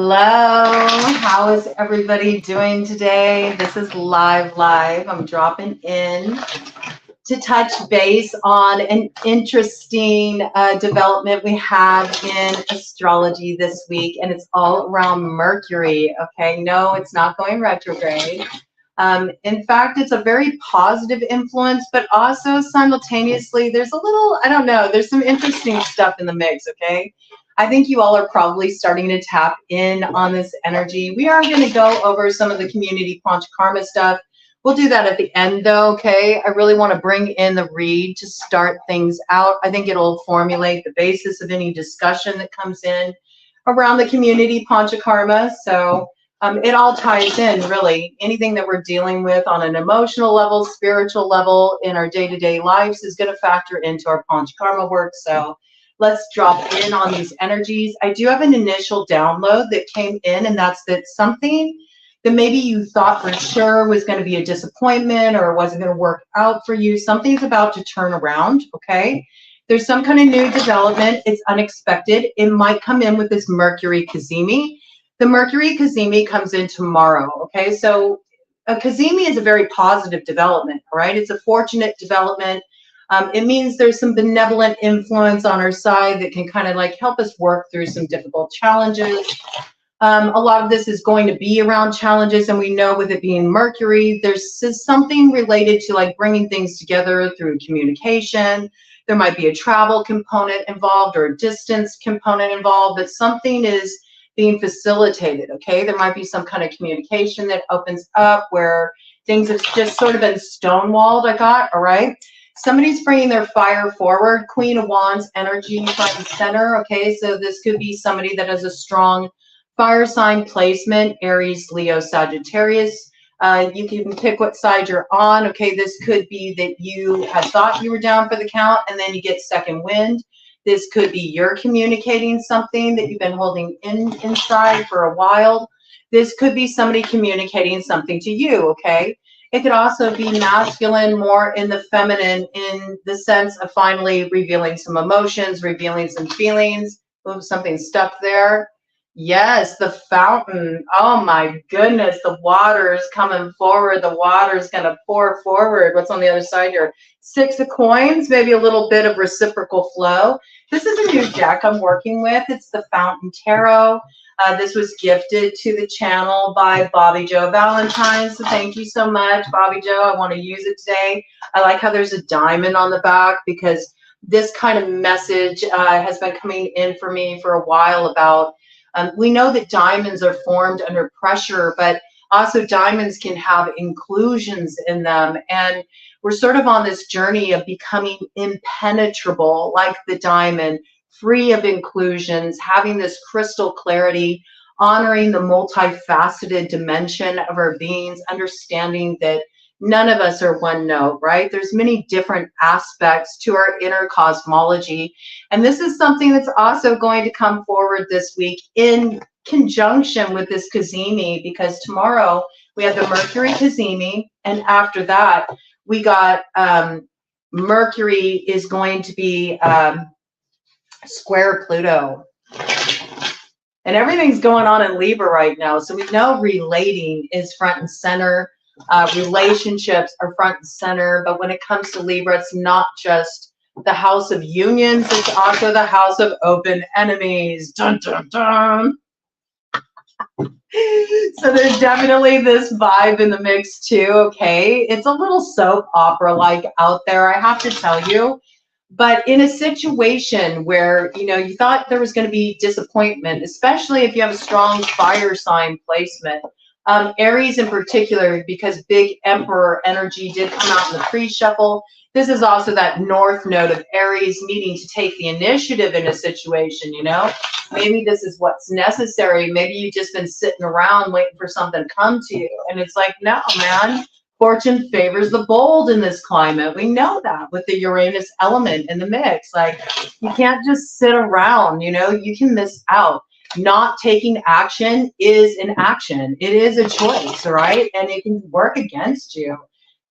Hello, how is everybody doing today? This is live. I'm dropping in to touch base on an interesting development we have in astrology this week, and it's all around Mercury. Okay, no, it's not going retrograde. In fact, it's a very positive influence, but also simultaneously, there's a little, I don't know, there's some interesting stuff in the mix, okay? I think you all are probably starting to tap in on this energy. We are going to go over some of the community Panchakarma stuff. We'll do that at the end, though, okay? I really want to bring in the read to start things out. I think it'll formulate the basis of any discussion that comes in around the community Panchakarma. So it all ties in, really. Anything that we're dealing with on an emotional level, spiritual level, in our day-to-day lives is going to factor into our Panchakarma work. So let's drop in on these energies. I do have an initial download that came in, and that's that something that maybe you thought for sure was going to be a disappointment or wasn't going to work out for you, something's about to turn around, okay? There's some kind of new development. It's unexpected. It might come in with this Mercury Cazimi. The Mercury Cazimi comes in tomorrow, okay? So a Cazimi is a very positive development, all right? It's a fortunate development. It means there's some benevolent influence on our side that can kind of like help us work through some difficult challenges. A lot of this is going to be around challenges, and we know with it being Mercury, there's something related to like bringing things together through communication. There might be a travel component involved or a distance component involved, but something is being facilitated, okay? There might be some kind of communication that opens up where things have just sort of been stonewalled, I got, all right? Somebody's bringing their fire forward, Queen of Wands energy front and center, okay? So this could be somebody that has a strong fire sign placement, Aries, Leo, Sagittarius. You can pick what side you're on, okay? This could be that you had thought you were down for the count and then you get second wind. This could be you're communicating something that you've been holding inside for a while. This could be somebody communicating something to you, okay? It could also be masculine, more in the feminine, in the sense of finally revealing some emotions, revealing some feelings. Ooh, something stuck there. Yes, the fountain. Oh my goodness, the water is coming forward. The water is going to pour forward. What's on the other side here? Six of coins, maybe a little bit of reciprocal flow. This is a new deck I'm working with. It's the Fountain Tarot. This was gifted to the channel by Bobby Joe Valentine. So thank you so much, Bobby Joe. I want to use it today. I like how there's a diamond on the back because this kind of message has been coming in for me for a while about we know that diamonds are formed under pressure, but also diamonds can have inclusions in them. And we're sort of on this journey of becoming impenetrable, like the diamond, free of inclusions, having this crystal clarity, honoring the multifaceted dimension of our beings, understanding that none of us are one note, right? There's many different aspects to our inner cosmology. And this is something that's also going to come forward this week in conjunction with this Cazimi, because tomorrow we have the Mercury Cazimi, and after that we got Mercury is going to be square Pluto. And everything's going on in Libra right now. So we know relating is front and center. Relationships are front and center. But when it comes to Libra, it's not just the house of unions. It's also the house of open enemies. Dun, dun, dun. So there's definitely this vibe in the mix too, okay? It's a little soap opera-like out there, I have to tell you. But in a situation where, you know, you thought there was going to be disappointment, especially if you have a strong fire sign placement, Aries in particular, because big Emperor energy did come out in the pre-shuffle. This is also that north node of Aries needing to take the initiative in a situation, you know? Maybe this is what's necessary. Maybe you've just been sitting around waiting for something to come to you. And it's like, no, man. Fortune favors the bold in this climate. We know that with the Uranus element in the mix. Like, you can't just sit around, you know, you can miss out. Not taking action is an action. It is a choice, right? And it can work against you.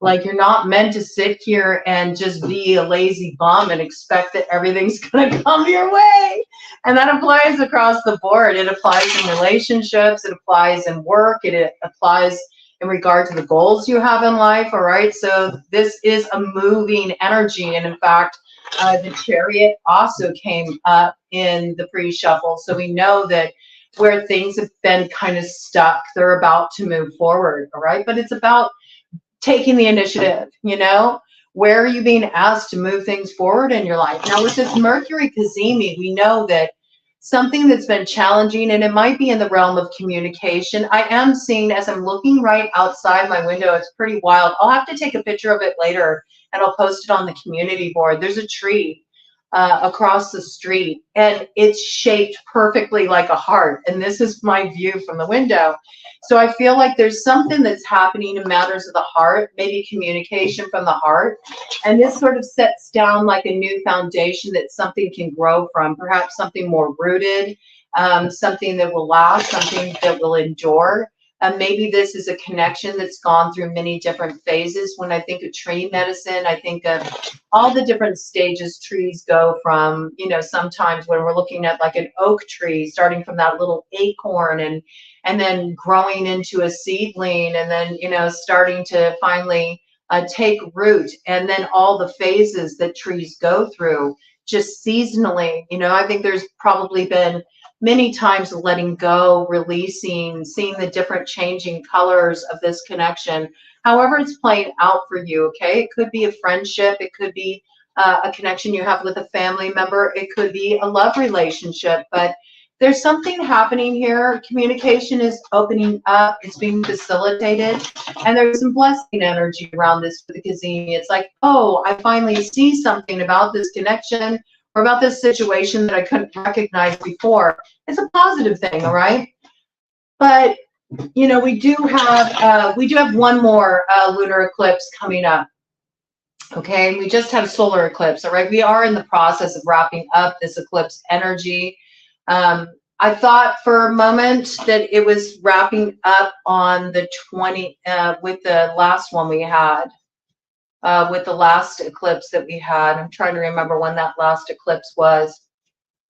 Like, you're not meant to sit here and just be a lazy bum and expect that everything's going to come your way. And that applies across the board. It applies in relationships. It applies in work. It applies in regard to the goals you have in life. All right. So this is a moving energy. And in fact, the Chariot also came up in the pre-shuffle. So we know that where things have been kind of stuck, they're about to move forward. All right. But it's about taking the initiative, you know? Where are you being asked to move things forward in your life? Now, with this Mercury Cazimi, we know that something that's been challenging, and it might be in the realm of communication. I am seeing, as I'm looking right outside my window, it's pretty wild. I'll have to take a picture of it later, and I'll post it on the community board. There's a tree across the street, and it's shaped perfectly like a heart. And this is my view from the window. So I feel like there's something that's happening in matters of the heart, maybe communication from the heart. And this sort of sets down like a new foundation that something can grow from, perhaps something more rooted, something that will last, something that will endure. Maybe this is a connection that's gone through many different phases. When I think of tree medicine, I think of all the different stages trees go from, you know, sometimes when we're looking at like an oak tree, starting from that little acorn and then growing into a seedling, and then, you know, starting to finally take root, and then all the phases that trees go through just seasonally. You know, I think there's probably been many times letting go, releasing, seeing the different changing colors of this connection, however it's playing out for you, okay? It could be a friendship. It could be a connection you have with a family member. It could be a love relationship, but there's something happening here. Communication is opening up. It's being facilitated. And there's some blessing energy around this for the Cazimi. It's like, oh, I finally see something about this connection or about this situation that I couldn't recognize before. It's a positive thing, all right? But, you know, we do have one more lunar eclipse coming up. Okay, we just have solar eclipse, all right? We are in the process of wrapping up this eclipse energy. I thought for a moment that it was wrapping up on the 20th with the last one we had. With the last eclipse that we had. I'm trying to remember when that last eclipse was,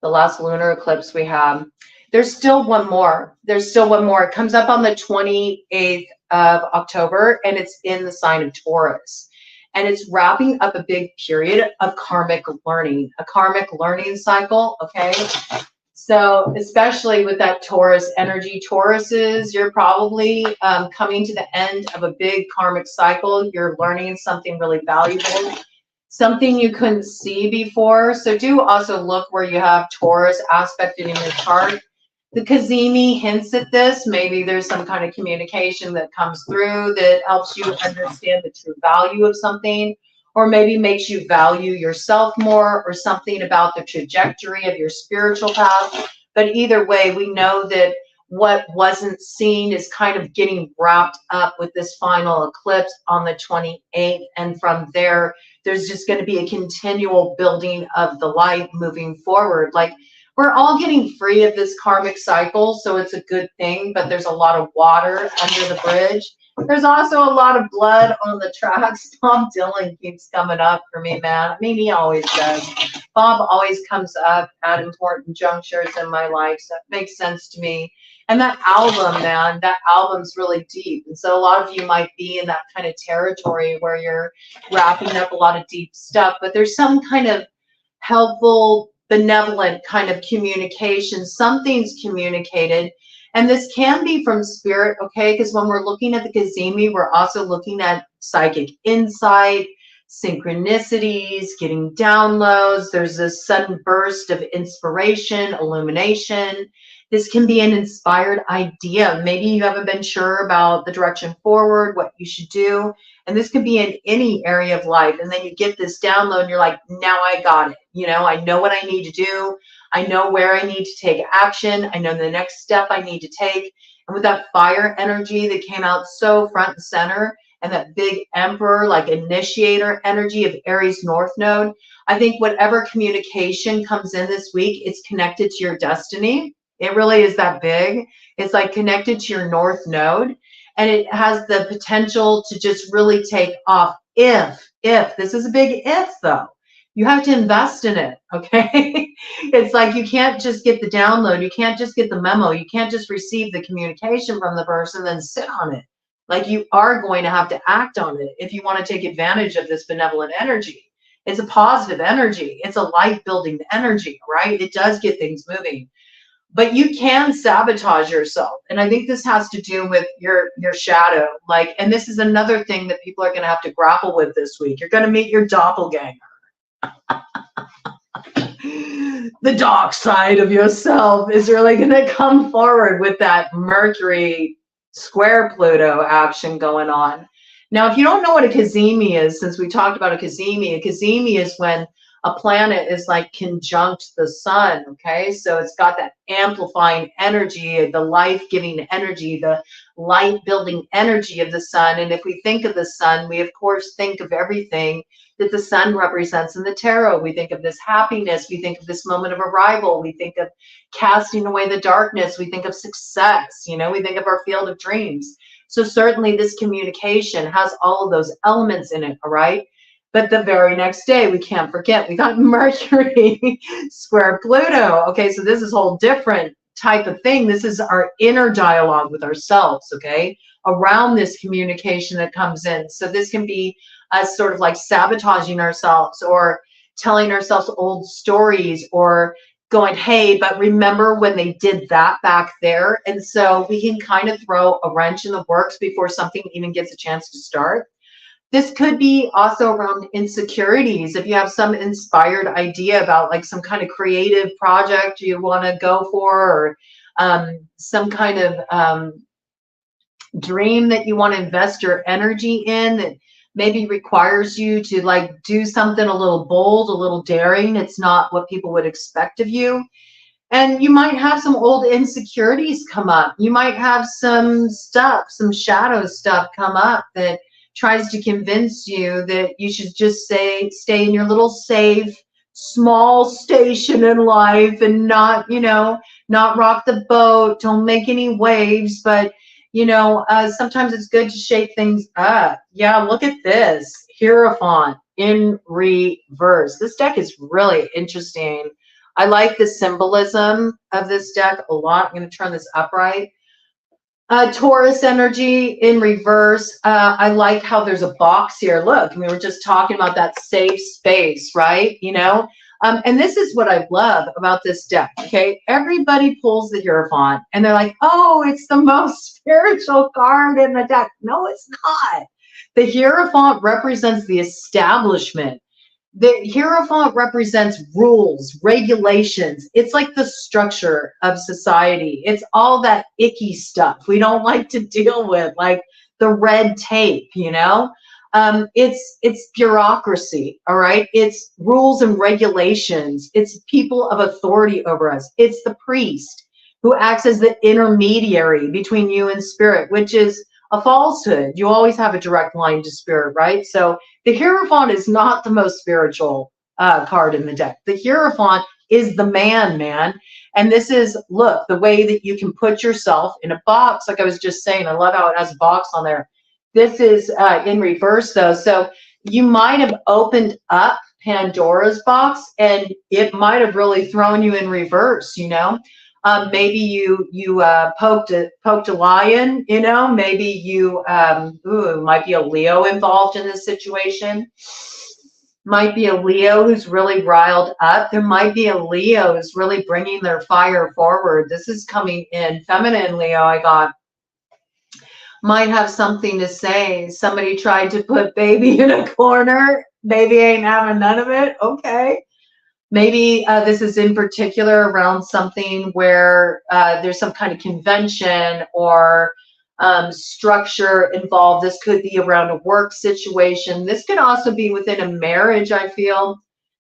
the last lunar eclipse we had. There's still one more. There's still one more. It comes up on the 28th of October, and it's in the sign of Taurus. And it's wrapping up a big period of karmic learning, a karmic learning cycle, okay? So especially with that Taurus energy, Tauruses, you're probably coming to the end of a big karmic cycle. You're learning something really valuable, something you couldn't see before. So do also look where you have Taurus aspected in your chart. The Cazimi hints at this. Maybe there's some kind of communication that comes through that helps you understand the true value of something, or maybe makes you value yourself more, or something about the trajectory of your spiritual path. But either way, we know that what wasn't seen is kind of getting wrapped up with this final eclipse on the 28th. And from there, there's just going to be a continual building of the light moving forward. Like, we're all getting free of this karmic cycle, so it's a good thing, but there's a lot of water under the bridge. There's also a lot of blood on the tracks. Bob Dylan keeps coming up for me, man. I mean, he always does. Bob always comes up at important junctures in my life, so that makes sense to me. And that album, man, that album's really deep. And so a lot of you might be in that kind of territory where you're wrapping up a lot of deep stuff, but there's some kind of helpful, benevolent kind of communication. Something's communicated. And this can be from spirit, okay? Because when we're looking at the Cazimi, we're also looking at psychic insight, synchronicities, getting downloads. There's this sudden burst of inspiration, illumination. This can be an inspired idea. Maybe you haven't been sure about the direction forward, what you should do. And this could be in any area of life. And then you get this download and you're like, now I got it. You know, I know what I need to do. I know where I need to take action. I know the next step I need to take. And with that fire energy that came out so front and center, and that big emperor, like initiator energy of Aries North Node, I think whatever communication comes in this week, it's connected to your destiny. It really is that big. It's like connected to your North Node. and it has the potential to just really take off if this is a big if though. You have to invest in it, okay? It's like you can't just get the download, you can't just get the memo, you can't just receive the communication from the person then sit on it. Like you are going to have to act on it if you want to take advantage of this benevolent energy. It's a positive energy. It's a life building energy, right? It does get things moving. But you can sabotage yourself. And I think this has to do with your shadow. Like, and this is another thing that people are going to have to grapple with this week. You're going to meet your doppelganger. The dark side of yourself is really going to come forward with that Mercury square Pluto action going on. Now, if you don't know what a Cazimi is, since we talked about a Cazimi is when a planet is like conjunct the sun, okay? So it's got that amplifying energy, the life-giving energy, the light-building energy of the sun. And if we think of the sun, we of course think of everything that the sun represents in the tarot. We think of this happiness, we think of this moment of arrival, we think of casting away the darkness, we think of success, you know, we think of our field of dreams. So certainly this communication has all of those elements in it, all right? But the very next day, we can't forget, we got Mercury square Pluto. Okay, so this is a whole different type of thing. This is our inner dialogue with ourselves, okay, around this communication that comes in. So this can be us sort of like sabotaging ourselves or telling ourselves old stories or going, hey, but remember when they did that back there? And so we can kind of throw a wrench in the works before something even gets a chance to start. This could be also around insecurities. If you have some inspired idea about like some kind of creative project you want to go for, or some kind of dream that you want to invest your energy in that maybe requires you to like do something a little bold, a little daring. It's not what people would expect of you. And you might have some old insecurities come up. You might have some stuff, some shadow stuff come up that tries to convince you that you should just stay in your little safe, small station in life and not, you know, not rock the boat, don't make any waves. But, you know, sometimes it's good to shake things up. Yeah, look at this. Hierophant in reverse. This deck is really interesting. I like the symbolism of this deck a lot. I'm going to turn this upright. Taurus energy in reverse. I like how there's a box here. Look, we were just talking about that safe space, right? You know, and this is what I love about this deck, okay? Everybody pulls the Hierophant and they're like, oh, it's the most spiritual card in the deck. No, it's not. The Hierophant represents the establishment. The Hierophant represents rules, regulations. It's like the structure of society. It's all that icky stuff we don't like to deal with, like the red tape, you know? It's bureaucracy, all right? It's rules and regulations. It's people of authority over us. It's the priest who acts as the intermediary between you and spirit, which is a falsehood. You always have a direct line to spirit, right? So the Hierophant is not the most spiritual card in the deck. The Hierophant is the man. And this is, look, the way that you can put yourself in a box. Like I was just saying, I love how it has a box on there. This is in reverse though. So you might have opened up Pandora's box and it might have really thrown you in reverse, you know? Maybe you poked a lion, you know, maybe you, might be a Leo involved in this situation. Might be a Leo who's really riled up. There might be a Leo who's really bringing their fire forward. This is coming in feminine Leo, I got. Might have something to say. Somebody tried to put baby in a corner. Baby ain't having none of it. Okay. Maybe this is in particular around something where there's some kind of convention or structure involved. This could be around a work situation. This could also be within a marriage, I feel.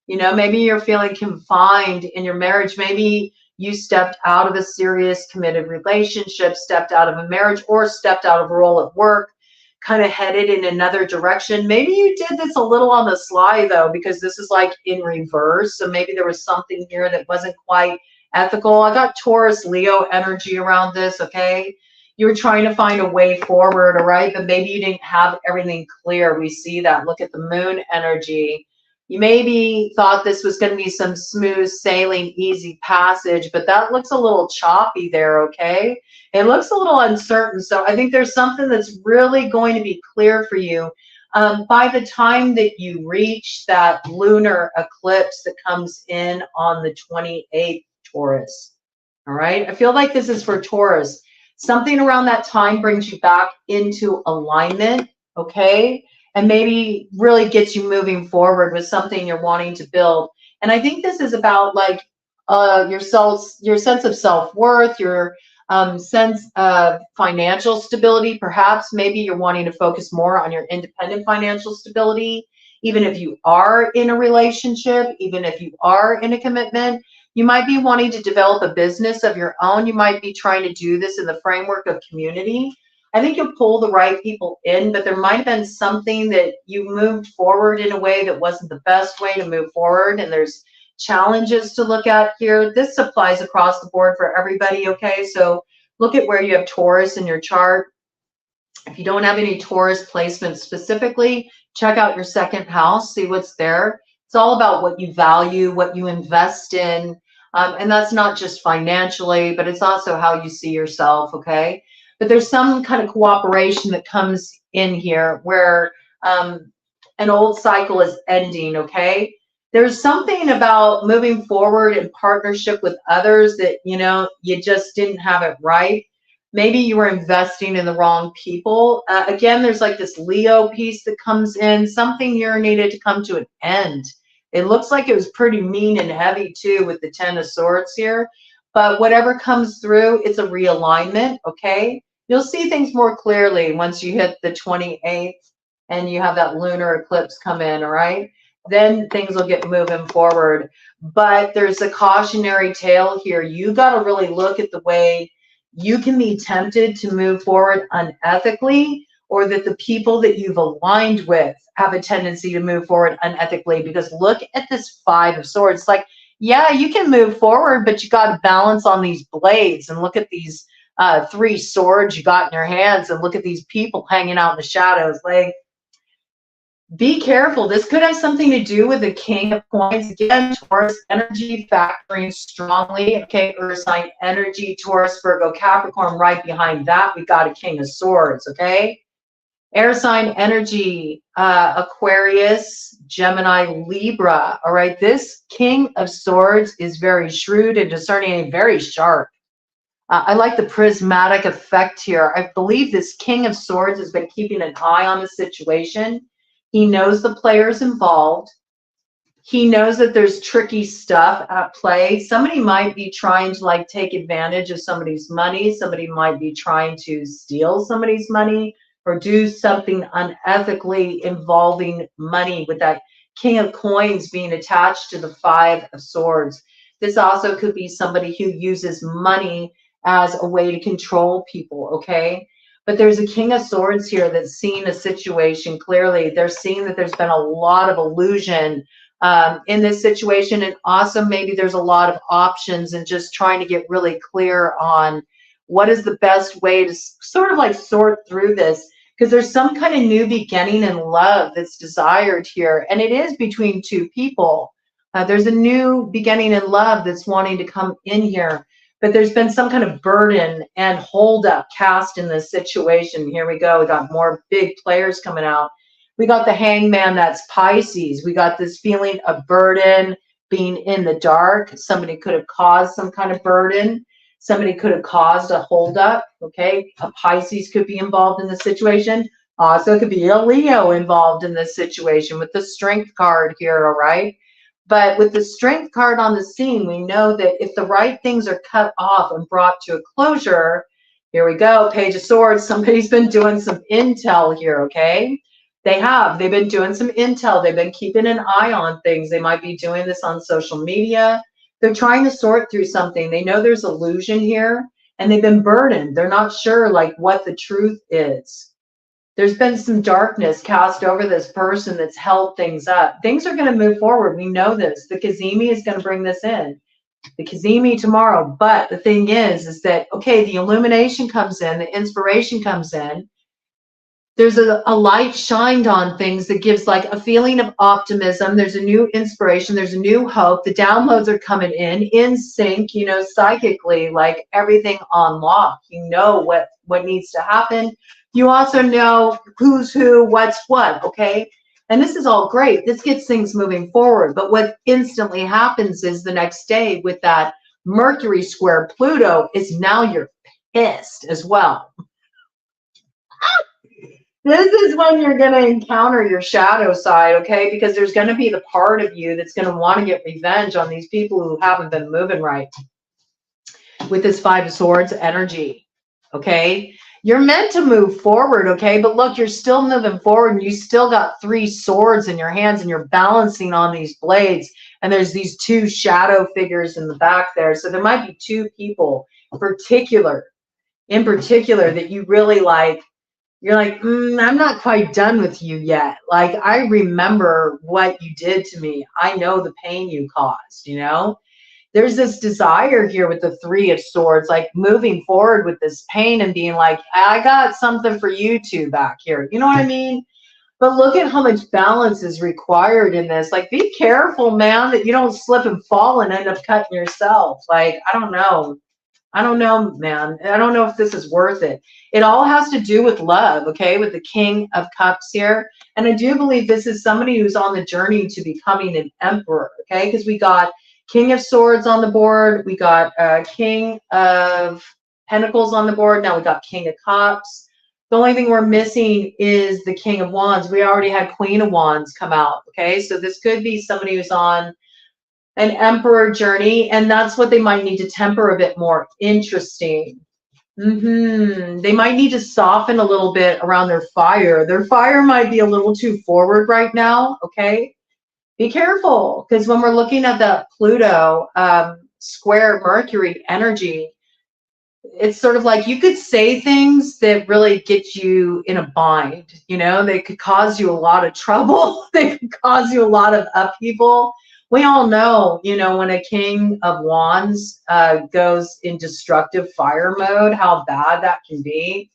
You know, maybe you're feeling confined in your marriage. Maybe you stepped out of a serious committed relationship, stepped out of a marriage, or stepped out of a role at work, kind of headed in another direction. Maybe you did this a little on the sly though, because this is like in reverse. So maybe there was something here that wasn't quite ethical. I got Taurus Leo energy around this, okay? You were trying to find a way forward, all right? But maybe you didn't have everything clear. We see that. Look at the moon energy. You maybe thought this was going to be some smooth sailing, easy passage, but that looks a little choppy there, okay? It looks a little uncertain. So I think there's something that's really going to be clear for you by the time that you reach that lunar eclipse that comes in on the 28th, Taurus. All right. I feel like this is for Taurus. Something around that time brings you back into alignment, okay? And maybe really gets you moving forward with something you're wanting to build. And I think this is about like your sense of self-worth, your sense of financial stability. Perhaps maybe you're wanting to focus more on your independent financial stability, even if you are in a relationship, even if you are in a commitment. You might be wanting to develop a business of your own. You might be trying to do this in the framework of community. I think you'll pull the right people in, but there might have been something that you moved forward in a way that wasn't the best way to move forward, and there's challenges to look at here. This applies across the board for everybody, okay? So look at where you have Taurus in your chart. If you don't have any Taurus placements specifically, check out your second house, see what's there. It's all about what you value, what you invest in. And that's not just financially, but it's also how you see yourself, okay? But there's some kind of cooperation that comes in here where an old cycle is ending, okay? There's something about moving forward in partnership with others that, you know, you just didn't have it right. Maybe you were investing in the wrong people. Again, there's like this Leo piece that comes in, something here needed to come to an end. It looks like it was pretty mean and heavy too with the 10 of Swords here. But whatever comes through, it's a realignment, okay? You'll see things more clearly once you hit the 28th and you have that lunar eclipse come in, all right? Then things will get moving forward. But there's a cautionary tale here. You got to really look at the way you can be tempted to move forward unethically, or that the people that you've aligned with have a tendency to move forward unethically. Because look at this 5 of Swords. Like, yeah, you can move forward, but you got to balance on these blades. And look at these 3 swords you got in your hands, and look at these people hanging out in the shadows. Like, be careful. This could have something to do with the King of Coins. Again, Taurus energy factoring strongly. Okay, Earth sign energy, Taurus, Virgo, Capricorn. Right behind that, we got a King of Swords, okay? Air sign energy, Aquarius, Gemini, Libra. All right, this King of Swords is very shrewd and discerning and very sharp. I like the prismatic effect here. I believe this King of Swords has been keeping an eye on the situation. He knows the players involved. He knows that there's tricky stuff at play. Somebody might be trying to like take advantage of somebody's money. Somebody might be trying to steal somebody's money or do something unethically involving money, with that King of Coins being attached to the 5 of Swords. This also could be somebody who uses money as a way to control people, okay? But there's a King of Swords here that's seeing a situation clearly. They're seeing that there's been a lot of illusion in this situation. And also maybe there's a lot of options and just trying to get really clear on what is the best way to sort of like sort through this. Because there's some kind of new beginning in love that's desired here. And it is between 2 people. There's a new beginning in love that's wanting to come in here. But there's been some kind of burden and holdup cast in this situation. Here we go. We got more big players coming out. We got the Hangman, that's Pisces. We got this feeling of burden, being in the dark. Somebody could have caused some kind of burden. Somebody could have caused a holdup, okay? A Pisces could be involved in the situation. Also, it could be a Leo involved in this situation with the Strength card here, all right? But with the Strength card on the scene, we know that if the right things are cut off and brought to a closure, here we go, Page of Swords, somebody's been doing some intel here, okay? They've been doing some intel. They've been keeping an eye on things. They might be doing this on social media. They're trying to sort through something. They know there's illusion here, and they've been burdened. They're not sure like what the truth is. There's been some darkness cast over this person that's held things up. Things are going to move forward. We know this. The Cazimi is going to bring this in. the Cazimi tomorrow. But the thing is that, okay, the illumination comes in, the inspiration comes in. There's a light shined on things that gives like a feeling of optimism. There's a new inspiration. There's a new hope. The downloads are coming in sync, you know, psychically, like everything on lock. You know what needs to happen. You also know who's who, what's what, okay? And this is all great. This gets things moving forward. But what instantly happens is the next day with that Mercury square Pluto is now you're pissed as well. This is when you're going to encounter your shadow side, okay? Because there's going to be the part of you that's going to want to get revenge on these people who haven't been moving right with this Five of Swords energy, okay? You're meant to move forward, okay? But look, you're still moving forward and you still got 3 swords in your hands and you're balancing on these blades. And there's these 2 shadow figures in the back there. So there might be 2 people in particular that you really like. You're like, I'm not quite done with you yet. Like, I remember what you did to me. I know the pain you caused, you know? There's this desire here with the 3 of Swords, like moving forward with this pain and being like, I got something for you 2 back here. You know what I mean? But look at how much balance is required in this. Like, be careful, man, that you don't slip and fall and end up cutting yourself. Like, I don't know. I don't know, man. I don't know if this is worth it. It all has to do with love, okay, with the King of Cups here. And I do believe this is somebody who's on the journey to becoming an emperor, okay, because we got King of Swords on the board. We got King of Pentacles on the board. Now we got King of Cups. The only thing we're missing is the King of Wands. We already had Queen of Wands come out, okay? So this could be somebody who's on an emperor journey, and that's what they might need to temper a bit more. Interesting. They might need to soften a little bit around their fire. Their fire might be a little too forward right now, okay? Be careful, because when we're looking at the Pluto square Mercury energy, it's sort of like you could say things that really get you in a bind, you know? They could cause you a lot of trouble. They could cause you a lot of upheaval. We all know, you know, when a King of Wands goes in destructive fire mode, how bad that can be.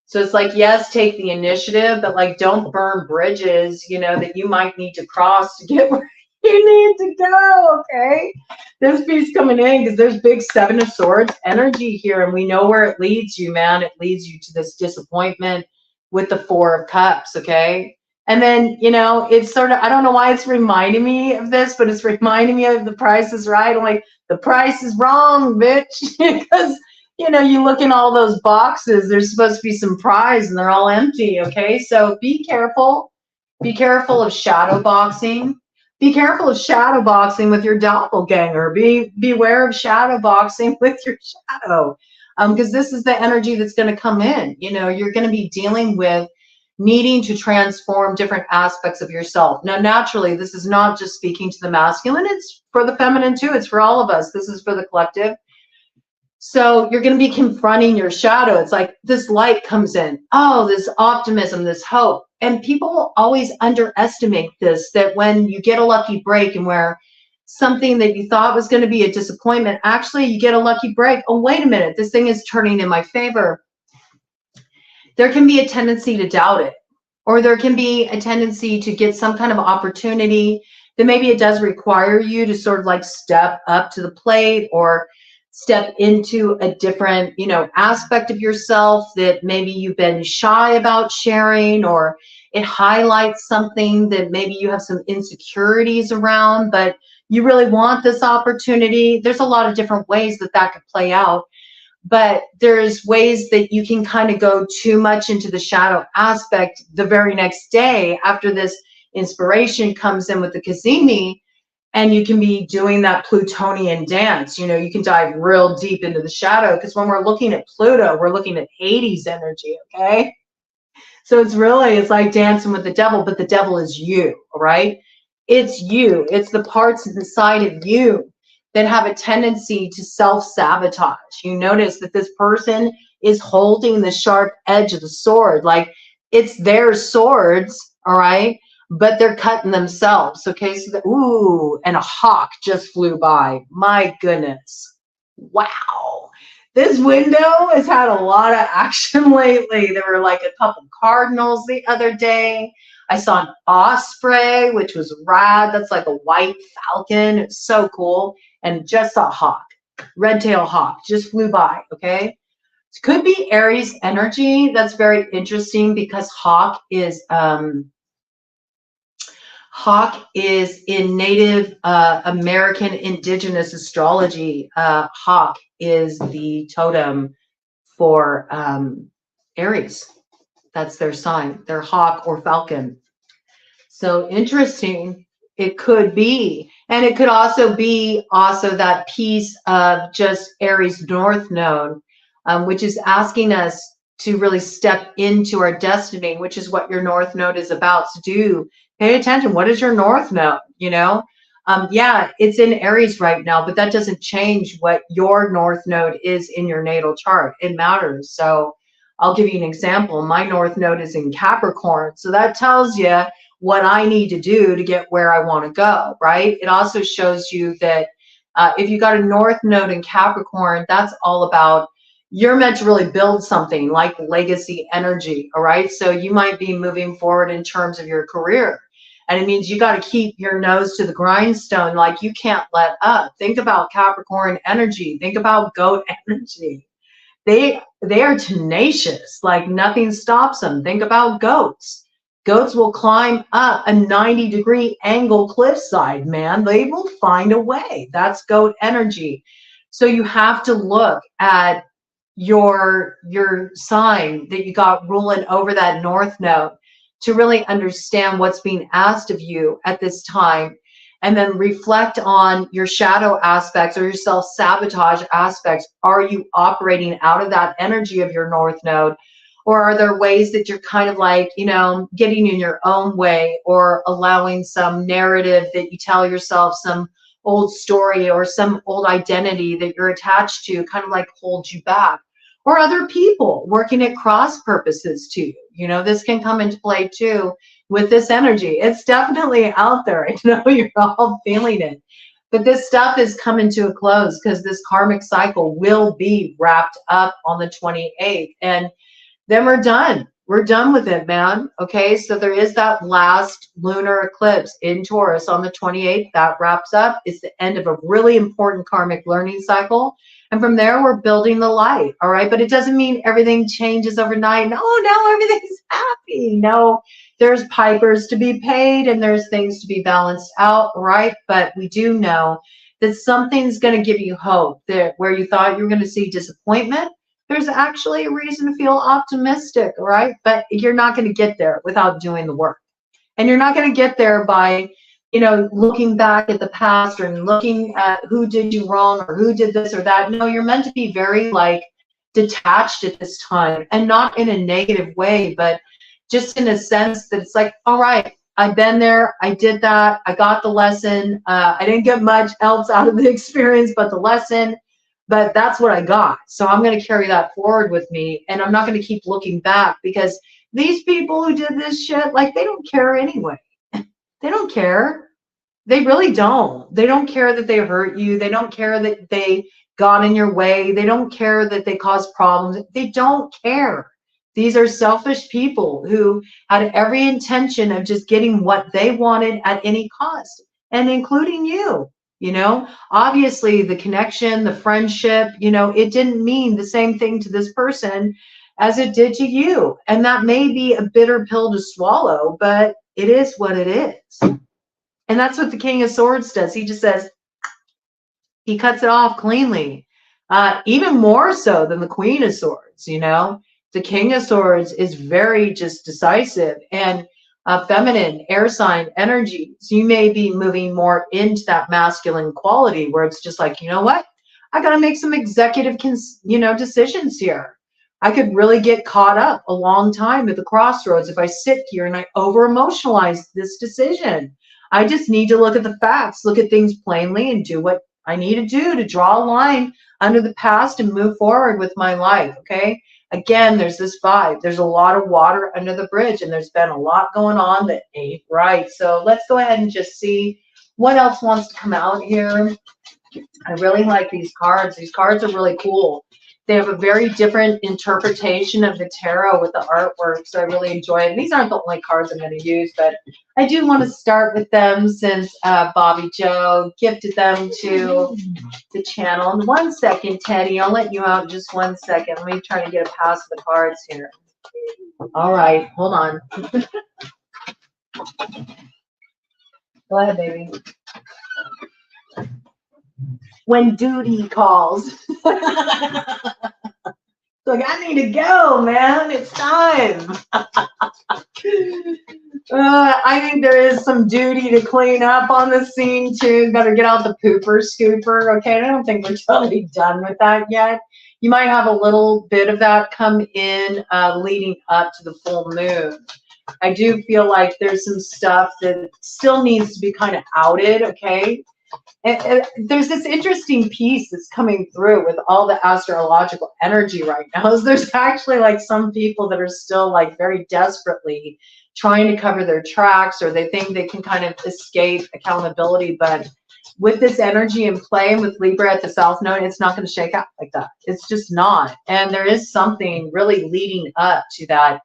So it's like, yes, take the initiative, but like, don't burn bridges, you know, that you might need to cross to get where you need to go, okay? This piece coming in, because there's big 7 of Swords energy here, and we know where it leads you, man. It leads you to this disappointment with the 4 of Cups, okay? And then, you know, it's sort of, I don't know why it's reminding me of this, but it's reminding me of The Price is Right. I'm like, the price is wrong, bitch. Because, you know, you look in all those boxes, there's supposed to be some prize and they're all empty, okay? So be careful. Be careful of shadow boxing. Be careful of shadow boxing with your doppelganger. Beware of shadow boxing with your shadow. Because this is the energy that's going to come in. You know, you're going to be dealing with needing to transform different aspects of yourself. Now, naturally, this is not just speaking to the masculine. It's for the feminine too. It's for all of us. This is for the collective. So you're going to be confronting your shadow. It's like this light comes in. Oh, this optimism, this hope. And people always underestimate this, that when you get a lucky break and where something that you thought was going to be a disappointment, actually you get a lucky break. Oh, wait a minute, this thing is turning in my favor. There can be a tendency to doubt it, or there can be a tendency to get some kind of opportunity that maybe it does require you to sort of like step up to the plate or step into a different, you know, aspect of yourself that maybe you've been shy about sharing, or it highlights something that maybe you have some insecurities around, but you really want this opportunity. There's a lot of different ways that that could play out. But there's ways that you can kind of go too much into the shadow aspect the very next day after this inspiration comes in with the Cazimi, and you can be doing that Plutonian dance. You know, you can dive real deep into the shadow, because when we're looking at Pluto, we're looking at Hades energy, okay? So it's like dancing with the devil, but the devil is you, all right? It's you. It's the parts inside of you that have a tendency to self-sabotage. You notice that this person is holding the sharp edge of the sword, like it's their swords, all right? but they're cutting themselves. Okay, so ooh, and a hawk just flew by. My goodness. Wow. This window has had a lot of action lately. There were like a couple cardinals the other day. I saw an osprey, which was rad. That's like a white falcon. It's so cool. And just a hawk, red-tailed hawk, just flew by, okay? It could be Aries energy. That's very interesting because hawk is in Native American indigenous astrology. Hawk is the totem for Aries. That's their sign. They're hawk or falcon. So interesting. It could be. And it could also be that piece of just Aries North Node, which is asking us to really step into our destiny, which is what your North Node is about to do. Pay attention. What is your North Node? You know, yeah, it's in Aries right now, but that doesn't change what your North Node is in your natal chart. It matters. So I'll give you an example. My North Node is in Capricorn. So that tells you what I need to do to get where I want to go, right? It also shows you that if you got a North Node in Capricorn, that's all about you're meant to really build something like legacy energy, all right? So you might be moving forward in terms of your career. And it means you got to keep your nose to the grindstone, like you can't let up. Think about Capricorn energy. Think about goat energy. They are tenacious, like nothing stops them. Think about goats. Goats will climb up a 90-degree angle cliffside, man. They will find a way. That's goat energy. So you have to look at your sign that you got ruling over that North Node to really understand what's being asked of you at this time, and then reflect on your shadow aspects or your self-sabotage aspects. Are you operating out of that energy of your North Node? Or are there ways that you're kind of like, you know, getting in your own way, or allowing some narrative that you tell yourself, some old story or some old identity that you're attached to kind of like holds you back? Or other people working at cross purposes to you. You know, this can come into play too with this energy. It's definitely out there. I know you're all feeling it. But this stuff is coming to a close because this karmic cycle will be wrapped up on the 28th. And then we're done. We're done with it, man. Okay, so there is that last lunar eclipse in Taurus on the 28th. That wraps up. It's the end of a really important karmic learning cycle. And from there, we're building the light, all right? But it doesn't mean everything changes overnight. No, now everything's happy. No, there's pipers to be paid and there's things to be balanced out, right? But we do know that something's going to give you hope. That where you thought you were going to see disappointment, there's actually a reason to feel optimistic, all right? But you're not going to get there without doing the work. And you're not going to get there by, you know, looking back at the past or looking at who did you wrong or who did this or that. No, you're meant to be very like detached at this time, and not in a negative way, but just in a sense that it's like, all right, I've been there, I did that, I got the lesson. I didn't get much else out of the experience but the lesson, but that's what I got. So I'm going to carry that forward with me, and I'm not going to keep looking back, because these people who did this shit, like, they don't care anyway. They don't care. They really don't. They don't care that they hurt you. They don't care that they got in your way. They don't care that they caused problems. They don't care. These are selfish people who had every intention of just getting what they wanted at any cost, and including you. You know, obviously the connection, the friendship, you know, it didn't mean the same thing to this person as it did to you. And that may be a bitter pill to swallow, but it is what it is. And that's what the King of Swords does. He just says, he cuts it off cleanly, even more so than the Queen of Swords. You know, the King of Swords is very just decisive and feminine, air sign energy. So you may be moving more into that masculine quality where it's just like, you know what? I got to make some executive, decisions here. I could really get caught up a long time at the crossroads if I sit here and I over emotionalize this decision. I just need to look at the facts, look at things plainly, and do what I need to do to draw a line under the past and move forward with my life, okay? Again, there's this vibe. There's a lot of water under the bridge, and there's been a lot going on that ain't right. So let's go ahead and just see what else wants to come out here. I really like these cards. These cards are really cool. They have a very different interpretation of the tarot with the artwork, so I really enjoy it. These aren't the only cards I'm going to use, but I do want to start with them since Bobby Joe gifted them to the channel. And 1 second, Teddy, I'll let you out in just 1 second. Let me try to get a pass of the cards here. All right, hold on. Go ahead, baby. When duty calls. Like, I need to go, man. It's time. I think there is some duty to clean up on the scene, too. Better get out the pooper scooper. Okay, I don't think we're totally done with that yet. You might have a little bit of that come in leading up to the full moon. I do feel like there's some stuff that still needs to be kind of outed, okay? And there's this interesting piece that's coming through with all the astrological energy right now. Is there's actually like some people that are still like very desperately trying to cover their tracks, or they think they can kind of escape accountability. But with this energy in play, and with Libra at the South Node, it's not going to shake out like that. It's just not. And there is something really leading up to that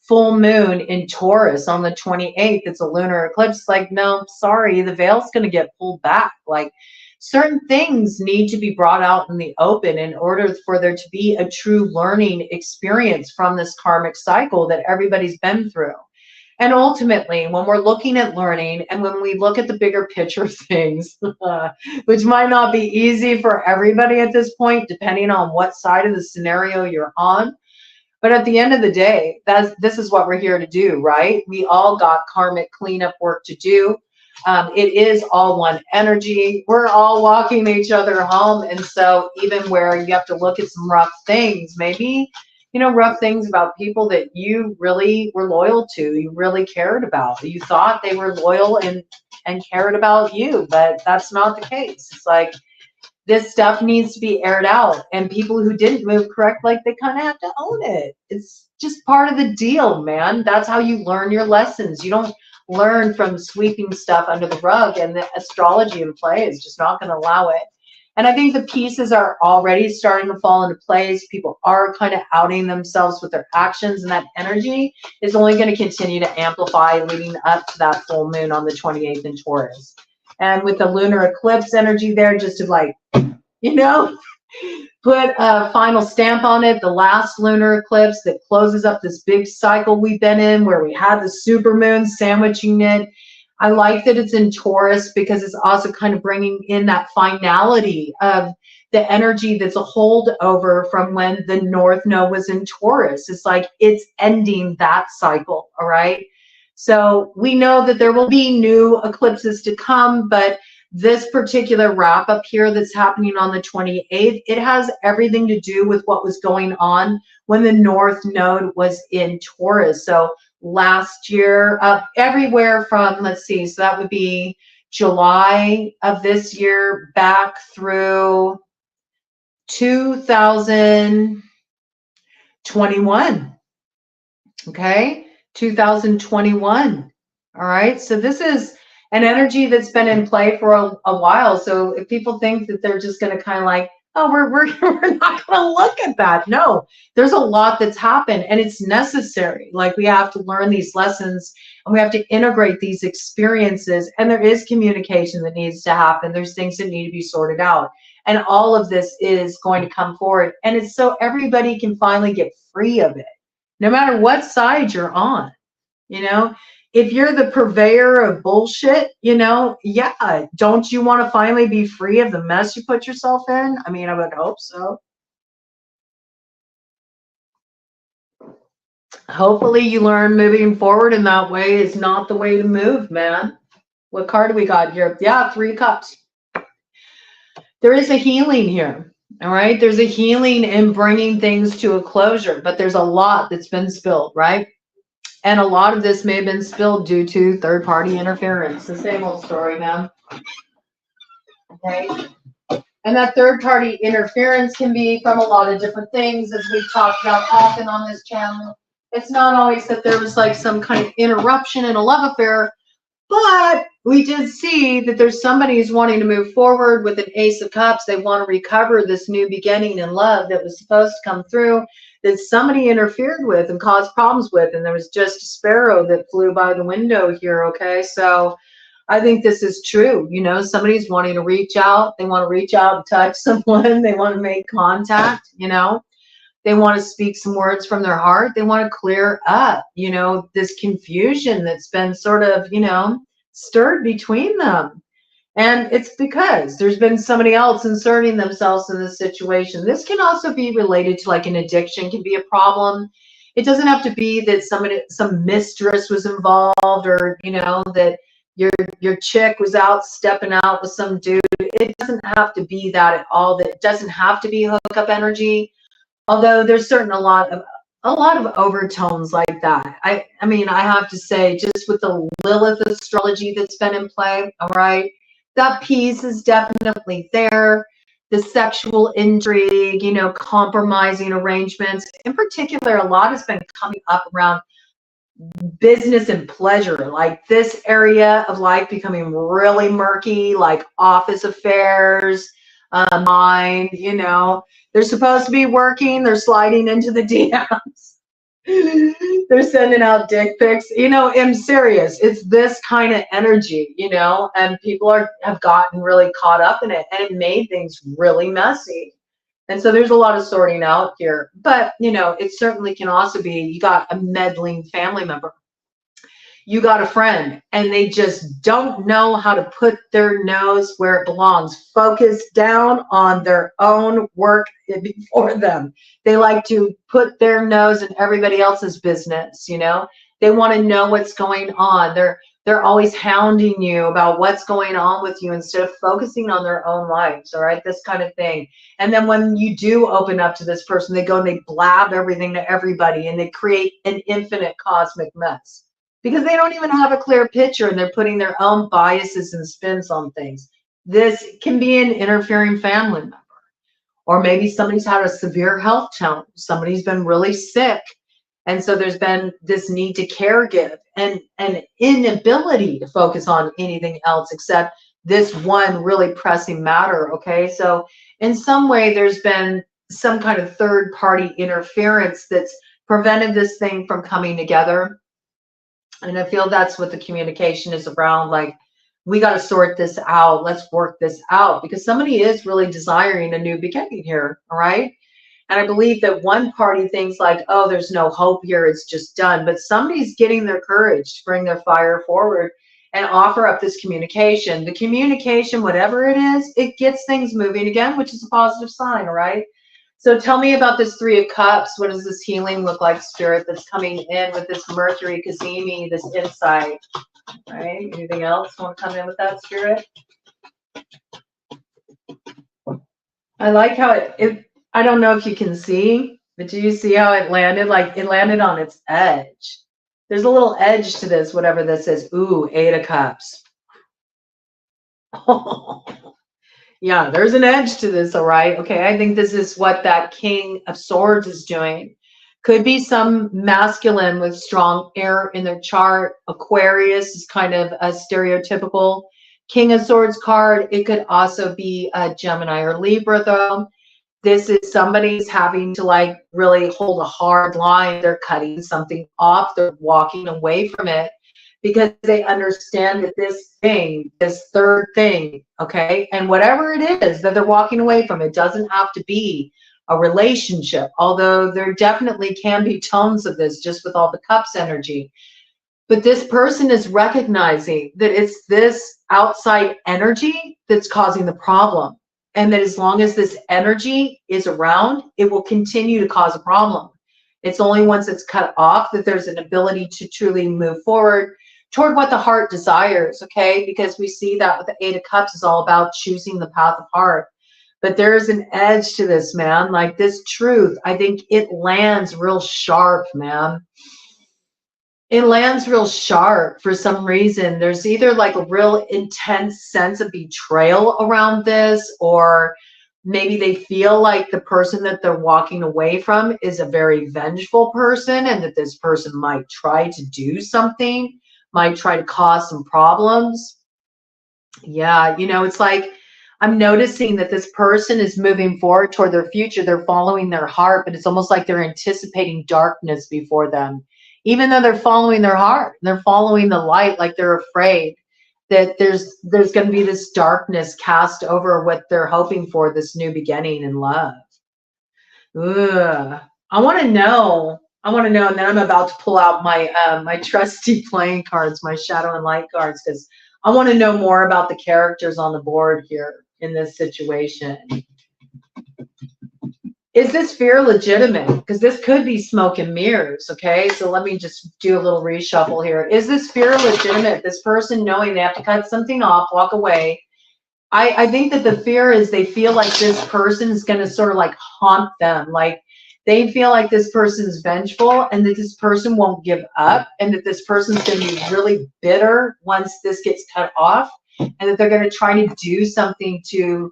full moon in Taurus on the 28th. It's a lunar eclipse. Like, no, sorry, the veil's going to get pulled back. Like, certain things need to be brought out in the open in order for there to be a true learning experience from this karmic cycle that everybody's been through. And ultimately, when we're looking at learning, and when we look at the bigger picture of things, which might not be easy for everybody at this point, depending on what side of the scenario you're on, but at the end of the day, this is what we're here to do, right? We all got karmic cleanup work to do. It is all one energy. We're all walking each other home. And so even where you have to look at some rough things, maybe, you know, rough things about people that you really were loyal to, you really cared about. You thought they were loyal and cared about you, but that's not the case. It's like, this stuff needs to be aired out, and people who didn't move correct, like, they kind of have to own it. It's just part of the deal, man. That's how you learn your lessons. You don't learn from sweeping stuff under the rug, and the astrology in play is just not going to allow it. And I think the pieces are already starting to fall into place. People are kind of outing themselves with their actions, and that energy is only going to continue to amplify leading up to that full moon on the 28th in Taurus. And with the lunar eclipse energy there, just to, like, you know, put a final stamp on it. The last lunar eclipse that closes up this big cycle we've been in, where we had the super moon sandwiching it. I like that it's in Taurus, because it's also kind of bringing in that finality of the energy that's a holdover from when the North Node was in Taurus. It's like it's ending that cycle, all right? So we know that there will be new eclipses to come, but this particular wrap up here that's happening on the 28th, it has everything to do with what was going on when the North Node was in Taurus. So last year, everywhere from, let's see, so that would be July of this year back through 2021. Okay, 2021. All right, so this is an energy that's been in play for a while. So if people think that they're just going to kind of like, oh, we're not going to look at that. No, there's a lot that's happened, and it's necessary. Like, we have to learn these lessons, and we have to integrate these experiences, and there is communication that needs to happen. There's things that need to be sorted out, and all of this is going to come forward, and it's so everybody can finally get free of it, no matter what side you're on. You know, if you're the purveyor of bullshit, you know, yeah, don't you want to finally be free of the mess you put yourself in? I mean, I would hope so. Hopefully you learn moving forward in that way is not the way to move, man. What card do we got here? Yeah, 3 cups. There is a healing here. All right. There's a healing in bringing things to a closure, but there's a lot that's been spilled, right? And a lot of this may have been spilled due to third-party interference. The same old story, man. Okay. And that third party interference can be from a lot of different things, as we've talked about often on this channel. It's not always that there was like some kind of interruption in a love affair, but we did see that there's somebody who's wanting to move forward with an Ace of Cups. They want to recover this new beginning in love that was supposed to come through, that somebody interfered with and caused problems with. And there was just a sparrow that flew by the window here, okay? So I think this is true. You know, somebody's wanting to reach out. They want to reach out and touch someone. They want to make contact, you know. They want to speak some words from their heart. They want to clear up, you know, this confusion that's been sort of, you know, stirred between them. And it's because there's been somebody else inserting themselves in this situation. This can also be related to like an addiction, can be a problem. It doesn't have to be that some mistress was involved, or, you know, that your chick was out stepping out with some dude. It doesn't have to be that at all. That it doesn't have to be hookup energy. Although there's certain a lot of overtones like that. I mean, I have to say, just with the Lilith astrology that's been in play, all right, that piece is definitely there. The sexual intrigue, you know, compromising arrangements. In particular, a lot has been coming up around business and pleasure, like this area of life becoming really murky, like office affairs, mind, you know, they're supposed to be working, they're sliding into the DMs. They're sending out dick pics. You know, I'm serious. It's this kind of energy, you know, and people have gotten really caught up in it, and it made things really messy. And so there's a lot of sorting out here. But, you know, it certainly can also be you got a meddling family member. You got a friend, and they just don't know how to put their nose where it belongs. Focus down on their own work before them. They like to put their nose in everybody else's business, you know. They want to know what's going on. They're always hounding you about what's going on with you instead of focusing on their own lives, all right? This kind of thing. And then when you do open up to this person, they go and they blab everything to everybody, and they create an infinite cosmic mess. Because they don't even have a clear picture, and they're putting their own biases and spins on things. This can be an interfering family member. Or maybe somebody's had a severe health challenge. Somebody's been really sick. And so there's been this need to care give and an inability to focus on anything else except this one really pressing matter, okay? So in some way, there's been some kind of third party interference that's prevented this thing from coming together. And I feel that's what the communication is around. Like, we got to sort this out. Let's work this out, because somebody is really desiring a new beginning here. All right. And I believe that one party thinks like, oh, there's no hope here. It's just done. But somebody's getting their courage to bring their fire forward and offer up this communication. The communication, whatever it is, it gets things moving again, which is a positive sign. All right. So tell me about this Three of Cups. What does this healing look like, Spirit, that's coming in with this Mercury Cazimi, this insight? Right? Anything else want to come in with that, Spirit? I like how it I don't know if you can see, but do you see how it landed? Like, it landed on its edge. There's a little edge to this, whatever this is. Ooh, Eight of Cups. Oh. Yeah, there's an edge to this, all right? Okay, I think this is what that King of Swords is doing. Could be some masculine with strong air in their chart. Aquarius is kind of a stereotypical King of Swords card. It could also be a Gemini or Libra, though. This is somebody's having to like really hold a hard line. They're cutting something off. They're walking away from it, because they understand that this thing, this third thing, okay, and whatever it is that they're walking away from, it doesn't have to be a relationship, although there definitely can be tones of this just with all the cups energy. But this person is recognizing that it's this outside energy that's causing the problem. And that as long as this energy is around, it will continue to cause a problem. It's only once it's cut off that there's an ability to truly move forward toward what the heart desires, okay? Because we see that with the Eight of Cups is all about choosing the path of heart. But there is an edge to this, man. Like, this truth, I think it lands real sharp, man. It lands real sharp for some reason. There's either like a real intense sense of betrayal around this, or Maybe they feel like the person that they're walking away from is a very vengeful person, and that this person might try to do something, might try to cause some problems. Yeah, you know, it's like I'm noticing that this person is moving forward toward their future. They're following their heart, but it's almost like they're anticipating darkness before them. Even though they're following their heart, they're following the light, like they're afraid that there's going to be this darkness cast over what they're hoping for, this new beginning in love. Ugh. I want to know, and then I'm about to pull out my my trusty playing cards, my shadow and light cards, because I want to know more about the characters on the board here in this situation. Is this fear legitimate? Because this could be smoke and mirrors, okay? So let me just do a little reshuffle here. Is this fear legitimate? This person knowing they have to cut something off, walk away. I think that the fear is they feel like this person is going to sort of like haunt them. Like they feel like this person's vengeful and that this person won't give up, and that this person's going to be really bitter once this gets cut off, and that they're going to try to do something to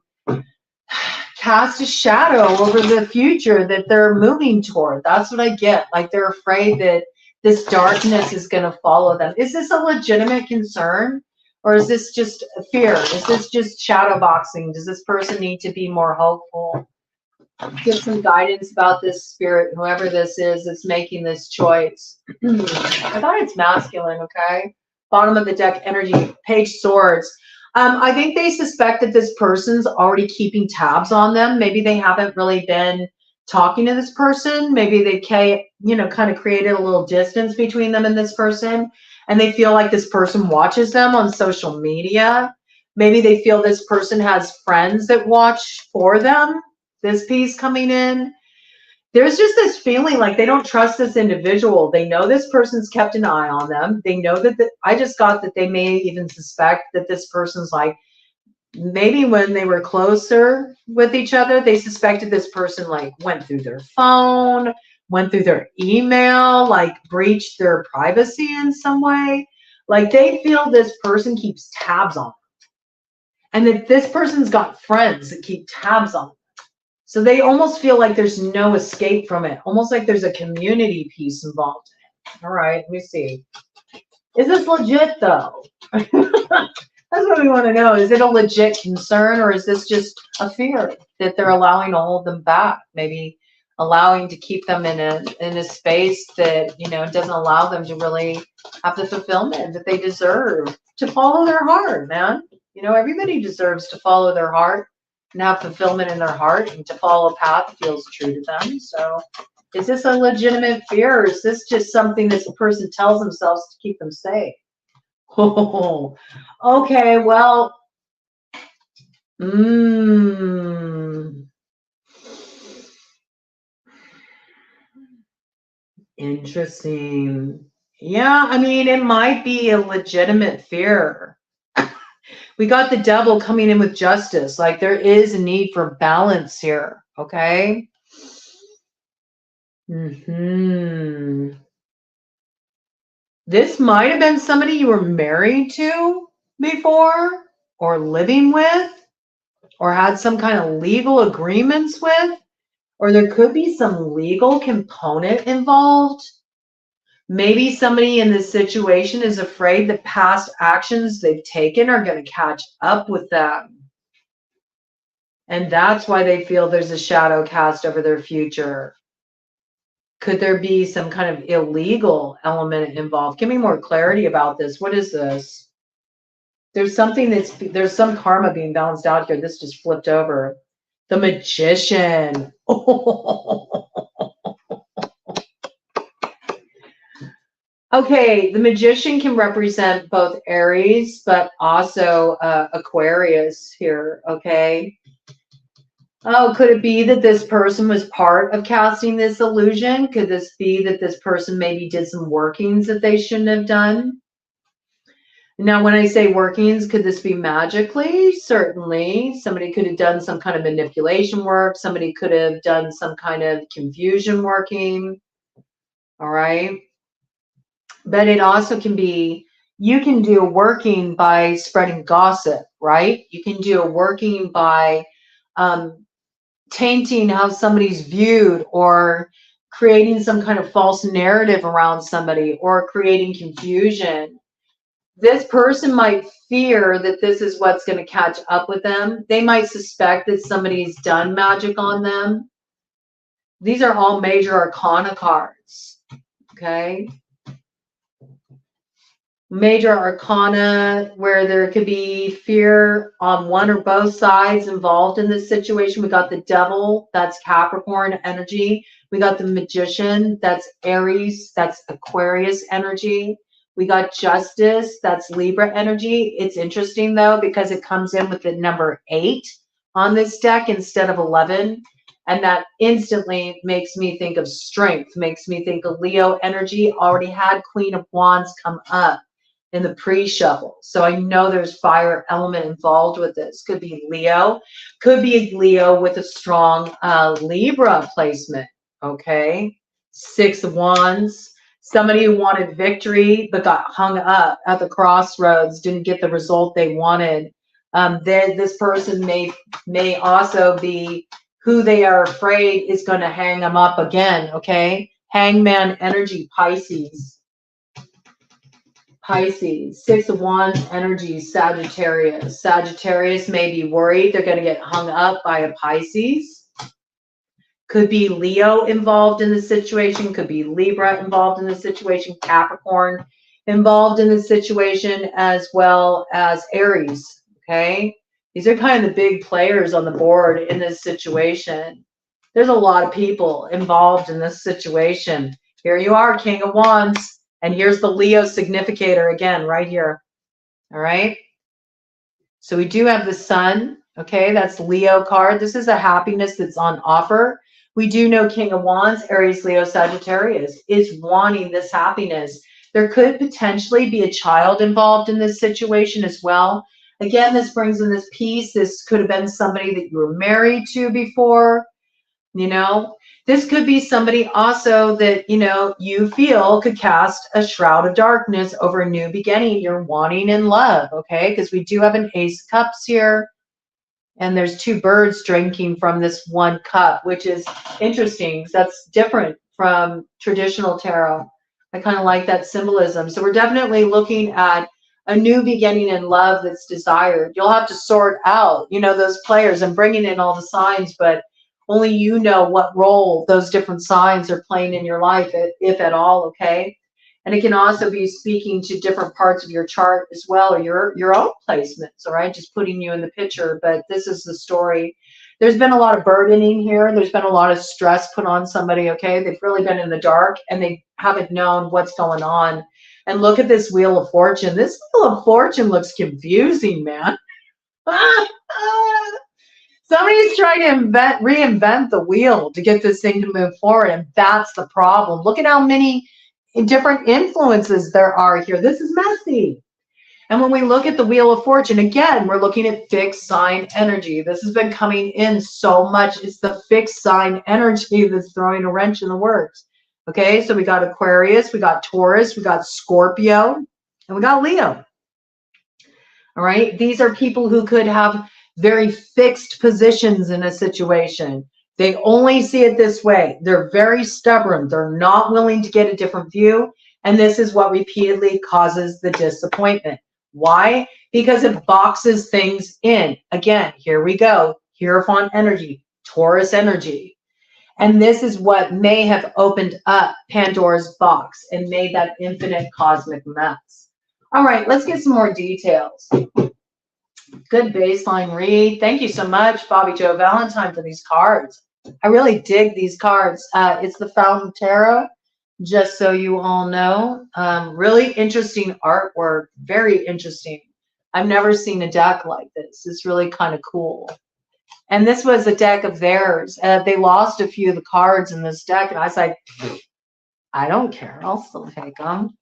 cast a shadow over the future that they're moving toward. That's what I get. Like they're afraid that this darkness is going to follow them. Is this a legitimate concern? Or is this just fear? Is this just shadow boxing? Does this person need to be more hopeful? Give some guidance about this spirit, whoever this is that's making this choice. I thought it's masculine, okay? Bottom of the deck energy, Page Swords. I think they suspect that this person's already keeping tabs on them. Maybe they haven't really been talking to this person. Maybe they, kind of created a little distance between them and this person. And they feel like this person watches them on social media. Maybe they feel this person has friends that watch for them. This piece coming in. There's just this feeling like they don't trust this individual. They know this person's kept an eye on them. They know that I just got that they may even suspect that this person's like, maybe when they were closer with each other, they suspected this person like went through their phone, went through their email, like breached their privacy in some way. Like they feel this person keeps tabs on them. And that this person's got friends that keep tabs on them. So they almost feel like there's no escape from it. Almost like there's a community piece involved in it. All right, let me see. Is this legit though? That's what we want to know. Is it a legit concern, or is this just a fear that they're allowing to hold them back? Maybe allowing to keep them in a space that, doesn't allow them to really have the fulfillment that they deserve, to follow their heart, man. Everybody deserves to follow their heart and have fulfillment in their heart, and to follow a path that feels true to them. So is this a legitimate fear, or is this just something this person tells themselves to keep them safe? Oh, okay, well, interesting. Yeah, I mean, it might be a legitimate fear. We got the devil coming in with justice. Like there is a need for balance here, okay? This might have been somebody you were married to before, or living with, or had some kind of legal agreements with, or there could be some legal component involved. Maybe somebody in this situation is afraid that past actions they've taken are going to catch up with them. And that's why they feel there's a shadow cast over their future. Could there be some kind of illegal element involved? Give me more clarity about this. What is this? There's some karma being balanced out here. This just flipped over. The Magician. Okay, the Magician can represent both Aries, but also Aquarius here, okay? Oh, could it be that this person was part of casting this illusion? Could this be that this person maybe did some workings that they shouldn't have done? Now, when I say workings, could this be magically? Certainly. Somebody could have done some kind of manipulation work. Somebody could have done some kind of confusion working. All right. But it also can be, you can do a working by spreading gossip, right? You can do a working by tainting how somebody's viewed, or creating some kind of false narrative around somebody, or creating confusion. This person might fear that this is what's going to catch up with them. They might suspect that somebody's done magic on them. These are all major arcana cards, okay? Major arcana, where there could be fear on one or both sides involved in this situation. We got the devil, that's Capricorn energy. We got the magician, that's Aries, that's Aquarius energy. We got justice, that's Libra energy. It's interesting though, because it comes in with the number 8 on this deck instead of 11. And that instantly makes me think of strength, makes me think of Leo energy. Already had Queen of Wands come up in the pre-shuffle. So I know there's fire element involved with this. Could be Leo, could be Leo with a strong Libra placement, okay? 6 of Wands. Somebody who wanted victory but got hung up at the crossroads, didn't get the result they wanted. Then this person may also be who they are afraid is going to hang them up again, okay? Hangman energy, Pisces. Pisces, 6 of Wands energy, Sagittarius. Sagittarius may be worried they're going to get hung up by a Pisces. Could be Leo involved in the situation, could be Libra involved in the situation, Capricorn involved in the situation, as well as Aries, okay? These are kind of the big players on the board in this situation. There's a lot of people involved in this situation. Here you are, King of Wands, and here's the Leo significator again, right here, all right? So we do have the Sun, okay? That's Leo card. This is a happiness that's on offer. We do know King of Wands, Aries, Leo, Sagittarius is wanting this happiness. There could potentially be a child involved in this situation as well. Again, this brings in this peace. This could have been somebody that you were married to before, you know. This could be somebody also that, you know, you feel could cast a shroud of darkness over a new beginning you're wanting in love, okay? Because we do have an Ace of Cups here. And there's 2 birds drinking from this one cup, which is interesting because that's different from traditional tarot. I kind of like that symbolism. So we're definitely looking at a new beginning in love that's desired. You'll have to sort out, you know, those players. I'm bringing in all the signs, but only you know what role those different signs are playing in your life, if at all, okay? And it can also be speaking to different parts of your chart as well, or your own placements, all right? Just putting you in the picture, but this is the story. There's been a lot of burdening here. There's been a lot of stress put on somebody, okay? They've really been in the dark and they haven't known what's going on. And look at this Wheel of Fortune. This Wheel of Fortune looks confusing, man. Somebody's trying to reinvent the wheel to get this thing to move forward, and that's the problem. Look at how many different influences there are here. This is messy. And when we look at the Wheel of Fortune, again, we're looking at fixed sign energy. This has been coming in so much. It's the fixed sign energy that's throwing a wrench in the works. Okay, so we got Aquarius, we got Taurus, we got Scorpio, and we got Leo. All right, these are people who could have very fixed positions in a situation. They only see it this way. They're very stubborn. They're not willing to get a different view. And this is what repeatedly causes the disappointment. Why? Because it boxes things in. Again, here we go. Hierophant energy, Taurus energy. And this is what may have opened up Pandora's box and made that infinite cosmic mess. All right, let's get some more details. Good baseline read. Thank you so much, Bobby Joe Valentine, for these cards. I really dig these cards. It's the Fountain Tarot, just so you all know. Really interesting artwork. Very interesting. I've never seen a deck like this. It's really kind of cool. And this was a deck of theirs. They lost a few of the cards in this deck, and I was like, I don't care. I'll still take them.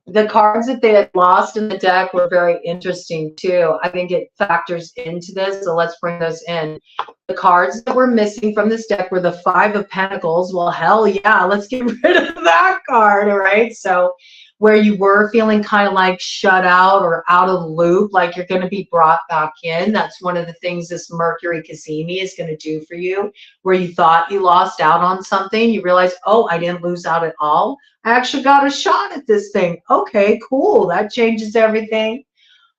The cards that they had lost in the deck were very interesting too. I think it factors into this, so let's bring those in. The cards that were missing from this deck were the 5 of Pentacles. Well, hell yeah, let's get rid of that card, all right? So where you were feeling kind of like shut out or out of the loop, like you're going to be brought back in. That's one of the things this Mercury Cazimi is going to do for you, where you thought you lost out on something. You realize, oh, I didn't lose out at all. I actually got a shot at this thing. Okay, cool. That changes everything.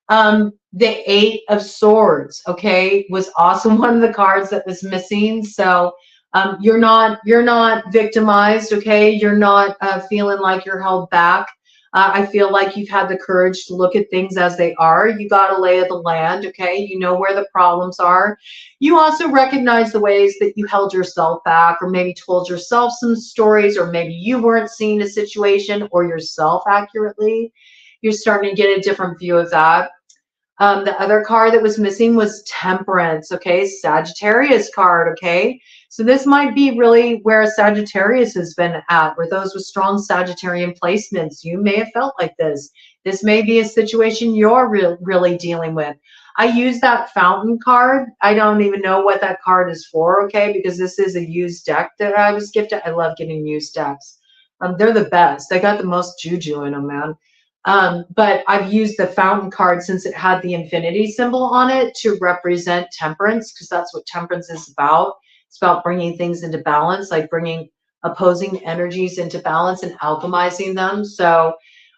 The Eight of Swords, okay, was also one of the cards that was missing. So you're not victimized, okay? You're not feeling like you're held back. I feel like you've had the courage to look at things as they are. You got a lay of the land, okay? You know where the problems are. You also recognize the ways that you held yourself back, or maybe told yourself some stories, or maybe you weren't seeing a situation or yourself accurately. You're starting to get a different view of that. The other card that was missing was Temperance, okay? Sagittarius card, okay? So this might be really where Sagittarius has been at, where those with strong Sagittarian placements, you may have felt like this. This may be a situation you're really dealing with. I use that Fountain card. I don't even know what that card is for, okay? Because this is a used deck that I was gifted. I love getting used decks. They're the best. They got the most juju in them, man. But I've used the Fountain card since it had the infinity symbol on it to represent temperance, because that's what temperance is about. It's about bringing things into balance, like bringing opposing energies into balance and alchemizing them. So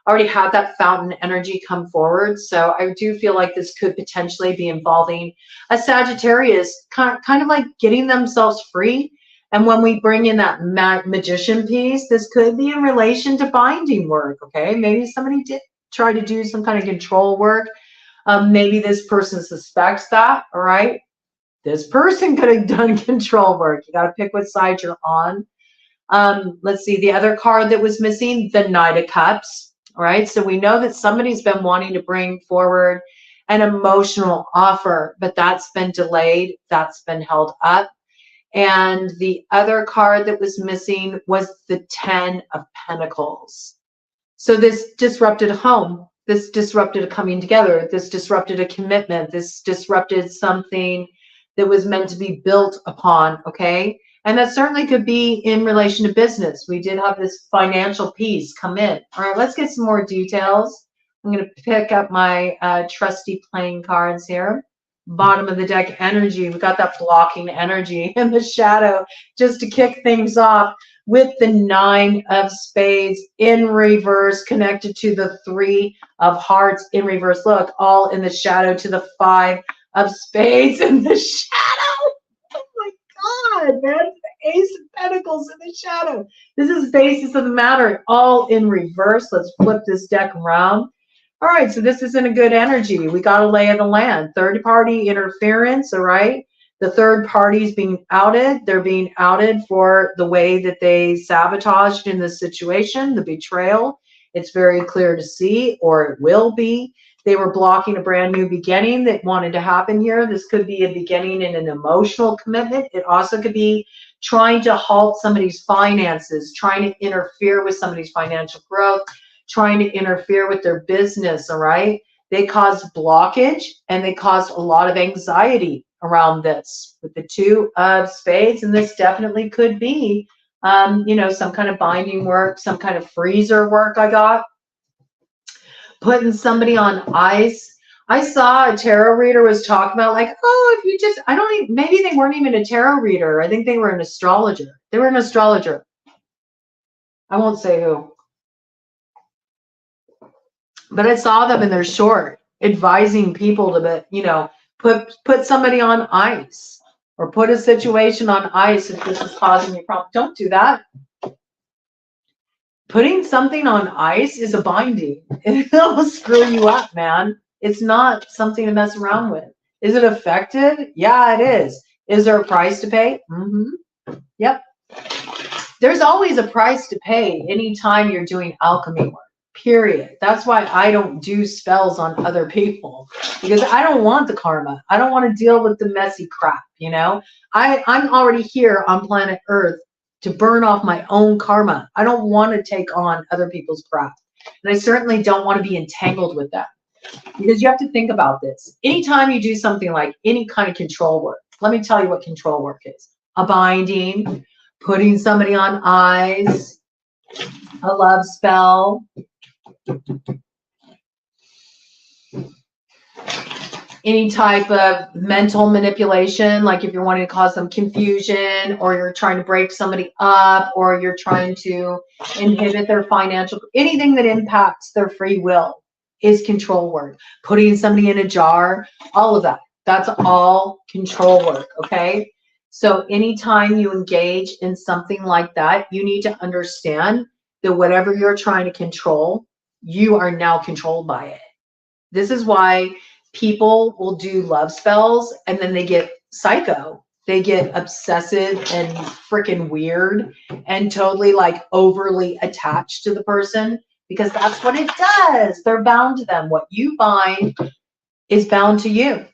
I already had that Fountain energy come forward. So I do feel like this could potentially be involving a Sagittarius, kind of like getting themselves free. And when we bring in that magician piece, this could be in relation to binding work, okay? Maybe somebody did try to do some kind of control work. Maybe this person suspects that, all right? This person could have done control work. You got to pick what side you're on. Let's see, the other card that was missing, the Knight of Cups, all right? So we know that somebody's been wanting to bring forward an emotional offer, but that's been delayed. That's been held up. And the other card that was missing was the Ten of Pentacles. So this disrupted a home. This disrupted a coming together. This disrupted a commitment. This disrupted something that was meant to be built upon, okay? And that certainly could be in relation to business. We did have this financial piece come in. All right, let's get some more details. I'm going to pick up my trusty playing cards here. Bottom of the deck energy, we got that blocking energy in the shadow just to kick things off with the Nine of Spades in reverse, connected to the Three of Hearts in reverse. Look, all in the shadow to the Five of Spades in the shadow. Oh my God, man, the Ace of Pentacles in the shadow. This is basis of the matter, all in reverse. Let's flip this deck around. All right, so this isn't a good energy. We got a lay of the land. Third party interference, all right? The third party is being outed. They're being outed for the way that they sabotaged in this situation, the betrayal. It's very clear to see, or it will be. They were blocking a brand new beginning that wanted to happen here. This could be a beginning in an emotional commitment. It also could be trying to halt somebody's finances, trying to interfere with somebody's financial growth, trying to interfere with their business, all right? They caused blockage and they caused a lot of anxiety around this with the Two of Spades. And this definitely could be, you know, some kind of binding work, some kind of freezer work I got. Putting somebody on ice. I saw a tarot reader was talking about like, oh, if you just, I don't even, maybe they weren't even a tarot reader. I think they were an astrologer. They were an astrologer. I won't say who. But I saw them in their short advising people to, you know, put somebody on ice or put a situation on ice if this is causing you problem. Don't do that. Putting something on ice is a binding. It'll screw you up, man. It's not something to mess around with. Is it effective? Yeah, it is. Is there a price to pay? Mm-hmm. Yep. There's always a price to pay anytime you're doing alchemy work. Period. That's why I don't do spells on other people, because I don't want the karma. I don't want to deal with the messy crap, you know? I'm already here on planet Earth to burn off my own karma. I don't want to take on other people's crap. And I certainly don't want to be entangled with that, because you have to think about this. Anytime you do something like any kind of control work, let me tell you what control work is. A binding, putting somebody on ice, a love spell, Any type of mental manipulation, like if you're wanting to cause some confusion, or you're trying to break somebody up, or you're trying to inhibit their financial, anything that impacts their free will is control work. Putting somebody in a jar, all of that. That's all control work, okay? So anytime you engage in something like that, you need to understand that whatever you're trying to control, you are now controlled by it. This is why people will do love spells and then they get psycho. They get obsessive and freaking weird and totally like overly attached to the person, because that's what it does. They're bound to them. What you bind is bound to you.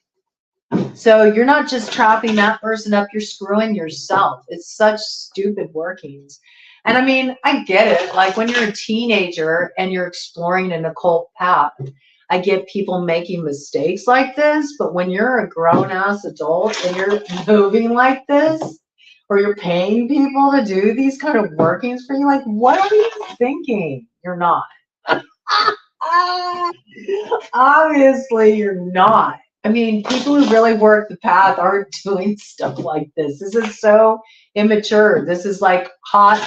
So you're not just trapping that person up, you're screwing yourself. It's such stupid workings. And I mean, I get it. Like when you're a teenager and you're exploring an occult path, I get people making mistakes like this, but when you're a grown-ass adult and you're moving like this, or you're paying people to do these kind of workings for you, like, what are you thinking? You're not. Obviously, you're not. I mean, people who really work the path aren't doing stuff like this. This is so immature. This is like hot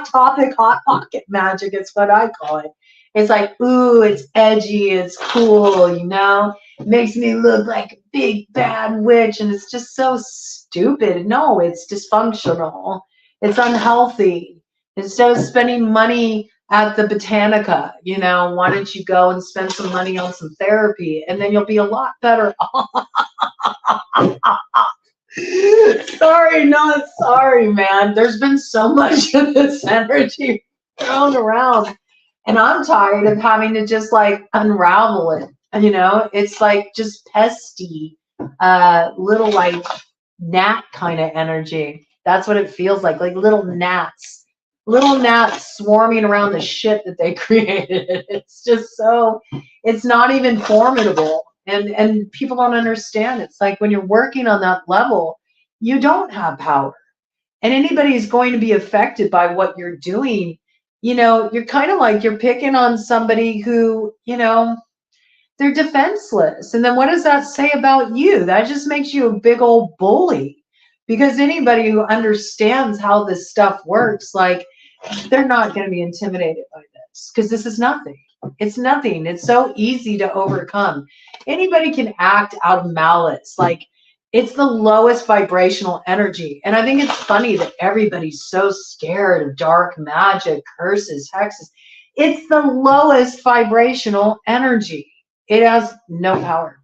topic, hot pocket magic. It's what I call it. It's like, ooh, it's edgy, it's cool, you know? It makes me look like a big bad witch, and it's just so stupid. No, it's dysfunctional. It's unhealthy. Instead of spending money at the Botanica, you know, why don't you go and spend some money on some therapy, and then you'll be a lot better off. Sorry, man. There's been so much of this energy thrown around. And I'm tired of having to just like unravel it. You know, it's like just pesty, little like gnat kind of energy. That's what it feels like little gnats swarming around the shit that they created. It's just so, it's not even formidable. And people don't understand. It's like when you're working on that level, you don't have power. And anybody is going to be affected by what you're doing. You know, you're kind of like you're picking on somebody who, you know, they're defenseless. And then what does that say about you? That just makes you a big old bully. Because anybody who understands how this stuff works, like, they're not going to be intimidated by this, because this is nothing. It's nothing. It's so easy to overcome. Anybody can act out of malice. Like, it's the lowest vibrational energy. And I think it's funny that everybody's so scared of dark magic, curses, hexes. It's the lowest vibrational energy. It has no power.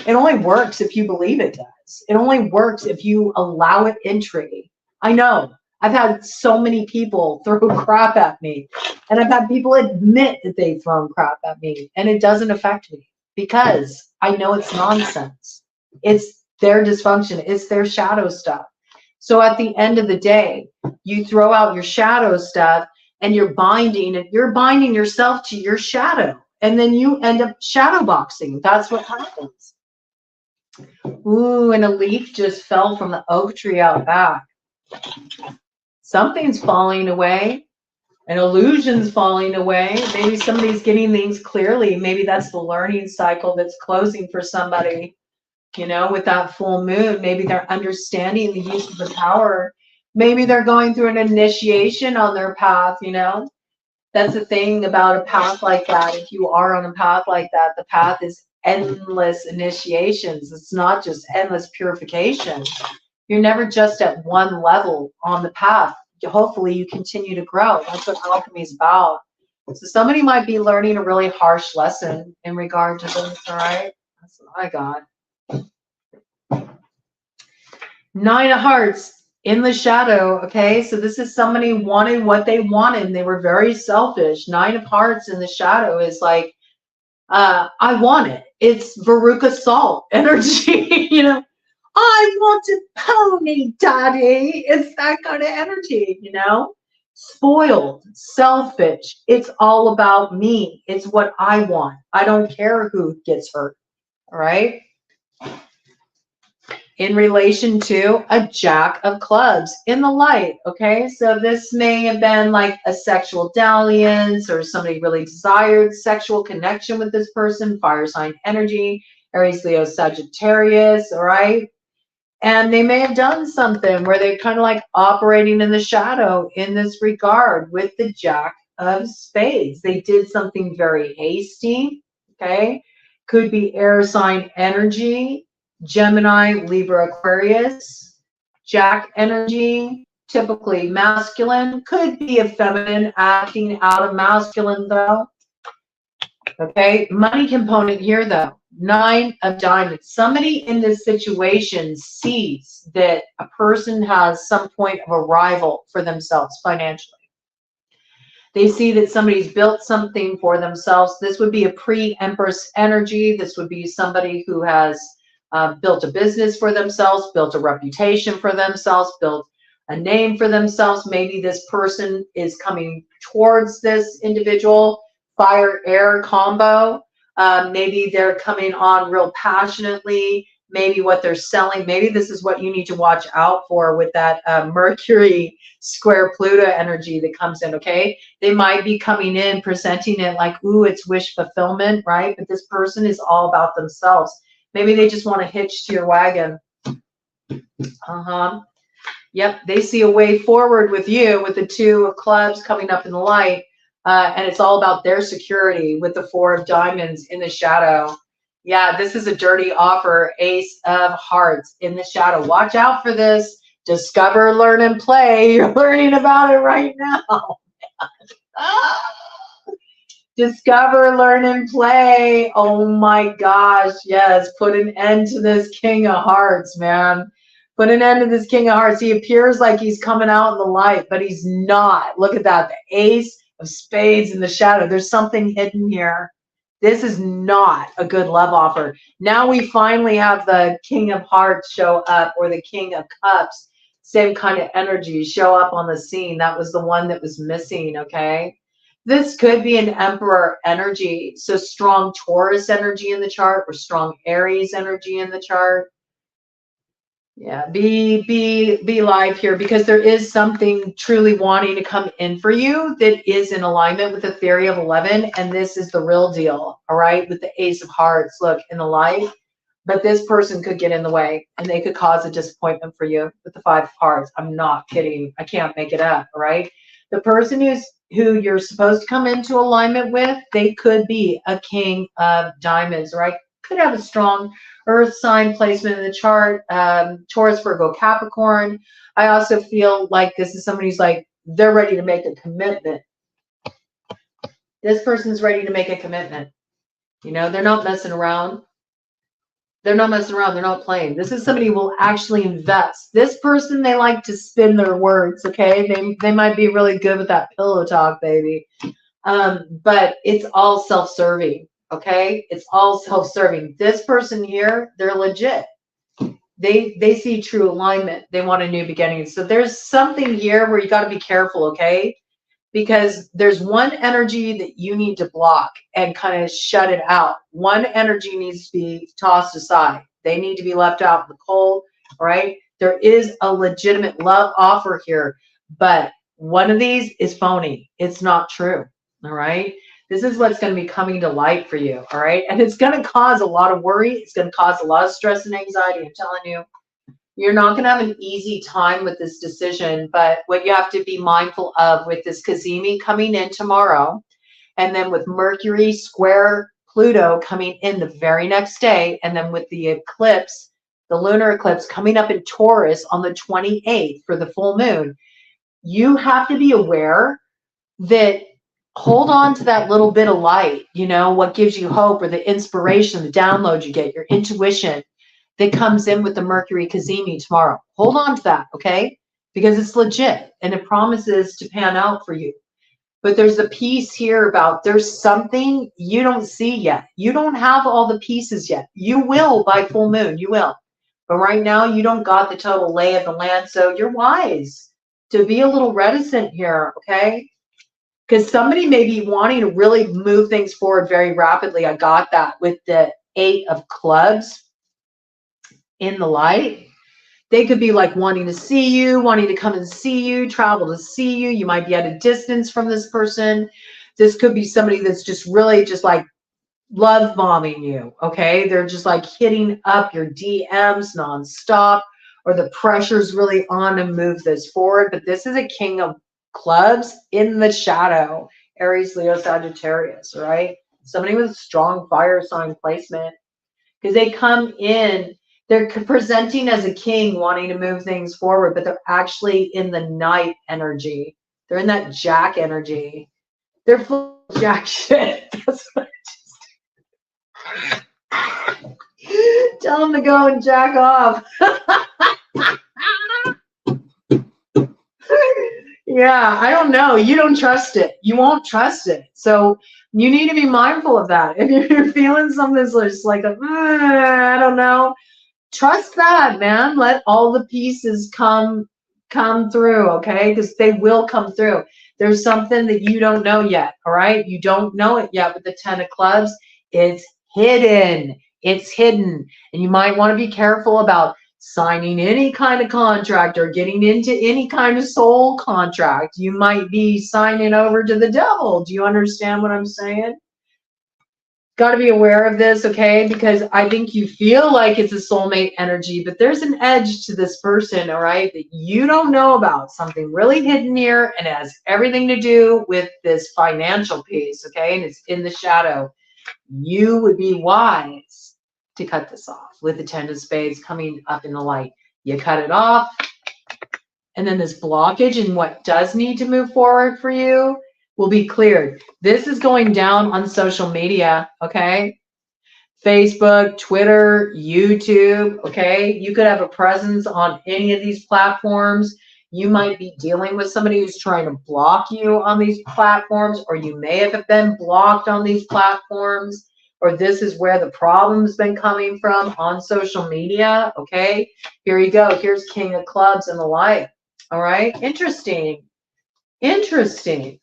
It only works if you believe it does. It only works if you allow it entry. I know. I've had so many people throw crap at me. And I've had people admit that they've thrown crap at me. And it doesn't affect me because I know it's nonsense. It's their dysfunction. It's their shadow stuff. So at the end of the day, you throw out your shadow stuff and you're binding yourself to your shadow. And then you end up shadow boxing. That's what happens. Ooh, and a leaf just fell from the oak tree out back. Something's falling away. An illusion's falling away. Maybe somebody's getting things clearly. Maybe that's the learning cycle that's closing for somebody. You know, with that full moon, maybe they're understanding the use of the power. Maybe they're going through an initiation on their path, you know. That's the thing about a path like that. If you are on a path like that, the path is endless initiations. It's not just endless purification. You're never just at one level on the path. Hopefully you continue to grow. That's what alchemy is about. So somebody might be learning a really harsh lesson in regard to this, all right? That's what I got. 9 of Hearts in the shadow, okay? So this is somebody wanted what they wanted. They were very selfish. 9 of Hearts in the shadow is like, I want it. It's Veruca Salt energy, you know? I want a pony, daddy. It's that kind of energy, you know? Spoiled, selfish. It's all about me. It's what I want. I don't care who gets hurt, all right? in relation to a Jack of Clubs in the light, okay? So this may have been like a sexual dalliance, or somebody really desired sexual connection with this person, fire sign energy, Aries, Leo, Sagittarius, all right? And they may have done something where they're kind of like operating in the shadow in this regard with the Jack of Spades. They did something very hasty, okay? Could be air sign energy, Gemini, Libra, Aquarius, Jack energy, typically masculine, could be a feminine acting out of masculine though. Okay, money component here though, 9 of diamonds. Somebody in this situation sees that a person has some point of arrival for themselves financially. They see that somebody's built something for themselves. This would be a pre-Empress energy. This would be somebody who has built a business for themselves, built a reputation for themselves, built a name for themselves. Maybe this person is coming towards this individual, fire air combo. Maybe they're coming on real passionately. Maybe what they're selling, maybe this is what you need to watch out for with that Mercury square Pluto energy that comes in, okay? They might be coming in, presenting it like, ooh, it's wish fulfillment, right? But this person is all about themselves. Maybe they just want to hitch to your wagon. Yep, they see a way forward with you with the 2 of clubs coming up in the light. And it's all about their security with the 4 of diamonds in the shadow. Yeah, this is a dirty offer, Ace of Hearts in the shadow. Watch out for this. Discover, learn, and play. You're learning about it right now. Discover, learn, and play. Oh my gosh, yes. Put an end to this King of Hearts, man. Put an end to this King of Hearts. He appears like he's coming out in the light, but he's not. Look at that. The Ace of Spades in the shadow. There's something hidden here. This is not a good love offer. Now we finally have the King of Hearts show up, or the King of Cups, same kind of energy, show up on the scene. That was the one that was missing, okay? This could be an Emperor energy, so strong Taurus energy in the chart, or strong Aries energy in the chart. Yeah, be live here, because there is something truly wanting to come in for you that is in alignment with the theory of 11, and this is the real deal, all right, with the Ace of Hearts, look, in the light. But this person could get in the way, and they could cause a disappointment for you with the 5 of Hearts. I'm not kidding. I can't make it up, all right? The person who you're supposed to come into alignment with, they could be a King of Diamonds, right? Could have a strong Earth sign placement in the chart, Taurus, Virgo, Capricorn. I also feel like this is somebody who's like, they're ready to make a commitment. This person's ready to make a commitment. You know, they're not messing around. They're not messing around. They're not playing. This is somebody who will actually invest. This person, they like to spin their words, okay? They might be really good with that pillow talk, baby. But it's all self-serving. Okay, it's all self-serving. This person here, they're legit. They see true alignment. They want a new beginning. So there's something here where you got to be careful, okay? Because there's one energy that you need to block and kind of shut it out. One energy needs to be tossed aside. They need to be left out in the cold, right? There is a legitimate love offer here, but one of these is phony. It's not true, all right? This is what's going to be coming to light for you, all right? And it's going to cause a lot of worry. It's going to cause a lot of stress and anxiety. I'm telling you, you're not going to have an easy time with this decision. But what you have to be mindful of with this Cazimi coming in tomorrow, and then with Mercury square Pluto coming in the very next day, and then with the eclipse, the lunar eclipse coming up in Taurus on the 28th for the full moon, you have to be aware that hold on to that little bit of light, you know, what gives you hope, or the inspiration, the download you get, your intuition that comes in with the Mercury Cazimi tomorrow. Hold on to that, okay? Because it's legit and it promises to pan out for you. But there's a piece here about there's something you don't see yet. You don't have all the pieces yet. You will by full moon, you will. But right now you don't got the total lay of the land, so you're wise to be a little reticent here, okay? Because somebody may be wanting to really move things forward very rapidly. I got that with the 8 of clubs. in the light. They could be like wanting to see you, wanting to come and see you, travel to see you. You might be at a distance from this person. This could be somebody that's just really just like love bombing you, okay? They're just like hitting up your DMs nonstop, or the pressure's really on to move this forward. But this is a king of clubs in the shadow, Aries, Leo, Sagittarius, right? Somebody with strong fire sign placement, because they come in, they're presenting as a king wanting to move things forward, but they're actually in the night energy. They're in that jack energy. They're full of jack shit. That's what tell them to go and jack off. Yeah, I don't know. You don't trust it. You won't trust it. So you need to be mindful of that. If you're feeling something that's just like, I don't know, trust that, man. Let all the pieces come through, okay? Because they will come through. There's something that you don't know yet, all right? You don't know it yet with the 10 of clubs. It's hidden. It's hidden. And you might want to be careful about signing any kind of contract or getting into any kind of soul contract. You might be signing over to the devil. Do you understand what I'm saying? Got to be aware of this, okay? Because I think you feel like it's a soulmate energy, but there's an edge to this person, all right, that you don't know about. Something really hidden here, and it has everything to do with this financial piece, okay? And it's in the shadow. You would be wise to cut this off with the 10 of spades coming up in the light. You cut it off, and then this blockage and what does need to move forward for you will be cleared. This is going down on social media, okay? Facebook, Twitter, YouTube, okay? You could have a presence on any of these platforms. You might be dealing with somebody who's trying to block you on these platforms, or you may have been blocked on these platforms, or this is where the problem's been coming from on social media, okay? Here you go. Here's King of Clubs in the light, all right? Interesting. Interesting.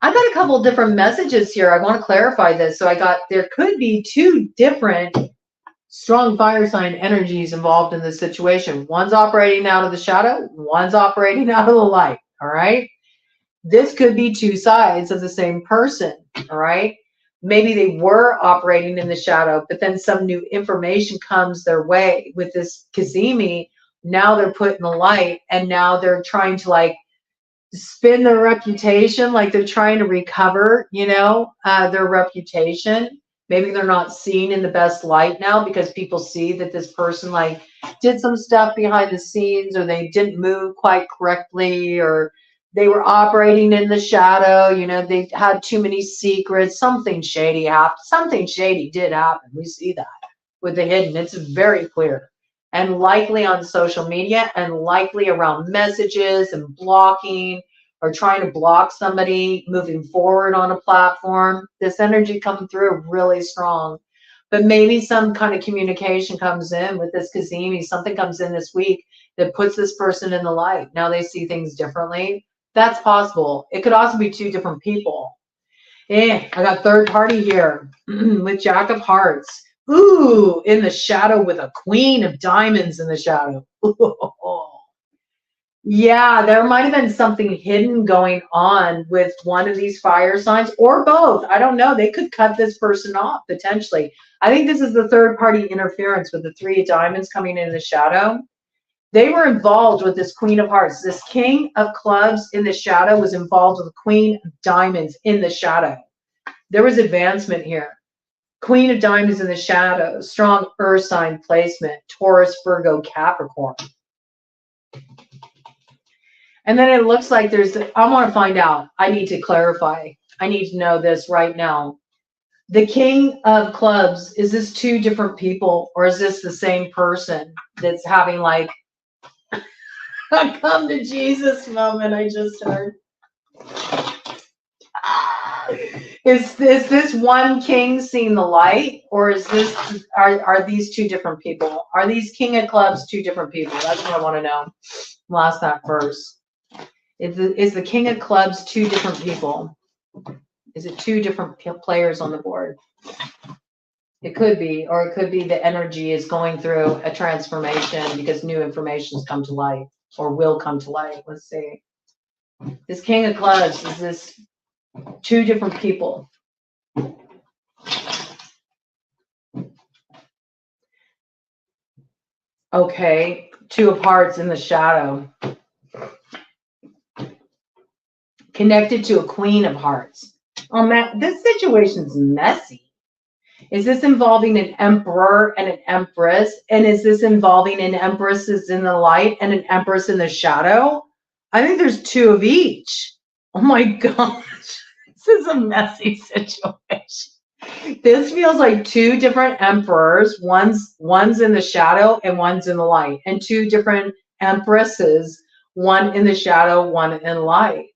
I got a couple of different messages here. I want to clarify this. So there could be two different strong fire sign energies involved in this situation. One's operating out of the shadow, one's operating out of the light, all right? This could be two sides of the same person, all right? Maybe they were operating in the shadow, but then some new information comes their way with this Cazimi. Now they're put in the light, and now they're trying to like spin their reputation, like they're trying to recover, you know, their reputation. Maybe they're not seen in the best light now because people see that this person like did some stuff behind the scenes, or they didn't move quite correctly, or they were operating in the shadow, you know, they had too many secrets, something shady happened. Something shady did happen. We see that with the hidden. It's very clear. And likely on social media, and likely around messages and blocking, or trying to block somebody moving forward on a platform. This energy coming through really strong. But maybe some kind of communication comes in with this Cazimi. Something comes in this week that puts this person in the light. Now they see things differently. That's possible. It could also be two different people. I got third party here with Jack of Hearts. Ooh, in the shadow with a Queen of Diamonds in the shadow. Yeah, there might have been something hidden going on with one of these fire signs, or both. I don't know. They could cut this person off potentially. I think this is the third party interference with the Three of Diamonds coming in the shadow. They were involved with this Queen of Hearts. This King of Clubs in the shadow was involved with the Queen of Diamonds in the shadow. There was advancement here. Queen of Diamonds in the shadow, strong earth sign placement, Taurus, Virgo, Capricorn. And then it looks like I want to find out. I need to clarify. I need to know this right now. The King of Clubs, is this two different people, or is this the same person that's having like a come to Jesus moment I just heard? Is this one king seeing the light, or is this are these two different people? Are these King of Clubs two different people? That's what I want to know. I'll ask that first. Is the King of Clubs two different people? Is it two different players on the board? It could be, or it could be the energy is going through a transformation because new information has come to light or will come to light. Let's see. This King of Clubs is this two different people. Okay, Two of Hearts in the shadow. Connected to a Queen of Hearts. Oh man, this situation's messy. Is this involving an emperor and an empress? And is this involving an empress is in the light and an empress in the shadow? I think there's two of each. Oh my gosh. This is a messy situation. This feels like two different emperors. One's in the shadow and one's in the light. And two different empresses, one in the shadow, one in light.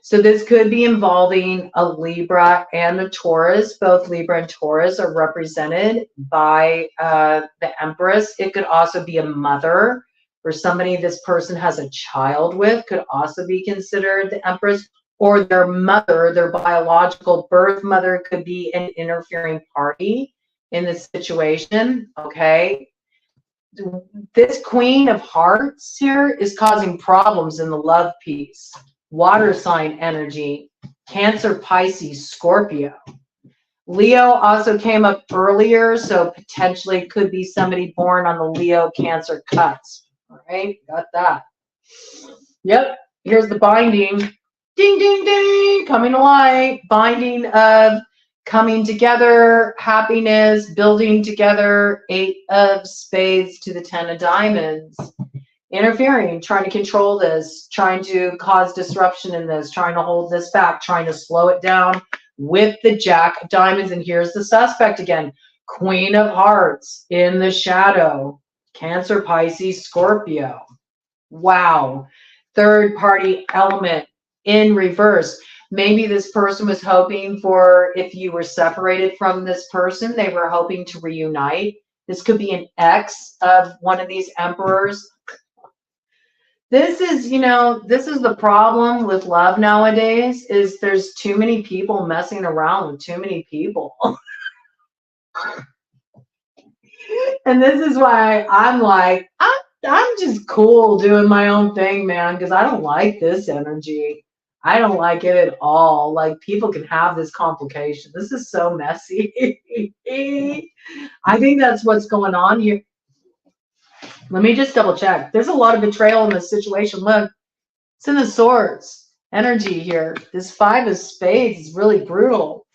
So this could be involving a Libra and a Taurus. Both Libra and Taurus are represented by the Empress. It could also be a mother or somebody this person has a child with, could also be considered the Empress, or their mother, their biological birth mother could be an interfering party in this situation, okay? This Queen of Hearts here is causing problems in the love piece. Water sign energy, Cancer, Pisces, Scorpio. Leo also came up earlier, so potentially could be somebody born on the Leo Cancer cusp. All right, got that. Yep, here's the binding. Ding, ding, ding, coming to light. Binding of coming together, happiness, building together, 8 of Spades to the 10 of Diamonds. Interfering, trying to control this, trying to cause disruption in this, trying to hold this back, trying to slow it down with the Jack of Diamonds. And here's the suspect again, Queen of Hearts in the shadow, Cancer, Pisces, Scorpio. Wow. Third party element in reverse. Maybe this person was hoping for, if you were separated from this person, they were hoping to reunite. This could be an ex of one of these emperors. This is, you know, this is the problem with love nowadays, is there's too many people messing around with too many people. And this is why I'm like, I'm just cool doing my own thing, man, because I don't like this energy. I don't like it at all. Like, people can have this complication. This is so messy. I think that's what's going on here. Let me just double check. There's a lot of betrayal in this situation. Look, it's in the Swords energy here. This 5 of Spades is really brutal.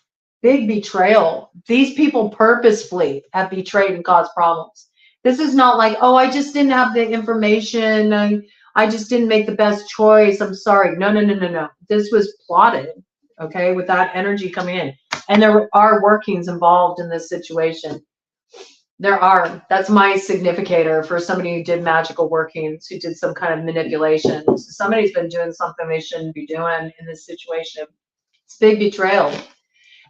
Big betrayal. These people purposefully have betrayed and caused problems. This is not like, oh, I just didn't have the information. I just didn't make the best choice. I'm sorry. No, no, no, no, no. This was plotted, okay, with that energy coming in. And there are workings involved in this situation. There are. That's my significator for somebody who did magical workings, who did some kind of manipulation. So somebody's been doing something they shouldn't be doing in this situation. It's big betrayal.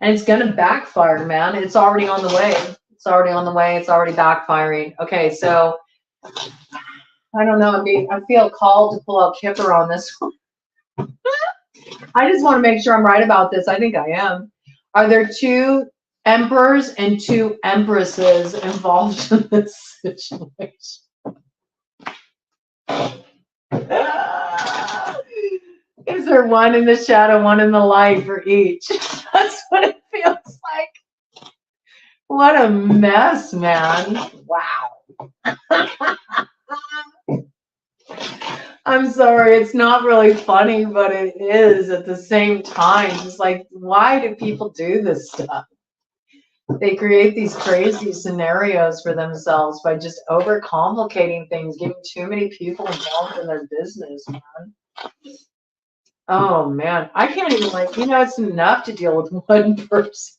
And it's going to backfire, man. It's already on the way. It's already on the way. It's already backfiring. Okay, so I don't know. I feel called to pull out Kipper on this one. I just want to make sure I'm right about this. I think I am. Are there 2 emperors and 2 empresses involved in this situation? Is there one in the shadow, one in the light for each? That's what it feels like. What a mess, man. Wow. I'm sorry, it's not really funny, but it is at the same time. It's like, why do people do this stuff? They create these crazy scenarios for themselves by just overcomplicating things, getting too many people involved in their business, man. Oh, man. I can't even, like, you know, it's enough to deal with one person.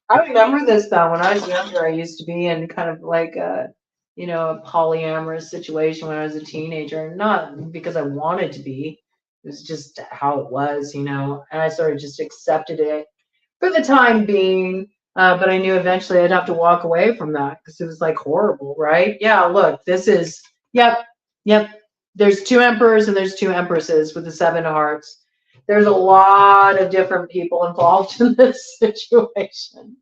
I remember this, though, when I was younger, I used to be in kind of like a, you know, a polyamorous situation when I was a teenager. Not because I wanted to be. It was just how it was, you know, and I sort of just accepted it for the time being. But I knew eventually I'd have to walk away from that because it was like horrible, right? Yeah, look, this is, yep. There's 2 emperors and there's 2 empresses with the 7 of Hearts. There's a lot of different people involved in this situation.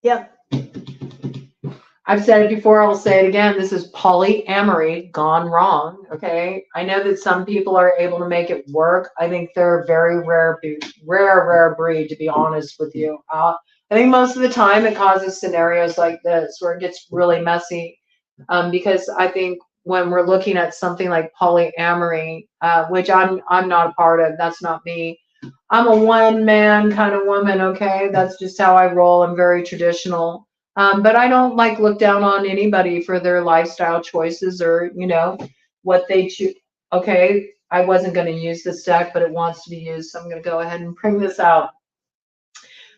Yep. I've said it before, I will say it again. This is polyamory gone wrong, okay? I know that some people are able to make it work. I think they're a very rare breed, to be honest with you. I think most of the time it causes scenarios like this where it gets really messy, because I think when we're looking at something like polyamory, which I'm not a part of, that's not me. I'm a one-man kind of woman, okay? That's just how I roll. I'm very traditional. But I don't like look down on anybody for their lifestyle choices or, what they choose. Okay, I wasn't going to use this deck, but it wants to be used, so I'm going to go ahead and bring this out.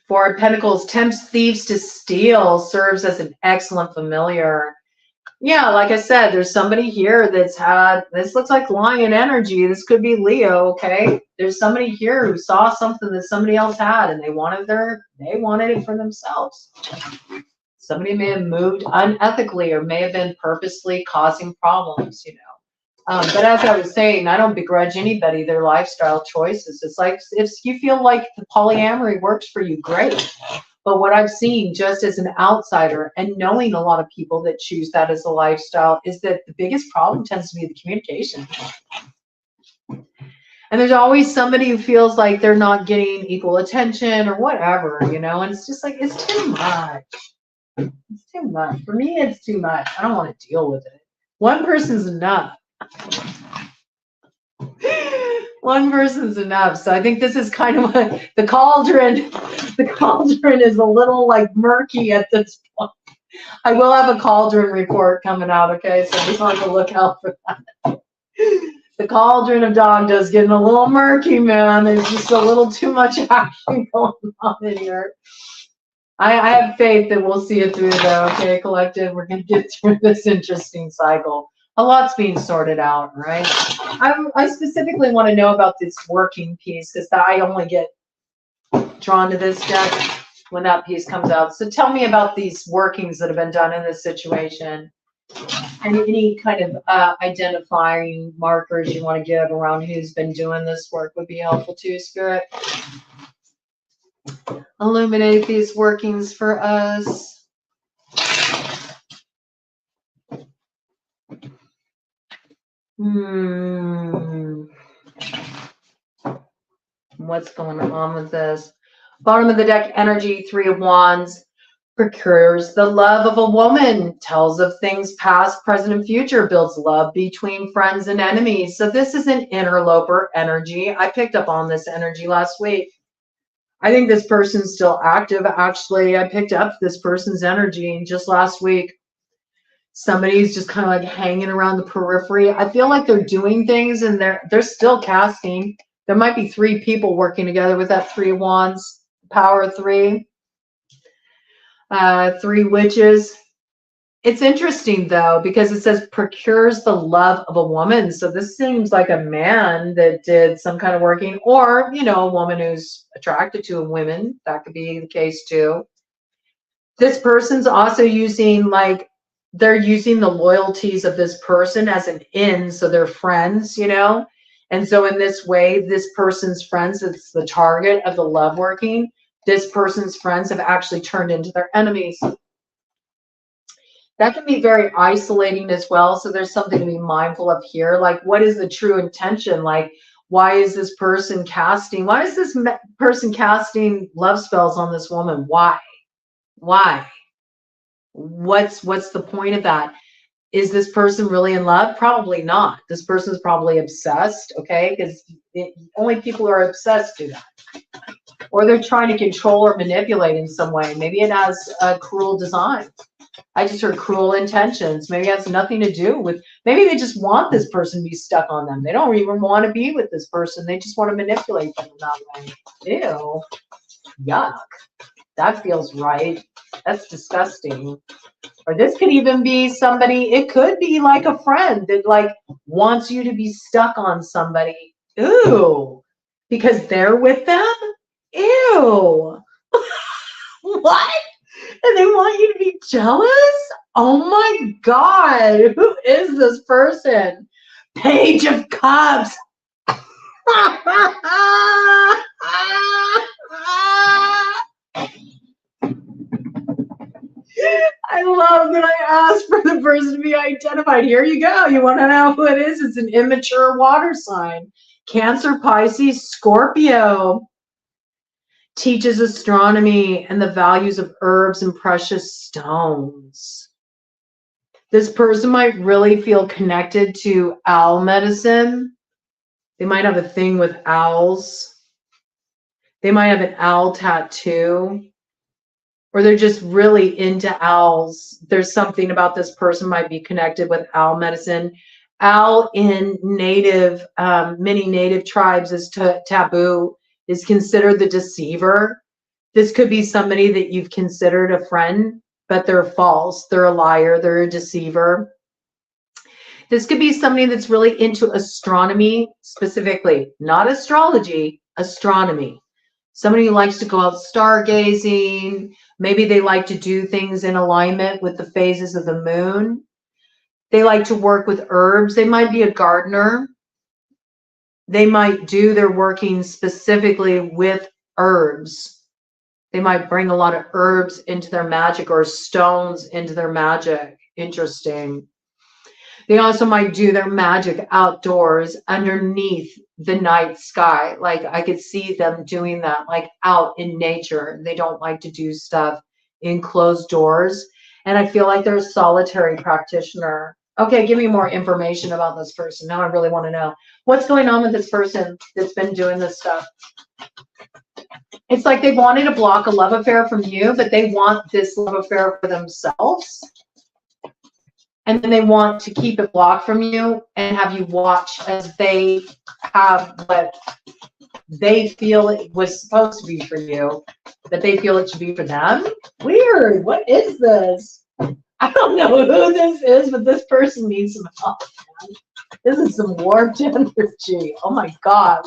Four of Pentacles tempts thieves to steal, serves as an excellent familiar. Yeah, like I said, there's somebody here that's had, this looks like lion energy. This could be Leo, okay? There's somebody here who saw something that somebody else had and they wanted it for themselves. Somebody may have moved unethically or may have been purposely causing problems, But as I was saying, I don't begrudge anybody their lifestyle choices. It's like, if you feel like the polyamory works for you, great. But what I've seen just as an outsider and knowing a lot of people that choose that as a lifestyle is that the biggest problem tends to be the communication. And there's always somebody who feels like they're not getting equal attention or whatever, and it's just like, it's too much. It's too much. For me, it's too much. I don't want to deal with it. One person's enough. One person's enough. So I think this is kind of the cauldron. The cauldron is a little like murky at this point. I will have a cauldron report coming out, okay? So just want to look out for that. The cauldron of dog is getting a little murky, man. There's just a little too much action going on in here. I have faith that we'll see it through, though, okay, collective? We're going to get through this interesting cycle. A lot's being sorted out, right? I specifically want to know about this working piece because I only get drawn to this deck when that piece comes out. So tell me about these workings that have been done in this situation. And any kind of identifying markers you want to give around who's been doing this work would be helpful too, Spirit. Illuminate these workings for us. What's going on with this? Bottom of the deck energy, Three of Wands. Procures the love of a woman, tells of things past, present, and future, builds love between friends and enemies. So this is an interloper energy. I picked up on this energy last week. I think this person's still active. Actually, I picked up this person's energy just last week. Somebody's just kind of like hanging around the periphery. I feel like they're doing things and they're still casting. There might be three people working together with that Three of Wands, power of three. Three witches. It's interesting though, because it says procures the love of a woman. So this seems like a man that did some kind of working, or, a woman who's attracted to women. That could be the case too. This person's also using they're using the loyalties of this person as an in. So they're friends, And so in this way, this person's friends, it's the target of the love working. This person's friends have actually turned into their enemies. That can be very isolating as well. So there's something to be mindful of here. Like, what is the true intention? Like, why is this person casting love spells on this woman? Why? What's the point of that? Is this person really in love? Probably not. This person's probably obsessed, okay? Because only people who are obsessed do that. Or they're trying to control or manipulate in some way. Maybe it has a cruel design. I just heard cruel intentions. Maybe it has nothing to do with, maybe they just want this person to be stuck on them. They don't even want to be with this person. They just want to manipulate them that way. Ew. Yuck. That feels right. That's disgusting. Or this could even be somebody, it could be like a friend that wants you to be stuck on somebody. Ooh. Because they're with them? Ew. What? And they want you to be jealous? Oh my God. Who is this person? Page of Cups. the person to be identified. Here you go. You want to know who it is? It's an immature water sign. Cancer, Pisces, Scorpio. Teaches astronomy and the values of herbs and precious stones. This person might really feel connected to owl medicine. They might have a thing with owls. They might have an owl tattoo. Or they're just really into owls. There's something about this person might be connected with owl medicine. Owl in native, many native tribes is taboo, is considered the deceiver. This could be somebody that you've considered a friend, but they're false. They're a liar. They're a deceiver. This could be somebody that's really into astronomy specifically, not astrology, astronomy. Somebody who likes to go out stargazing. Maybe they like to do things in alignment with the phases of the moon. They like to work with herbs. They might be a gardener. They might do their working specifically with herbs. They might bring a lot of herbs into their magic or stones into their magic. Interesting. They also might do their magic outdoors underneath the night sky. Like I could see them doing that, like out in nature. They don't like to do stuff in closed doors. And I feel like they're a solitary practitioner. Okay, give me more information about this person. Now I really want to know. What's going on with this person that's been doing this stuff? It's like they wanted to block a love affair from you, but they want this love affair for themselves. And then they want to keep it blocked from you and have you watch as they have what they feel it was supposed to be for you, but they feel it should be for them. Weird. What is this? I don't know who this is, but this person needs some help. This is some warped energy. Oh my gosh.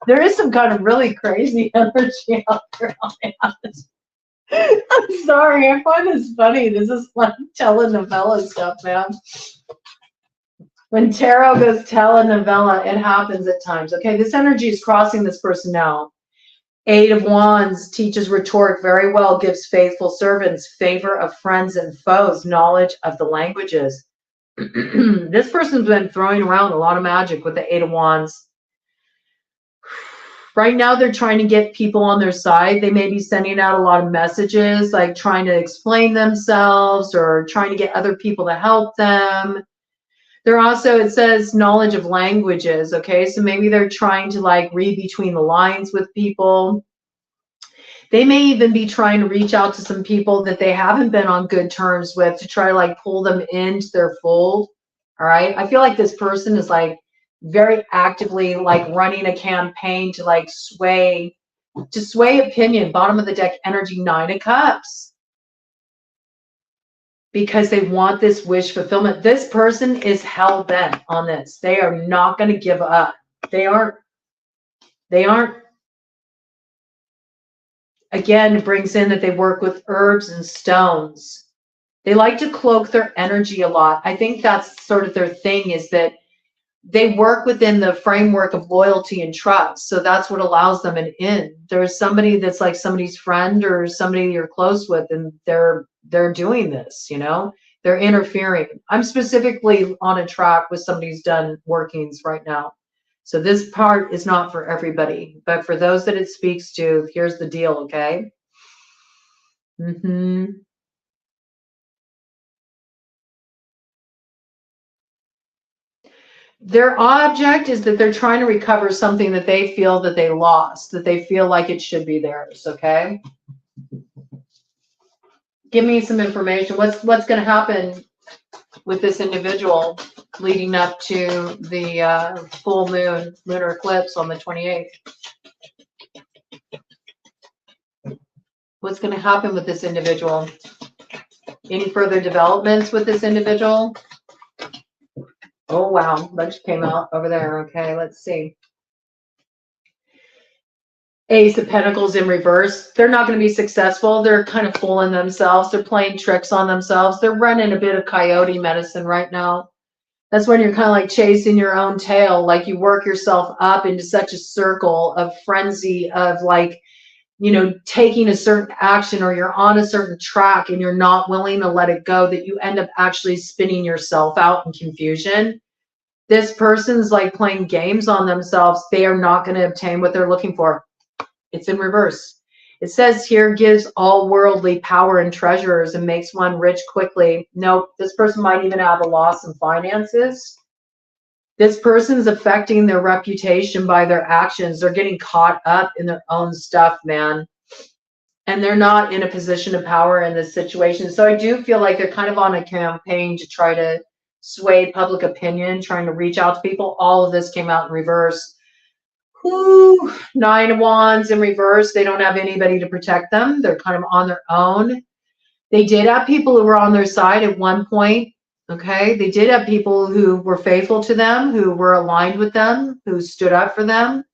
There is some kind of really crazy energy out there. I'm sorry, I find this funny. This is like telenovela stuff, man. When tarot goes telenovela, it happens at times. Okay, this energy is crossing this person now. Eight of Wands teaches rhetoric very well, gives faithful servants, favor of friends and foes, knowledge of the languages. This person's been throwing around a lot of magic with the Eight of Wands. Right now, they're trying to get people on their side. They may be sending out a lot of messages, like trying to explain themselves or trying to get other people to help them. They're also, it says, knowledge of languages, okay? So maybe they're trying to like read between the lines with people. They may even be trying to reach out to some people that they haven't been on good terms with to try to like pull them into their fold, all right? I feel like this person is like very actively like running a campaign to like sway opinion. Bottom of the deck energy, Nine of Cups, because they want this wish fulfillment. This person is hell-bent on this. They are not going to give up. They aren't. Again, it brings in that they work with herbs and stones. They like to cloak their energy a lot. I think that's sort of their thing, is that they work within the framework of loyalty and trust. So that's what allows them an in. There's somebody that's like somebody's friend or somebody you're close with, and they're doing this, you know, they're interfering. I'm specifically on a track with somebody who's done workings right now. So this part is not for everybody, but for those that it speaks to, here's the deal, okay? Their object is that they're trying to recover something that they feel that they lost, that they feel like it should be theirs, okay? Give me some information. What's going to happen with this individual leading up to the full moon, lunar eclipse on the 28th? What's going to happen with this individual? Any further developments with this individual? Oh, wow. Bunch came out over there. Okay, let's see. Ace of Pentacles in reverse. They're not going to be successful. They're kind of fooling themselves. They're playing tricks on themselves. They're running a bit of coyote medicine right now. That's when you're kind of like chasing your own tail. Like you work yourself up into such a circle of frenzy of like you know, taking a certain action, or you're on a certain track and you're not willing to let it go, that you end up actually spinning yourself out in confusion. This person's like playing games on themselves. They are not going to obtain what they're looking for. It's in reverse. It says here, gives all worldly power and treasures and makes one rich quickly. Nope, this person might even have a loss in finances. This person's affecting their reputation by their actions. They're getting caught up in their own stuff, man. And they're not in a position of power in this situation. So I do feel like they're kind of on a campaign to try to sway public opinion, trying to reach out to people. All of this came out in reverse. Whew, 9 of Wands in reverse. They don't have anybody to protect them. They're kind of on their own. They did have people who were on their side at one point. Okay, they did have people who were faithful to them, who were aligned with them, who stood up for them.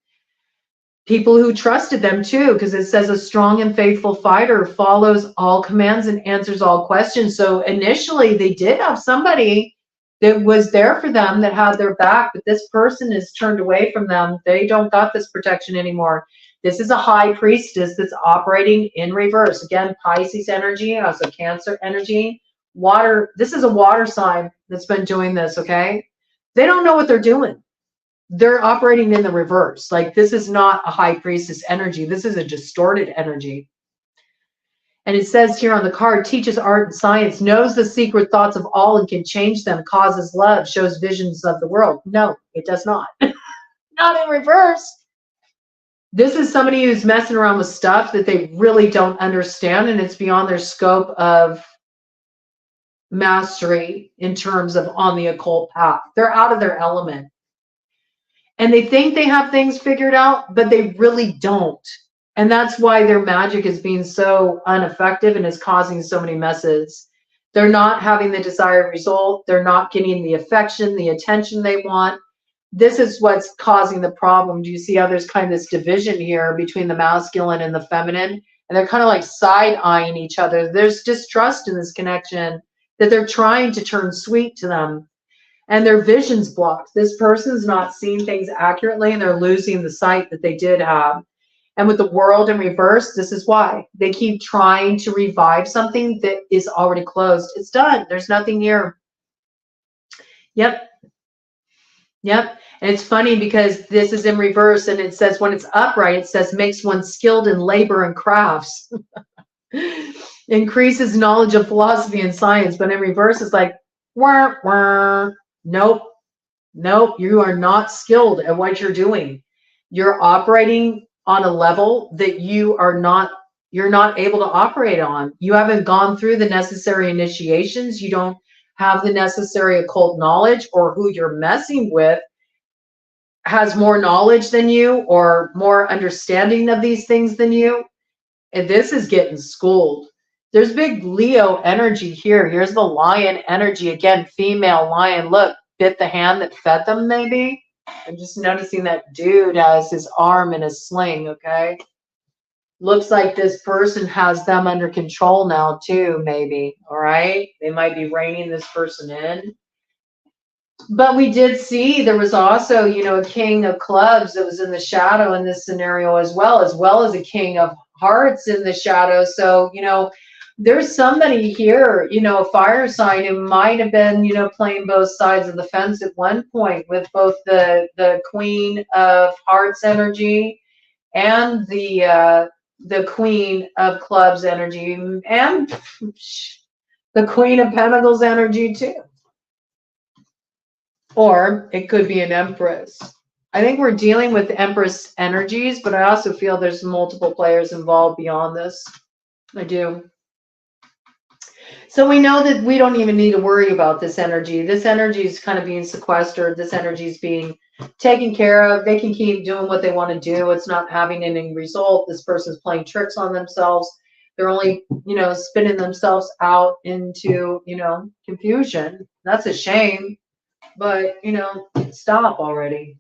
People who trusted them too, because it says a strong and faithful fighter follows all commands and answers all questions. So initially they did have somebody that was there for them, that had their back, but this person is turned away from them. They don't got this protection anymore. This is a high priestess that's operating in reverse. Again, Pisces energy, also Cancer energy. Water, this is a water sign that's been doing this, okay? They don't know what they're doing. They're operating in the reverse. Like, this is not a high priestess energy. This is a distorted energy. And it says here on the card, teaches art and science, knows the secret thoughts of all and can change them, causes love, shows visions of the world. No, it does not. Not in reverse. This is somebody who's messing around with stuff that they really don't understand, and it's beyond their scope of mastery in terms of on the occult path. They're out of their element. And they think they have things figured out, but they really don't. And that's why their magic is being so ineffective and is causing so many messes. They're not having the desired result. They're not getting the affection, the attention they want. This is what's causing the problem. Do you see how there's kind of this division here between the masculine and the feminine? And they're kind of like side-eyeing each other. There's distrust in this connection, that they're trying to turn sweet to them. And their vision's blocked. This person's not seeing things accurately, and they're losing the sight that they did have. And with the world in reverse, this is why. They keep trying to revive something that is already closed. It's done. There's nothing here. Yep. Yep. And it's funny because this is in reverse, and it says when it's upright, it says makes one skilled in labor and crafts. Increases knowledge of philosophy and science. But in reverse, it's like, wah, wah. Nope. Nope. You are not skilled at what you're doing. You're operating on a level that you're not able to operate on. You haven't gone through the necessary initiations. You don't have the necessary occult knowledge, or who you're messing with has more knowledge than you or more understanding of these things than you. And this is getting schooled. There's big Leo energy here. Here's the lion energy. Again, female lion. Look, bit the hand that fed them, maybe. I'm just noticing that dude has his arm in a sling, okay? Looks like this person has them under control now, too, maybe, all right? They might be reining this person in. But we did see there was also, you know, a king of clubs that was in the shadow in this scenario as well as a king of hearts in the shadow. So, you know, there's somebody here, you know, a fire sign who might have been, you know, playing both sides of the fence at one point, with both the Queen of Hearts energy and the Queen of Clubs energy, and the Queen of Pentacles energy too. Or it could be an Empress. I think we're dealing with Empress energies, but I also feel there's multiple players involved beyond this. I do. So we know that we don't even need to worry about this energy. This energy is kind of being sequestered. This energy is being taken care of. They can keep doing what they want to do. It's not having any result. This person's playing tricks on themselves. They're only, you know, spinning themselves out into, you know, confusion. That's a shame. But, you know, stop already.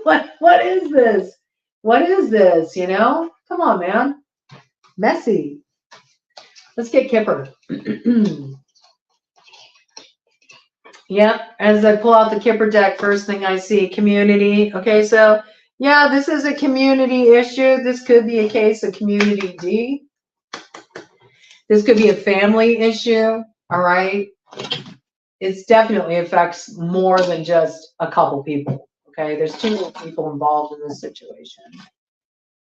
What is this? What is this, you know? Come on, man. Messy. Let's get Kipper. Yep, as I pull out the Kipper deck, first thing I see, community. Okay, so Yeah, this is a community issue. This could be a case of community D. This could be a family issue. All right. It definitely affects more than just a couple people. Okay. There's two people involved in this situation.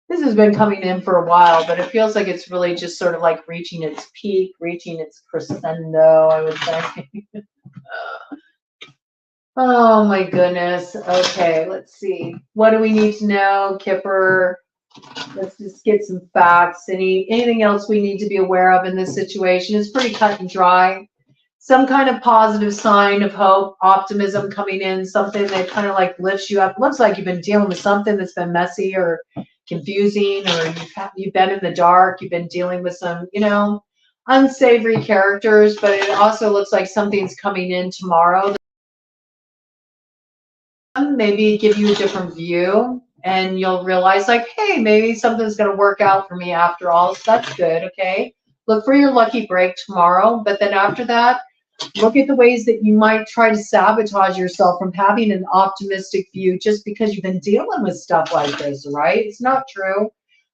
This has been coming in for a while, but it feels like it's really just sort of like reaching its peak, reaching its crescendo, I would say. Oh my goodness. Okay, let's see. What do we need to know, Kipper? Let's just get some facts. Anything else we need to be aware of in this situation? It's pretty cut and dry. Some kind of positive sign of hope, optimism coming in, something that kind of like lifts you up. Looks like you've been dealing with something that's been messy or confusing, or you've been in the dark. You've been dealing with some, unsavory characters, but it also looks like something's coming in tomorrow. Maybe give you a different view, and you'll realize like, hey, maybe something's going to work out for me after all. So that's good. Okay. Look for your lucky break tomorrow. But then after that, look at the ways that you might try to sabotage yourself from having an optimistic view just because you've been dealing with stuff like this, right? It's not true.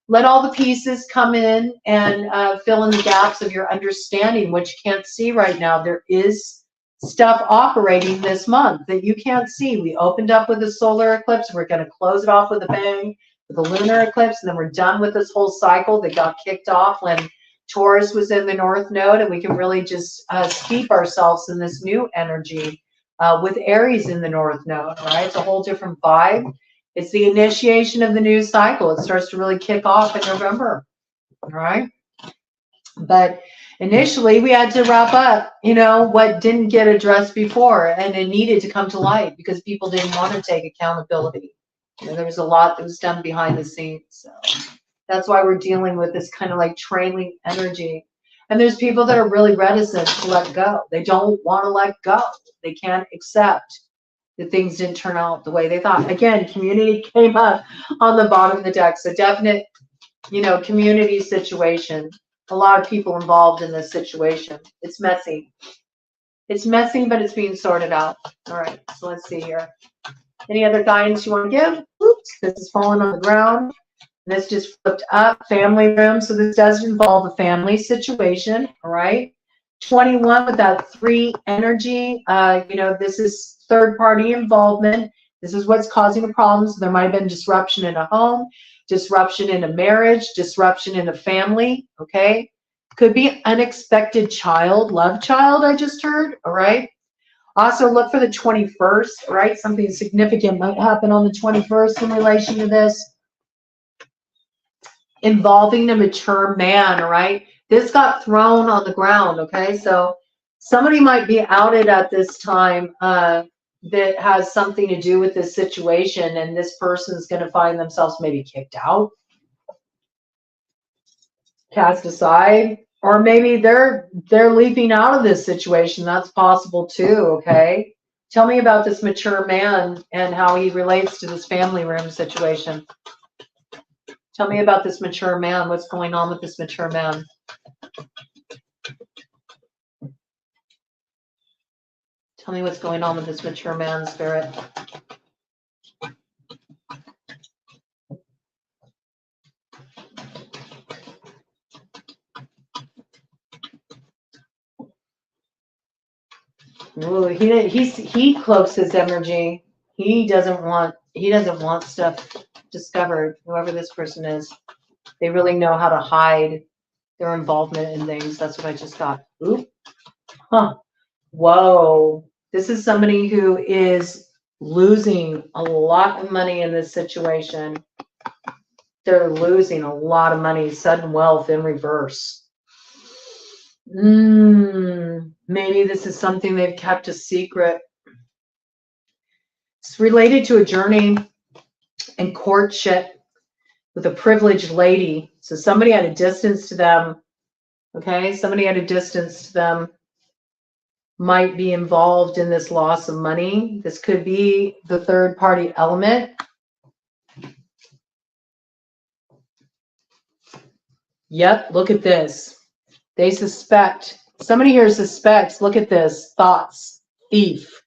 Let all the pieces come in and fill in the gaps of your understanding, which you can't see right now. There is stuff operating this month that you can't see. We opened up with a solar eclipse. We're going to close it off with a bang with a lunar eclipse, and then we're done with this whole cycle that got kicked off when Taurus was in the North Node, and we can really just steep ourselves in this new energy with Aries in the North Node, right? It's a whole different vibe. It's the initiation of the new cycle. It starts to really kick off in November, all right? But initially, we had to wrap up, what didn't get addressed before, and it needed to come to light because people didn't want to take accountability. There was a lot that was done behind the scenes. So that's why we're dealing with this kind of like trailing energy. And there's people that are really reticent to let go. They don't want to let go. They can't accept that things didn't turn out the way they thought. Again, community came up on the bottom of the deck. So definite, community situation. A lot of people involved in this situation. It's messy. It's messy, but it's being sorted out. All right, so let's see here. Any other guidance you want to give? Oops, this is falling on the ground. This just flipped up, family room. So this does involve a family situation, all right? 21 with that 3 energy. This is third-party involvement. This is what's causing the problems. There might have been disruption in a home, disruption in a marriage, disruption in a family, okay? Could be unexpected love child, I just heard, all right? Also look for the 21st, right? Something significant might happen on the 21st in relation to this. Involving a mature man, all right? This got thrown on the ground, okay? So somebody might be outed at this time that has something to do with this situation, and this person's going to find themselves maybe kicked out, cast aside, or maybe they're leaping out of this situation. That's possible too, okay? Tell me about this mature man and how he relates to this family room situation. Tell me about this mature man. What's going on with this mature man? Tell me what's going on with this mature man, Spirit. Ooh, he cloaks his energy. He doesn't want stuff discovered. Whoever this person is, they really know how to hide their involvement in things. That's what I just got. Oop. Huh. Whoa. This is somebody who is losing a lot of money in this situation. They're losing a lot of money, sudden wealth in reverse. Maybe this is something they've kept a secret. It's related to a journey and courtship with a privileged lady. So somebody at a distance to them, okay? Somebody at a distance to them might be involved in this loss of money. This could be the third party element. Yep, look at this. They suspect. Somebody here suspects. Look at this. Thoughts. Thief.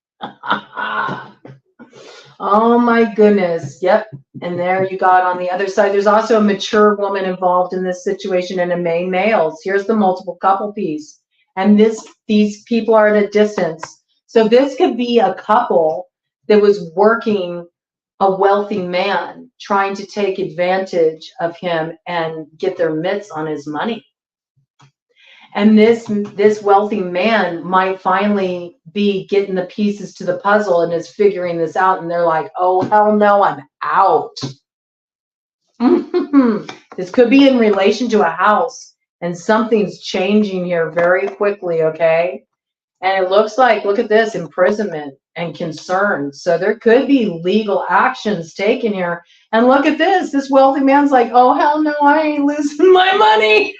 Oh my goodness. Yep. And there you got on the other side. There's also a mature woman involved in this situation and a main males. Here's the multiple couple piece. And these people are at a distance. So this could be a couple that was working a wealthy man, trying to take advantage of him and get their mitts on his money. And this wealthy man might finally be getting the pieces to the puzzle and is figuring this out, and they're like, oh hell no, I'm out. This could be in relation to a house, and something's changing here very quickly, okay? And it looks like, look at this, imprisonment and concern. So there could be legal actions taken here. And look at this wealthy man's like, oh hell no, I ain't losing my money.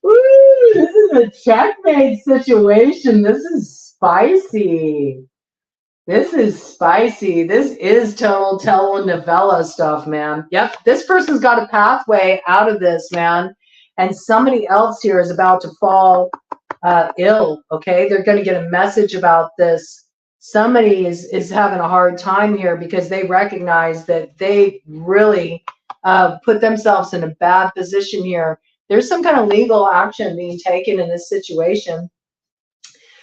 Ooh, this is a checkmate situation. This is spicy. This is spicy. This is total telenovela stuff, man. Yep, this person's got a pathway out of this, man. And somebody else here is about to fall ill, okay? They're going to get a message about this. Somebody is having a hard time here because they recognize that they really put themselves in a bad position here. There's some kind of legal action being taken in this situation.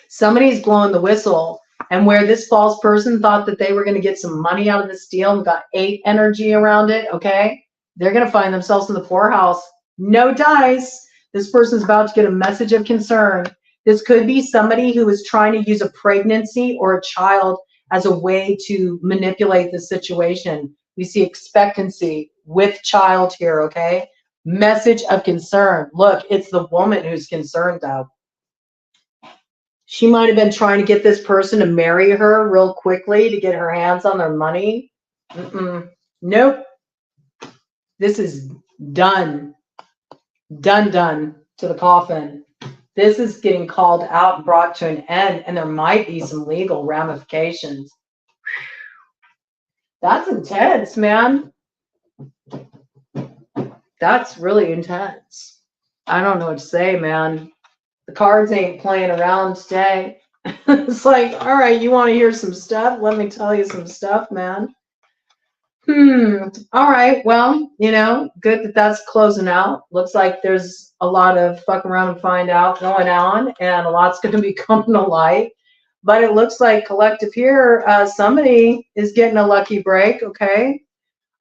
Somebody's blowing the whistle, and where this false person thought that they were going to get some money out of this deal and got 8 energy around it, okay? They're going to find themselves in the poorhouse. No dice. This person's about to get a message of concern. This could be somebody who is trying to use a pregnancy or a child as a way to manipulate the situation. We see expectancy with child here, okay? Message of concern. Look, it's the woman who's concerned, though. She might have been trying to get this person to marry her real quickly to get her hands on their money. Nope. This is done. Done to the coffin. This is getting called out and brought to an end, and there might be some legal ramifications. That's intense, man. That's really intense. I don't know what to say, man. The cards ain't playing around today. It's like, all right, you want to hear some stuff? Let me tell you some stuff, man. All right, well, you know, good that that's closing out. Looks like there's a lot of fuck around and find out going on, and a lot's going to be coming to light. But it looks like collective here, somebody is getting a lucky break, okay?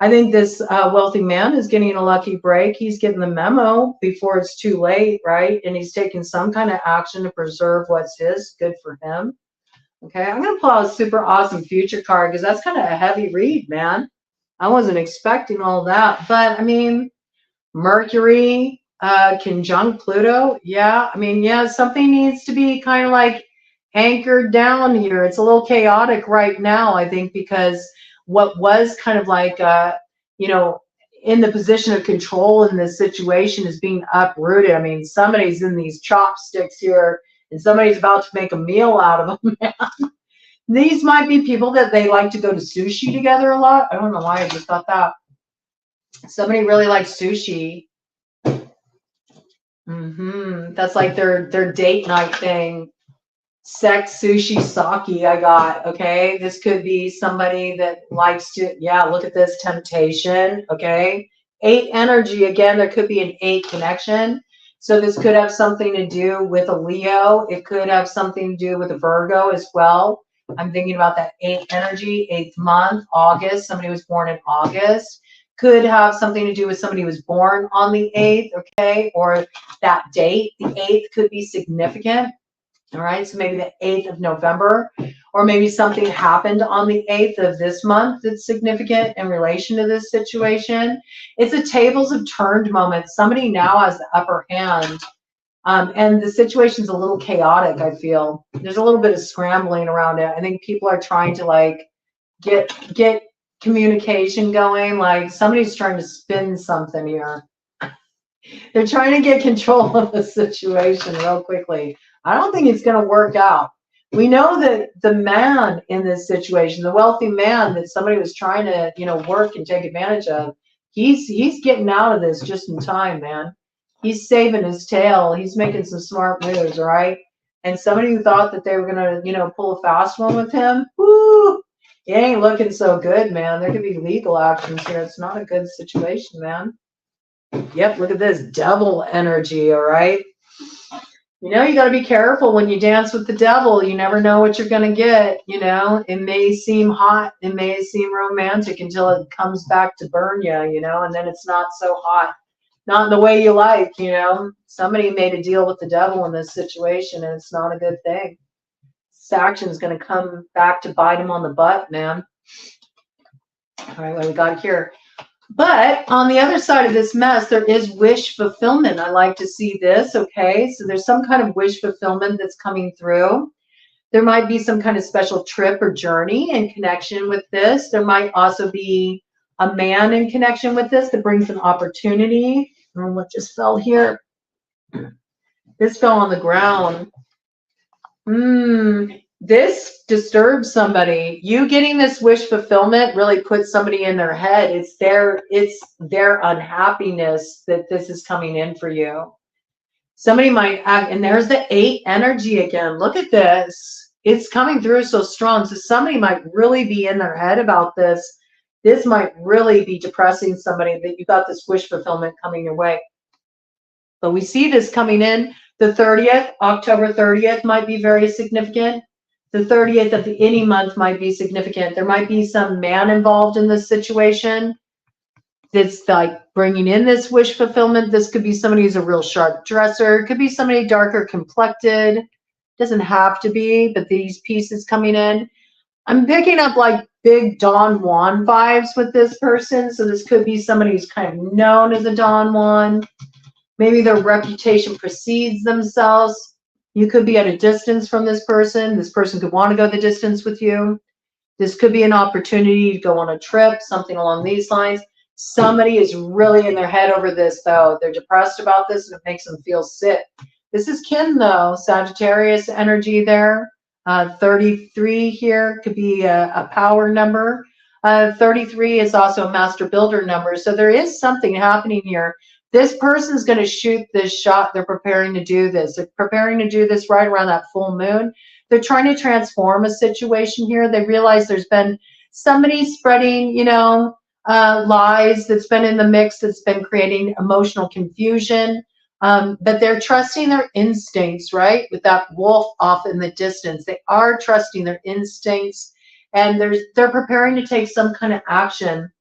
I think this wealthy man is getting a lucky break. He's getting the memo before it's too late, right? And he's taking some kind of action to preserve what's his. Good for him. Okay, I'm going to pull out a super awesome future card because that's kind of a heavy read, man. I wasn't expecting all that. But, I mean, Mercury conjunct Pluto. Yeah, I mean, yeah, something needs to be kind of like anchored down here. It's a little chaotic right now, I think, because what was kind of like, you know, in the position of control in this situation is being uprooted. I mean, somebody's in these chopsticks here, and somebody's about to make a meal out of them, man. These might be people that they like to go to sushi together a lot. I don't know why I just thought that. Somebody really likes sushi. That's like their date night thing. Sex, sushi, sake I got, okay? This could be somebody that likes to, yeah, look at this, temptation, okay? 8 energy, again, there could be an 8 connection. So this could have something to do with a Leo. It could have something to do with a Virgo as well. I'm thinking about that 8 energy, 8th month, August. Somebody was born in August. Could have something to do with somebody who was born on the 8th, okay? Or that date, the 8th could be significant. All right, so maybe the 8th of November, or maybe something happened on the 8th of this month that's significant in relation to this situation. It's a tables have turned moment. Somebody now has the upper hand, and the situation's a little chaotic, I feel. There's a little bit of scrambling around it. I think people are trying to, like, get communication going. Like, somebody's trying to spin something here. They're trying to get control of the situation real quickly. I don't think it's going to work out. We know that the man in this situation, the wealthy man that somebody was trying to, you know, work and take advantage of, he's getting out of this just in time, man. He's saving his tail. He's making some smart moves, right? And somebody who thought that they were going to, you know, pull a fast one with him, whoo, it ain't looking so good, man. There could be legal actions here. It's not a good situation, man. Yep, look at this devil energy, all right? You know, you got to be careful when you dance with the devil. You never know what you're going to get, you know. It may seem hot, it may seem romantic until it comes back to burn you, you know, and then it's not so hot. Not in the way you like, you know. Somebody made a deal with the devil in this situation, and it's not a good thing. This action is going to come back to bite him on the butt, man. All right, what we got here? But on the other side of this mess, there is wish fulfillment. I like to see this, okay? So there's some kind of wish fulfillment that's coming through. There might be some kind of special trip or journey in connection with this. There might also be a man in connection with this that brings an opportunity. And what just fell here? This fell on the ground. This disturbs somebody. You getting this wish fulfillment really puts somebody in their head. It's their unhappiness that this is coming in for you. Somebody might act, and there's the 8 energy again. Look at this. It's coming through so strong. So somebody might really be in their head about this. This might really be depressing somebody that you got this wish fulfillment coming your way. But we see this coming in. The 30th, October 30th might be very significant. The 30th of any month might be significant. There might be some man involved in this situation that's like bringing in this wish fulfillment. This could be somebody who's a real sharp dresser. It could be somebody darker complected. Doesn't have to be, but these pieces coming in. I'm picking up like big Don Juan vibes with this person. So this could be somebody who's kind of known as a Don Juan. Maybe their reputation precedes themselves. You could be at a distance from this person. This person could want to go the distance with you. This could be an opportunity to go on a trip, something along these lines. Somebody is really in their head over this, though. They're depressed about this, and it makes them feel sick. This is kin, though. Sagittarius energy there. 33 here could be a power number. 33 is also a master builder number. So there is something happening here. This person's going to shoot this shot. They're preparing to do this. They're preparing to do this right around that full moon. They're trying to transform a situation here. They realize there's been somebody spreading, you know, lies that's been in the mix, that's been creating emotional confusion. But they're trusting their instincts, right? With that wolf off in the distance. They are trusting their instincts, and they're preparing to take some kind of action.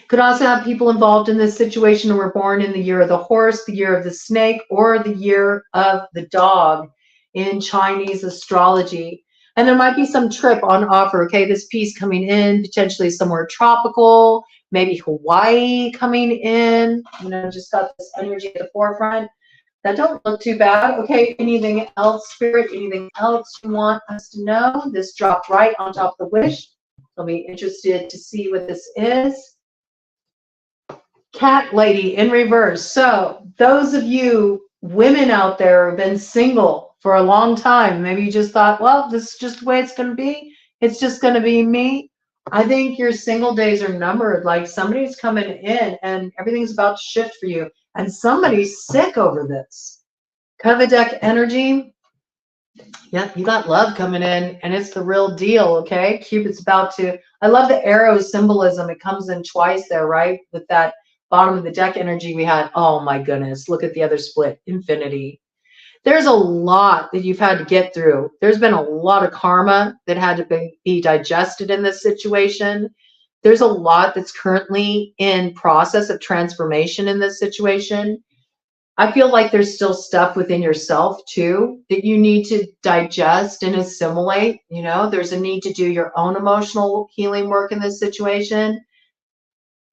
Could also have people involved in this situation who were born in the year of the horse, the year of the snake, or the year of the dog in Chinese astrology. And there might be some trip on offer. Okay, this piece coming in, potentially somewhere tropical, maybe Hawaii coming in. You know, just got this energy at the forefront. That don't look too bad. Okay, anything else, Spirit? Anything else you want us to know? This dropped right on top of the wish. I'll be interested to see what this is. Cat lady in reverse. So those of you women out there who have been single for a long time, maybe you just thought, well, this is just the way it's going to be. It's just going to be me. I think your single days are numbered. Like somebody's coming in and everything's about to shift for you. And somebody's sick over this. Cover deck energy. Yep, you got love coming in and it's the real deal, okay? Cupid's about to, I love the arrow symbolism. It comes in twice there, right? With that bottom of the deck energy we had. Oh my goodness, look at the other split, infinity. There's a lot that you've had to get through. There's been a lot of karma that had to be digested in this situation. There's a lot that's currently in process of transformation in this situation. I feel like there's still stuff within yourself too that you need to digest and assimilate. You know, there's a need to do your own emotional healing work in this situation.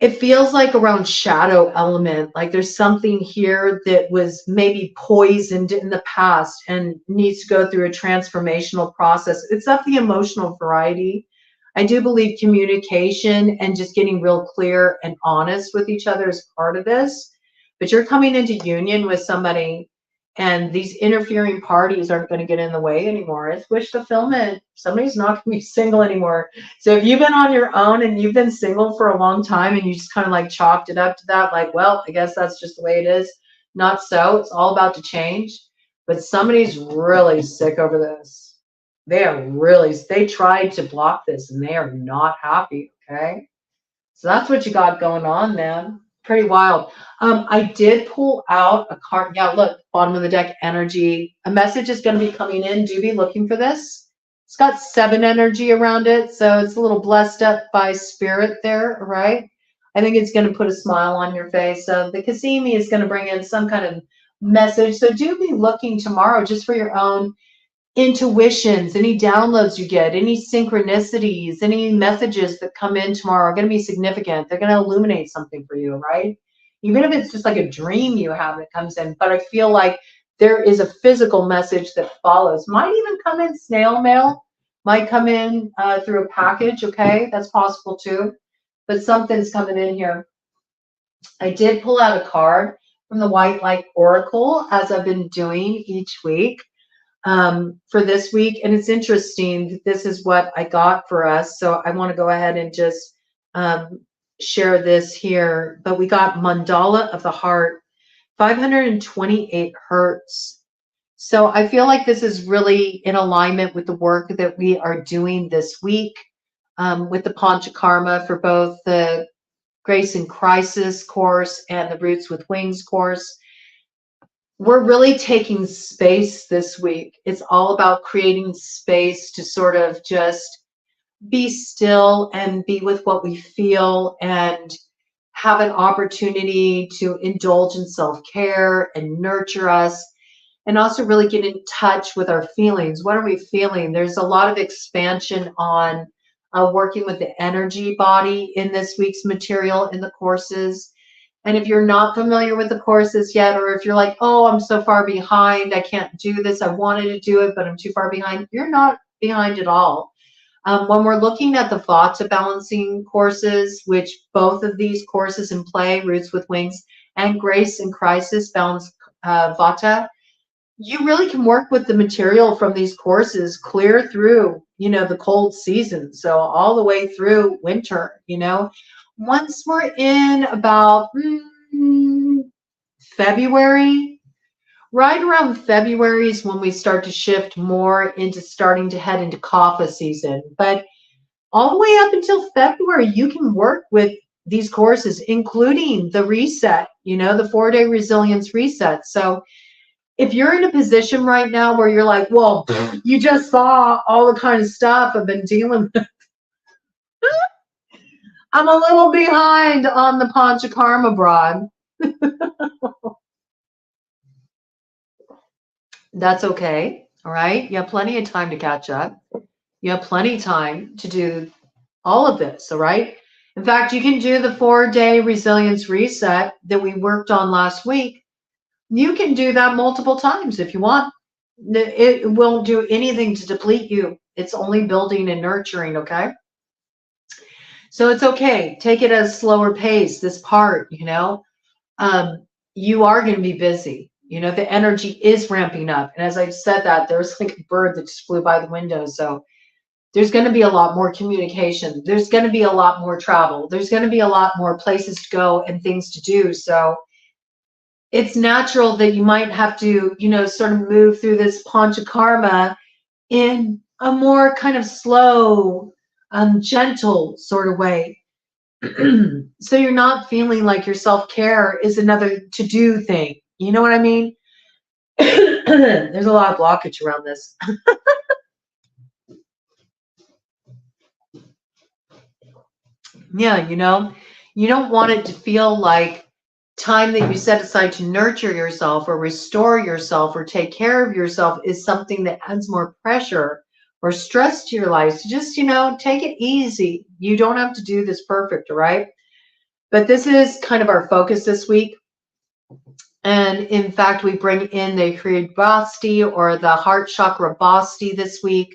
It feels like around shadow element, like there's something here that was maybe poisoned in the past and needs to go through a transformational process. It's of the emotional variety. I do believe communication and just getting real clear and honest with each other is part of this. But you're coming into union with somebody and these interfering parties aren't going to get in the way anymore. It's wish fulfillment. Somebody's not going to be single anymore. So if you've been on your own and you've been single for a long time and you just kind of like chalked it up to that, like, well, I guess that's just the way it is. Not so. It's all about to change. but somebody's really sick over this. They tried to block this and they are not happy, okay? So that's what you got going on, man. Pretty wild. I did pull out a card. Yeah, look, bottom of the deck, energy. A message is going to be coming in. Do be looking for this. It's got 7 energy around it, so it's a little blessed up by spirit there, right? I think it's going to put a smile on your face. So the Cazimi is going to bring in some kind of message. So do be looking tomorrow just for your own intuitions, any downloads you get, any synchronicities, any messages that come in tomorrow are going to be significant. They're going to illuminate something for you, right? Even if it's just like a dream you have that comes in. But I feel like there is a physical message that follows. Might even come in snail mail, might come in through a package, okay? That's possible too. But something's coming in here. I did pull out a card from the White Light Oracle, as I've been doing each week. For this week, and it's interesting. This is what I got for us, so I want to go ahead and just share this here. But we got Mandala of the Heart, 528 hertz. So I feel like this is really in alignment with the work that we are doing this week with the Panchakarma for both the Grace in Crisis course and the Roots with Wings course. We're really taking space this week. It's all about creating space to sort of just be still and be with what we feel and have an opportunity to indulge in self-care and nurture us, and also really get in touch with our feelings. What are we feeling? There's a lot of expansion on working with the energy body in this week's material in the courses. And if you're not familiar with the courses yet, or if you're like, oh, I'm so far behind, I can't do this, I wanted to do it, but I'm too far behind, you're not behind at all. When we're looking at the VATA balancing courses, which both of these courses in play, Roots with Wings and Grace in Crisis balance VATA, you really can work with the material from these courses clear through, the cold season. So all the way through winter, Once we're in about February, right around February is when we start to shift more into starting to head into kapha season. But all the way up until February, you can work with these courses, including the reset, the 4-day resilience reset. So if you're in a position right now where you're like, well, you just saw all the kind of stuff I've been dealing with, I'm a little behind on the Panchakarma broad. That's okay. All right. You have plenty of time to catch up. You have plenty of time to do all of this. All right. In fact, you can do the 4-day resilience reset that we worked on last week. You can do that multiple times if you want. It won't do anything to deplete you. It's only building and nurturing. Okay. So it's okay. Take it at a slower pace, this part, you are going to be busy. The energy is ramping up. And as I said that, there was like a bird that just flew by the window. So there's going to be a lot more communication. There's going to be a lot more travel. There's going to be a lot more places to go and things to do. So it's natural that you might have to, sort of move through this Panchakarma in a more kind of slow, gentle sort of way. So you're not feeling like your self-care is another to-do thing. You know what I mean? There's a lot of blockage around this. Yeah, you don't want it to feel like time that you set aside to nurture yourself or restore yourself or take care of yourself is something that adds more pressure or stress to your life. So just, take it easy. You don't have to do this perfect, all right? But this is kind of our focus this week. And in fact, we bring in the Hrid Basti or the Heart Chakra Basti this week,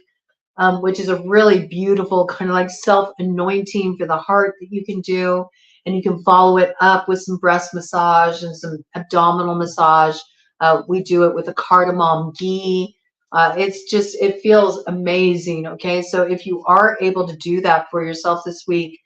which is a really beautiful kind of like self-anointing for the heart that you can do. And you can follow it up with some breast massage and some abdominal massage. We do it with a cardamom ghee. It feels amazing. Okay. So if you are able to do that for yourself this week,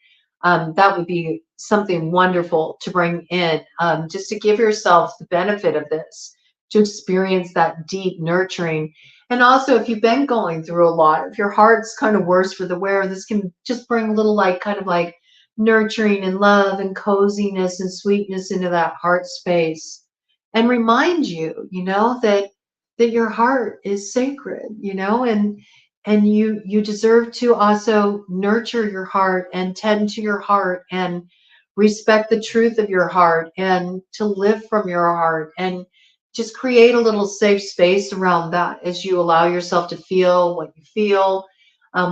that would be something wonderful to bring in, just to give yourself the benefit of this. to experience that deep nurturing. And also, if you've been going through a lot, if your heart's kind of worse for the wear, this can just bring a little like kind of like nurturing and love and coziness and sweetness into that heart space, and remind you, that your heart is sacred, and you deserve to also nurture your heart and tend to your heart and respect the truth of your heart and to live from your heart, and just create a little safe space around that as you allow yourself to feel what you feel.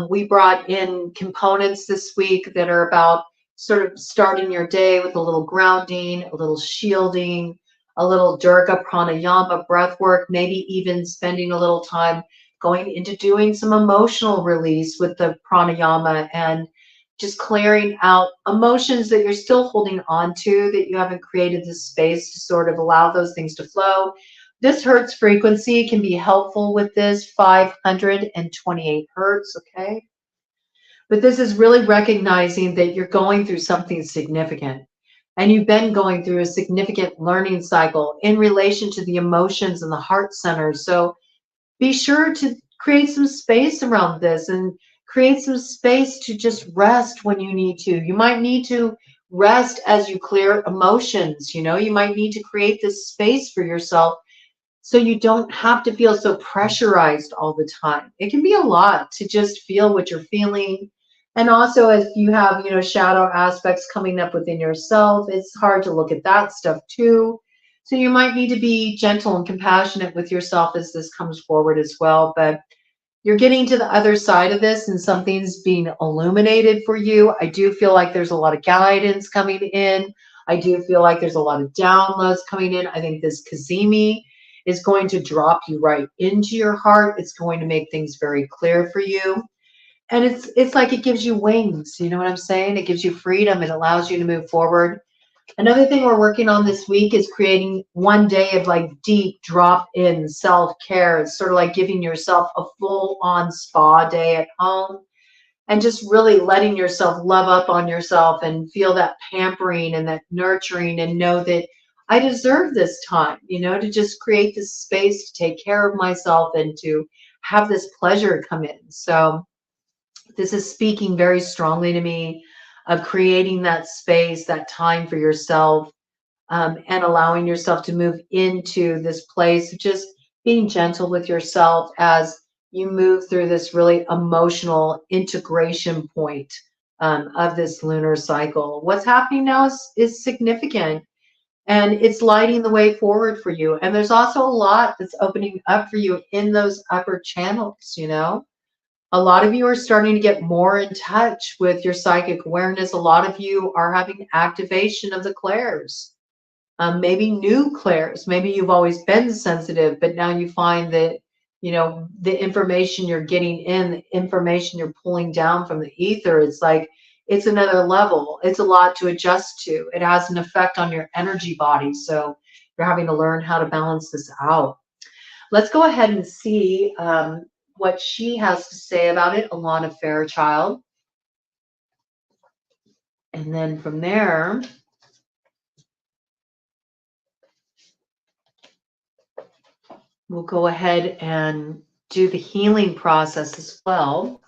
We brought in components this week that are about sort of starting your day with a little grounding, a little shielding, a little Durga pranayama breath work, maybe even spending a little time going into doing some emotional release with the pranayama and just clearing out emotions that you're still holding on to, that you haven't created the space to sort of allow those things to flow. This hertz frequency can be helpful with this, 528 hertz, okay? But this is really recognizing that you're going through something significant, and you've been going through a significant learning cycle in relation to the emotions and the heart center. So be sure to create some space around this and create some space to just rest when you need to. You might need to rest as you clear emotions. You might need to create this space for yourself so you don't have to feel so pressurized all the time. It can be a lot to just feel what you're feeling. And also, if you have, shadow aspects coming up within yourself, it's hard to look at that stuff too. So you might need to be gentle and compassionate with yourself as this comes forward as well. But you're getting to the other side of this and something's being illuminated for you. I do feel like there's a lot of guidance coming in. I do feel like there's a lot of downloads coming in. I think this Cazimi is going to drop you right into your heart. It's going to make things very clear for you. And it's like it gives you wings. You know what I'm saying? It gives you freedom. It allows you to move forward. Another thing we're working on this week is creating one day of like deep drop-in self-care. It's sort of like giving yourself a full-on spa day at home and just really letting yourself love up on yourself and feel that pampering and that nurturing, and know that I deserve this time, to just create this space to take care of myself and to have this pleasure come in. So this is speaking very strongly to me of creating that space, that time for yourself, and allowing yourself to move into this place of just being gentle with yourself as you move through this really emotional integration point of this lunar cycle. What's happening now is significant, and it's lighting the way forward for you. And there's also a lot that's opening up for you in those upper channels, A lot of you are starting to get more in touch with your psychic awareness. A lot of you are having activation of the clairs, maybe new clairs. Maybe you've always been sensitive, but now you find that, the information you're getting in, the information you're pulling down from the ether, it's like, it's another level. It's a lot to adjust to. It has an effect on your energy body. So you're having to learn how to balance this out. Let's go ahead and see what she has to say about it, Alana Fairchild. And then from there, we'll go ahead and do the healing process as well.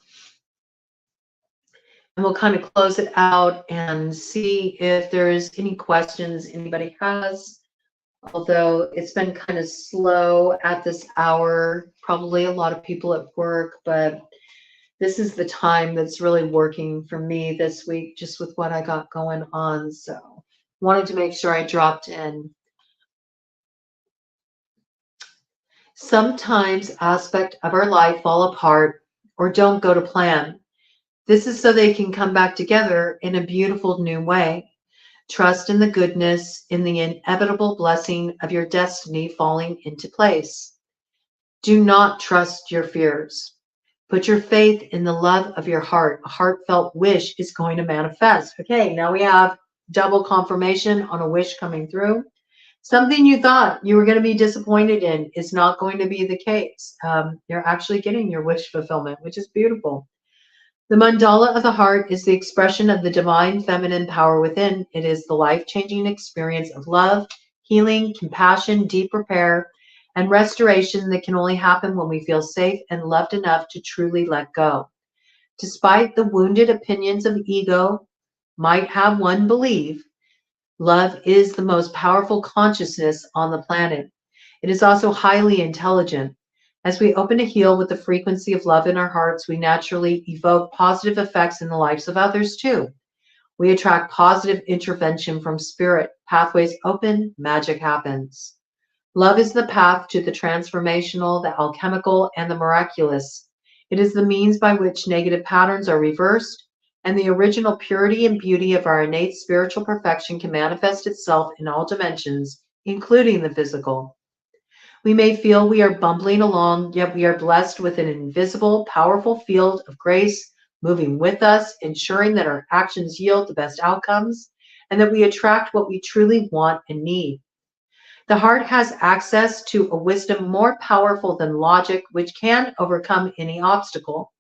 And we'll kind of close it out and see if there's any questions anybody has. Although it's been kind of slow at this hour, probably a lot of people at work, but this is the time that's really working for me this week, just with what I got going on. So wanted to make sure I dropped in. Sometimes aspects of our life fall apart or don't go to plan. This is so they can come back together in a beautiful new way. Trust in the goodness, in the inevitable blessing of your destiny falling into place. Do not trust your fears. Put your faith in the love of your heart. A heartfelt wish is going to manifest. Okay, now we have double confirmation on a wish coming through. Something you thought you were going to be disappointed in is not going to be the case. You're actually getting your wish fulfillment, which is beautiful. The mandala of the heart is the expression of the divine feminine power within. It is the life-changing experience of love, healing, compassion, deep repair, and restoration that can only happen when we feel safe and loved enough to truly let go. Despite the wounded opinions of ego might have one believe, love is the most powerful consciousness on the planet. It is also highly intelligent. As we open to heal with the frequency of love in our hearts, we naturally evoke positive effects in the lives of others too. We attract positive intervention from spirit. Pathways open, magic happens. Love is the path to the transformational, the alchemical, and the miraculous. It is the means by which negative patterns are reversed, and the original purity and beauty of our innate spiritual perfection can manifest itself in all dimensions, including the physical. We may feel we are bumbling along, yet we are blessed with an invisible, powerful field of grace moving with us, ensuring that our actions yield the best outcomes and that we attract what we truly want and need. The heart has access to a wisdom more powerful than logic, which can overcome any obstacle.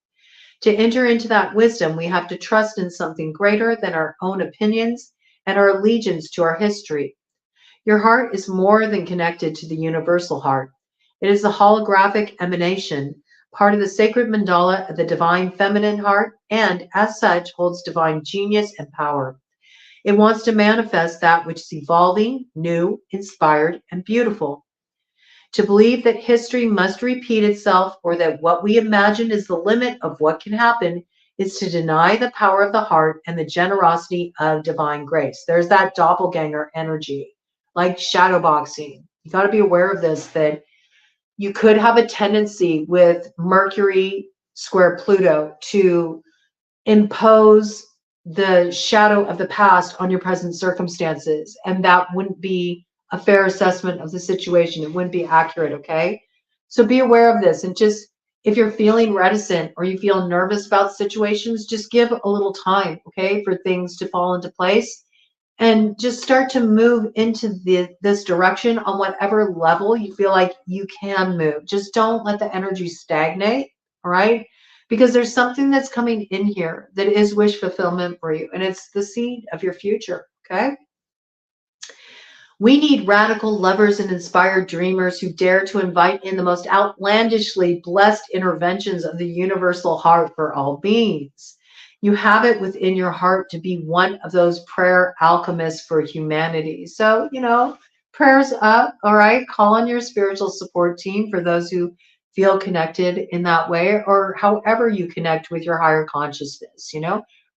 To enter into that wisdom, we have to trust in something greater than our own opinions and our allegiance to our history. Your heart is more than connected to the universal heart. It is a holographic emanation, part of the sacred mandala of the divine feminine heart, and as such holds divine genius and power. It wants to manifest that which is evolving, new, inspired, and beautiful. To believe that history must repeat itself or that what we imagine is the limit of what can happen is to deny the power of the heart and the generosity of divine grace. There's that doppelganger energy, like shadowboxing. You got to be aware of this, that you could have a tendency with Mercury square Pluto to impose the shadow of the past on your present circumstances, and that wouldn't be a fair assessment of the situation. It wouldn't be accurate, okay? So be aware of this, and just if you're feeling reticent or you feel nervous about situations, just give a little time, okay, for things to fall into place, and just start to move into this direction on whatever level you feel like you can move. Just don't let the energy stagnate, all right? Because there's something that's coming in here that is wish fulfillment for you, and it's the seed of your future, okay? We need radical lovers and inspired dreamers who dare to invite in the most outlandishly blessed interventions of the universal heart for all beings. You have it within your heart to be one of those prayer alchemists for humanity. So, prayers up, all right? Call on your spiritual support team for those who feel connected in that way, or however you connect with your higher consciousness,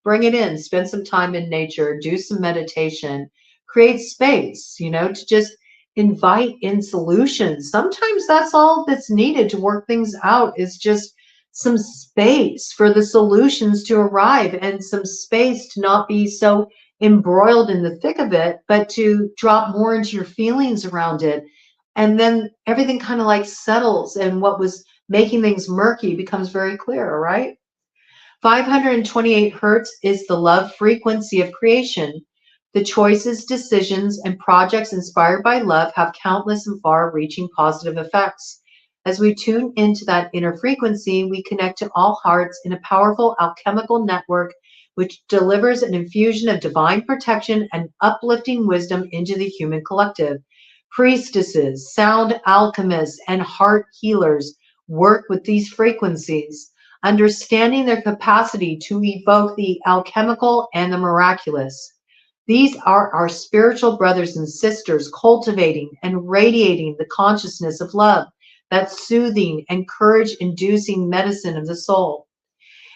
bring it in, spend some time in nature, do some meditation, create space, to just invite in solutions. Sometimes that's all that's needed to work things out, is just some space for the solutions to arrive and some space to not be so embroiled in the thick of it, but to drop more into your feelings around it. And then everything kind of like settles, and what was making things murky becomes very clear, all right? 528 hertz is the love frequency of creation. The choices, decisions, and projects inspired by love have countless and far-reaching positive effects. As we tune into that inner frequency, we connect to all hearts in a powerful alchemical network which delivers an infusion of divine protection and uplifting wisdom into the human collective. Priestesses, sound alchemists, and heart healers work with these frequencies, understanding their capacity to evoke the alchemical and the miraculous. These are our spiritual brothers and sisters cultivating and radiating the consciousness of love, that soothing and courage-inducing medicine of the soul.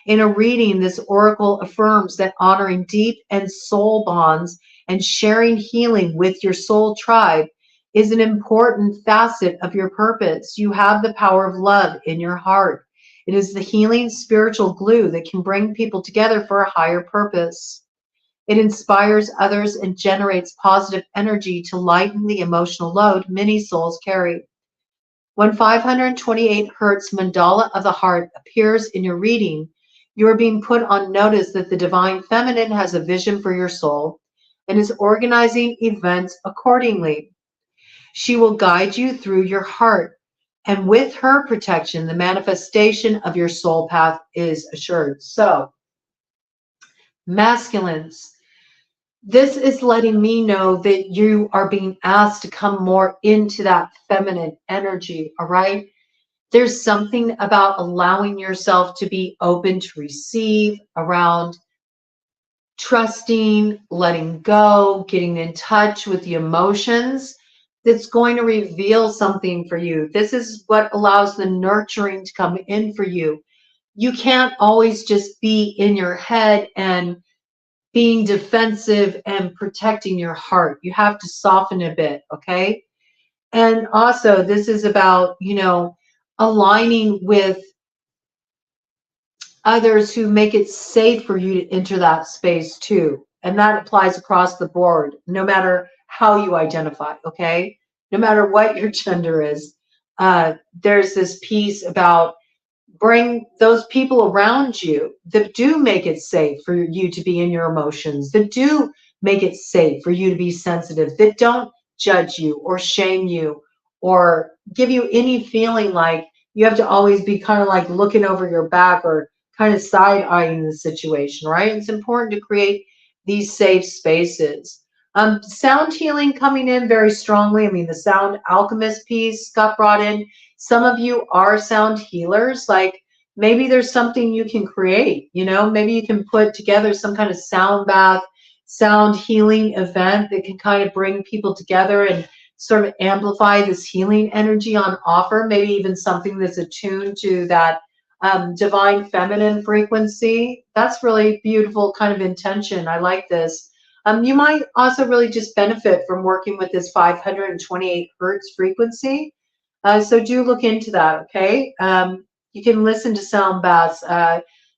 In a reading, this oracle affirms that honoring deep and soul bonds and sharing healing with your soul tribe is an important facet of your purpose. You have the power of love in your heart. It is the healing spiritual glue that can bring people together for a higher purpose. It inspires others and generates positive energy to lighten the emotional load many souls carry. When 528 hertz mandala of the heart appears in your reading, you are being put on notice that the divine feminine has a vision for your soul and is organizing events accordingly. She will guide you through your heart, and with her protection, the manifestation of your soul path is assured. So, masculines, This is letting me know that you are being asked to come more into that feminine energy, all right? There's something about allowing yourself to be open to receive, around trusting, letting go, getting in touch with the emotions that's going to reveal something for you. This is what allows the nurturing to come in for you. You can't always just be in your head and being defensive and protecting your heart. You have to soften a bit, okay? And also, this is about, aligning with others who make it safe for you to enter that space too. And that applies across the board, no matter how you identify, okay? No matter what your gender is. There's this piece about bring those people around you that do make it safe for you to be in your emotions, that do make it safe for you to be sensitive, that don't judge you or shame you or give you any feeling like you have to always be kind of like looking over your back or kind of side eyeing the situation, right? It's important to create these safe spaces. Sound healing coming in very strongly. I mean, the sound alchemist piece got brought in. Some of you are sound healers. Like maybe there's something you can create, maybe you can put together some kind of sound bath, sound healing event that can kind of bring people together and sort of amplify this healing energy on offer. Maybe even something that's attuned to that divine feminine frequency. That's really beautiful kind of intention. I like this. You might also really just benefit from working with this 528 hertz frequency. So do look into that, okay? You can listen to sound baths,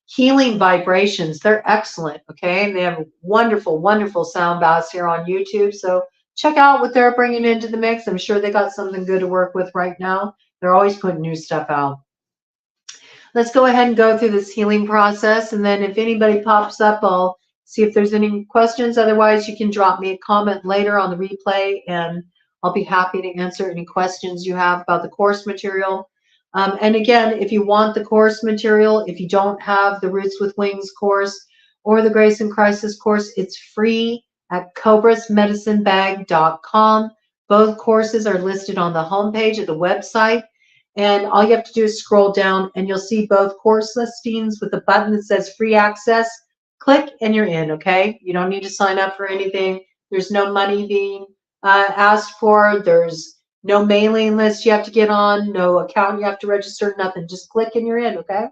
healing vibrations. They're excellent, okay? And they have wonderful, wonderful sound baths here on YouTube. So check out what they're bringing into the mix. I'm sure they got something good to work with right now. They're always putting new stuff out. Let's go ahead and go through this healing process. And then if anybody pops up, I'll see if there's any questions. Otherwise, you can drop me a comment later on the replay and I'll be happy to answer any questions you have about the course material. And again, if you want the course material, if you don't have the Roots with Wings course or the Grace in Crisis course, it's free at cobrasmedicinebag.com. Both courses are listed on the homepage of the website. And all you have to do is scroll down and you'll see both course listings with a button that says free access. Click and you're in, okay? You don't need to sign up for anything. There's no money being asked for. There's no mailing list you have to get on, no account you have to register, nothing. Just click and you're in, okay?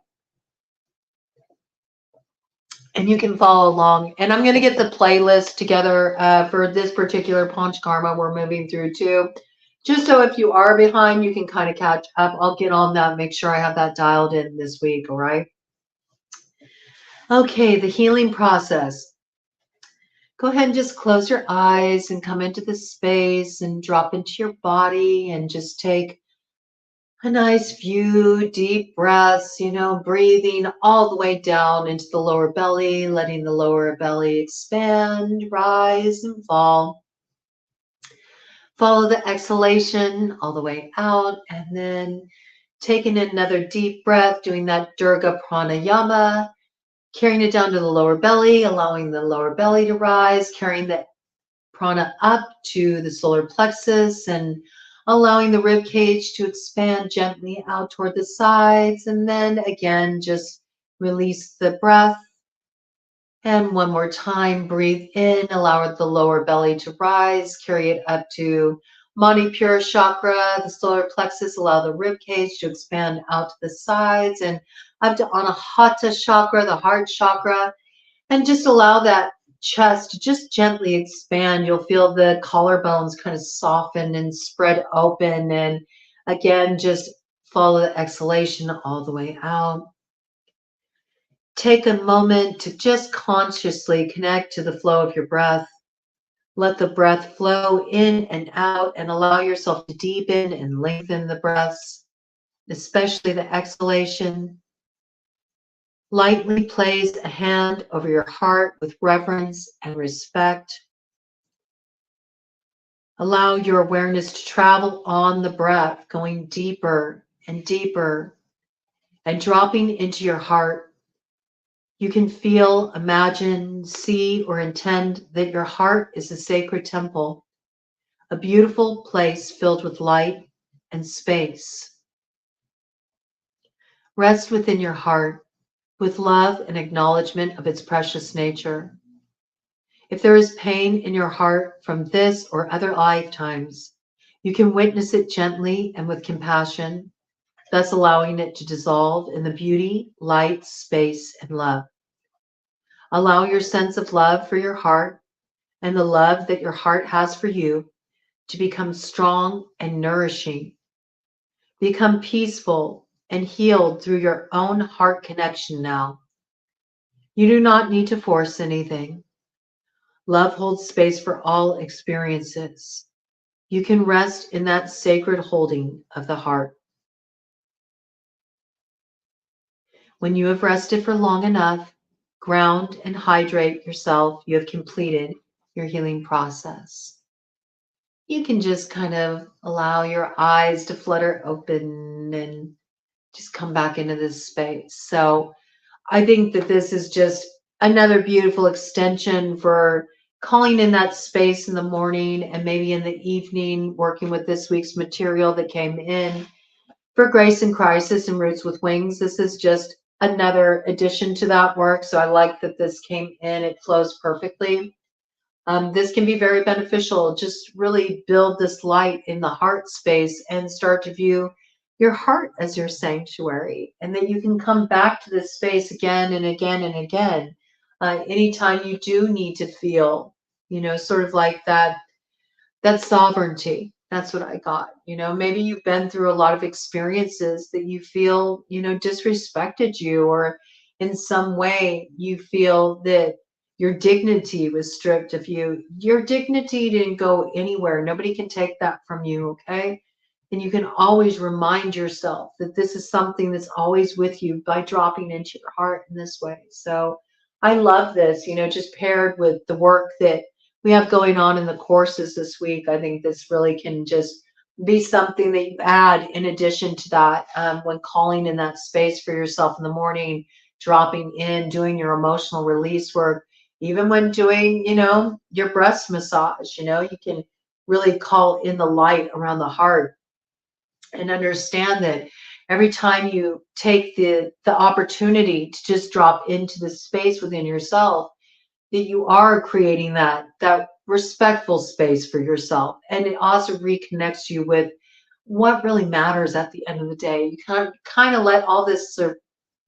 And you can follow along. And I'm going to get the playlist together for this particular Panchakarma we're moving through too. Just so if you are behind, you can kind of catch up. I'll get on that, make sure I have that dialed in this week, all right? Okay, the healing process. Go ahead and just close your eyes and come into the space and drop into your body and just take a nice few deep breaths, breathing all the way down into the lower belly, letting the lower belly expand, rise and fall. Follow the exhalation all the way out and then taking another deep breath, doing that Durga Pranayama, carrying it down to the lower belly, allowing the lower belly to rise, carrying the prana up to the solar plexus and allowing the rib cage to expand gently out toward the sides. And then again, just release the breath. And one more time, breathe in, allow the lower belly to rise, carry it up to Manipura chakra, the solar plexus, allow the rib cage to expand out to the sides and up to Anahata chakra, the heart chakra, and just allow that chest to just gently expand. You'll feel the collarbones kind of soften and spread open. And again, just follow the exhalation all the way out. Take a moment to just consciously connect to the flow of your breath. Let the breath flow in and out and allow yourself to deepen and lengthen the breaths, especially the exhalation. Lightly place a hand over your heart with reverence and respect. Allow your awareness to travel on the breath, going deeper and deeper and dropping into your heart. You can feel, imagine, see, or intend that your heart is a sacred temple, a beautiful place filled with light and space. Rest within your heart with love and acknowledgement of its precious nature. If there is pain in your heart from this or other lifetimes, you can witness it gently and with compassion, thus allowing it to dissolve in the beauty, light, space, and love. Allow your sense of love for your heart and the love that your heart has for you to become strong and nourishing. Become peaceful and healed through your own heart connection now. You do not need to force anything. Love holds space for all experiences. You can rest in that sacred holding of the heart. When you have rested for long enough, ground and hydrate yourself. You have completed your healing process. You can just kind of allow your eyes to flutter open and just come back into this space. So I think that this is just another beautiful extension for calling in that space in the morning and maybe in the evening, working with this week's material that came in for Grace and Crisis and Roots with Wings. This is just another addition to that work. So I like that this came in. It flows perfectly. This can be very beneficial. Just really build this light in the heart space and start to view your heart as your sanctuary. And then you can come back to this space again and again and again. Anytime you do need to feel, sort of like that sovereignty. That's what I got. Maybe you've been through a lot of experiences that you feel, disrespected you, or in some way you feel that your dignity was stripped of you. Your dignity didn't go anywhere. Nobody can take that from you, okay? And you can always remind yourself that this is something that's always with you by dropping into your heart in this way. So I love this, just paired with the work that we have going on in the courses this week. I think this really can just be something that you add in addition to that when calling in that space for yourself in the morning, dropping in, doing your emotional release work, even when doing, your breast massage, you can really call in the light around the heart and understand that every time you take the opportunity to just drop into the space within yourself, that you are creating that respectful space for yourself, and it also reconnects you with what really matters at the end of the day. You kind of let all this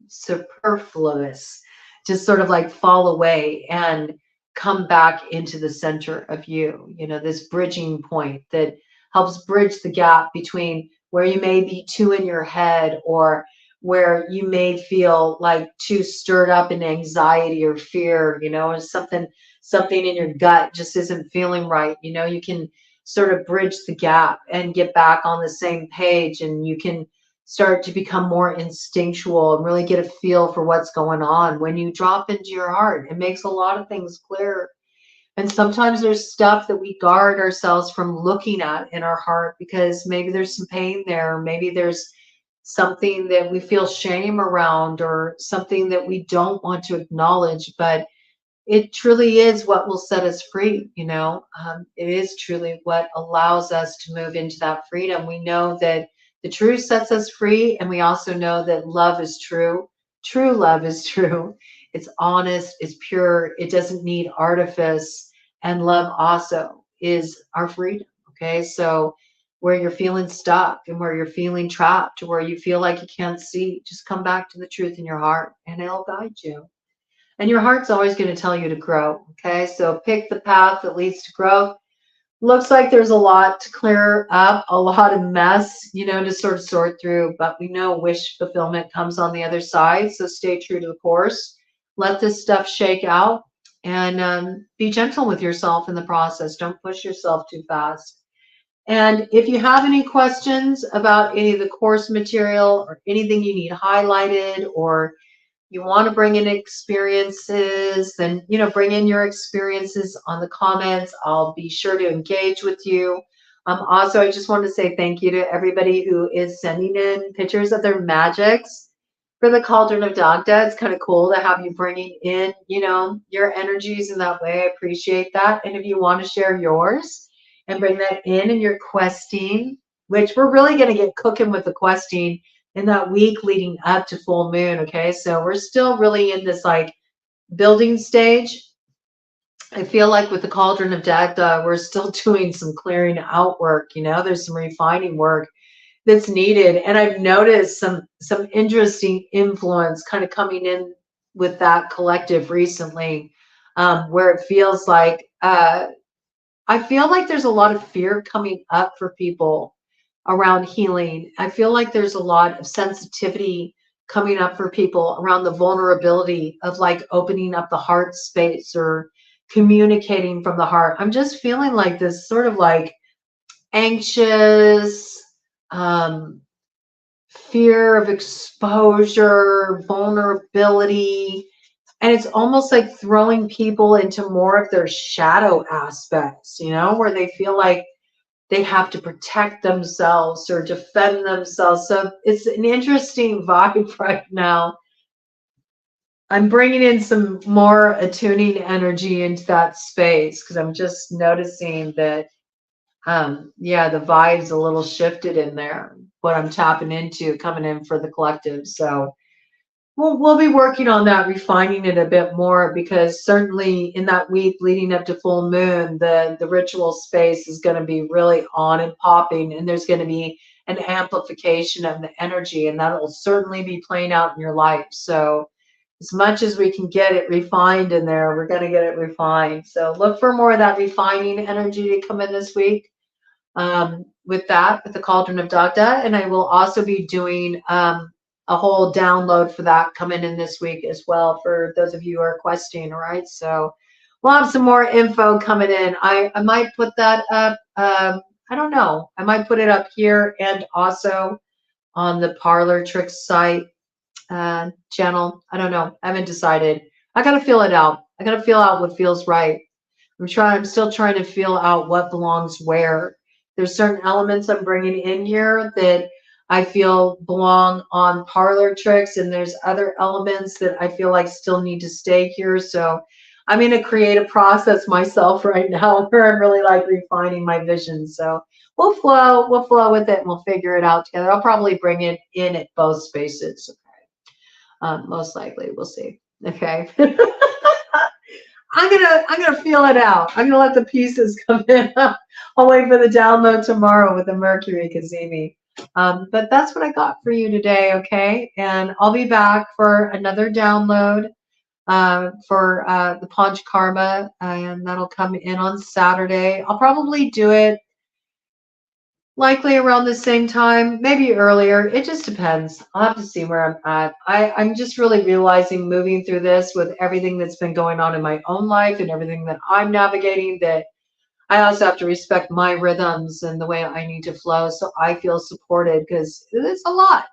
superfluous just sort of like fall away and come back into the center of you, this bridging point that helps bridge the gap between where you may be too in your head, or where you may feel like too stirred up in anxiety or fear, or something in your gut just isn't feeling right. You can sort of bridge the gap and get back on the same page, and you can start to become more instinctual and really get a feel for what's going on when you drop into your heart. It makes a lot of things clear. And sometimes there's stuff that we guard ourselves from looking at in our heart because maybe there's some pain there, maybe there's something that we feel shame around, or something that we don't want to acknowledge. But it truly is what will set us free. It is truly what allows us to move into that freedom. We know that the truth sets us free, and we also know that love is true. True love is true. It's honest, it's pure, it doesn't need artifice. And love also is our freedom. Okay, so where you're feeling stuck and where you're feeling trapped, or where you feel like you can't see, just come back to the truth in your heart and it'll guide you. And your heart's always going to tell you to grow. Okay, so pick the path that leads to growth. Looks like there's a lot to clear up, a lot of mess, to sort of sort through, but we know wish fulfillment comes on the other side. So stay true to the course. Let this stuff shake out, and be gentle with yourself in the process. Don't push yourself too fast. And if you have any questions about any of the course material, or anything you need highlighted, or you want to bring in experiences, then bring in your experiences on the comments. I'll be sure to engage with you. Also, I just want to say thank you to everybody who is sending in pictures of their magics. For the Cauldron of Dagda, it's kind of cool to have you bringing in, your energies in that way. I appreciate that. And if you want to share yours and bring that in your questing, which we're really going to get cooking with the questing in that week leading up to full moon. Okay. So we're still really in this like building stage. I feel like with the Cauldron of Dagda, we're still doing some clearing out work. There's some refining work that's needed, and I've noticed some interesting influence kind of coming in with that collective recently, where it feels like I feel like there's a lot of fear coming up for people around healing. I feel like there's a lot of sensitivity coming up for people around the vulnerability of like opening up the heart space or communicating from the heart. I'm just feeling like this sort of like anxious, fear of exposure, vulnerability. And it's almost like throwing people into more of their shadow aspects, where they feel like they have to protect themselves or defend themselves. So it's an interesting vibe right now. I'm bringing in some more attuning energy into that space because I'm just noticing that the vibe's a little shifted in there, what I'm tapping into coming in for the collective. So we'll be working on that, refining it a bit more, because certainly in that week leading up to full moon, the ritual space is going to be really on and popping, and there's going to be an amplification of the energy, and that'll certainly be playing out in your life. So as much as we can get it refined in there, we're going to get it refined. So look for more of that refining energy to come in this week. With the Cauldron of Dagda, and I will also be doing a whole download for that coming in this week as well for those of you who are questing. All right, so we'll have some more info coming in. I might put that up. I don't know. I might put it up here and also on the Parlor Tricks site channel. I don't know. I haven't decided. I got to feel it out. I got to feel out what feels right. I'm still trying to feel out what belongs where. There's certain elements I'm bringing in here that I feel belong on Parlor Tricks, and there's other elements that I feel like still need to stay here. So I'm in a creative process myself right now where I'm really like refining my vision. So we'll flow with it, and we'll figure it out together. I'll probably bring it in at both spaces. Okay. Most likely, we'll see. Okay. I'm gonna feel it out. I'm gonna let the pieces come in. I'll wait for the download tomorrow with the Mercury Cazimi. But that's what I got for you today, okay? And I'll be back for another download for the Panchakarma, and that'll come in on Saturday. I'll probably do it likely around the same time, maybe earlier. It just depends. I'll have to see where I'm at. I'm just really realizing moving through this with everything that's been going on in my own life and everything that I'm navigating, that I also have to respect my rhythms and the way I need to flow so I feel supported, because it's a lot,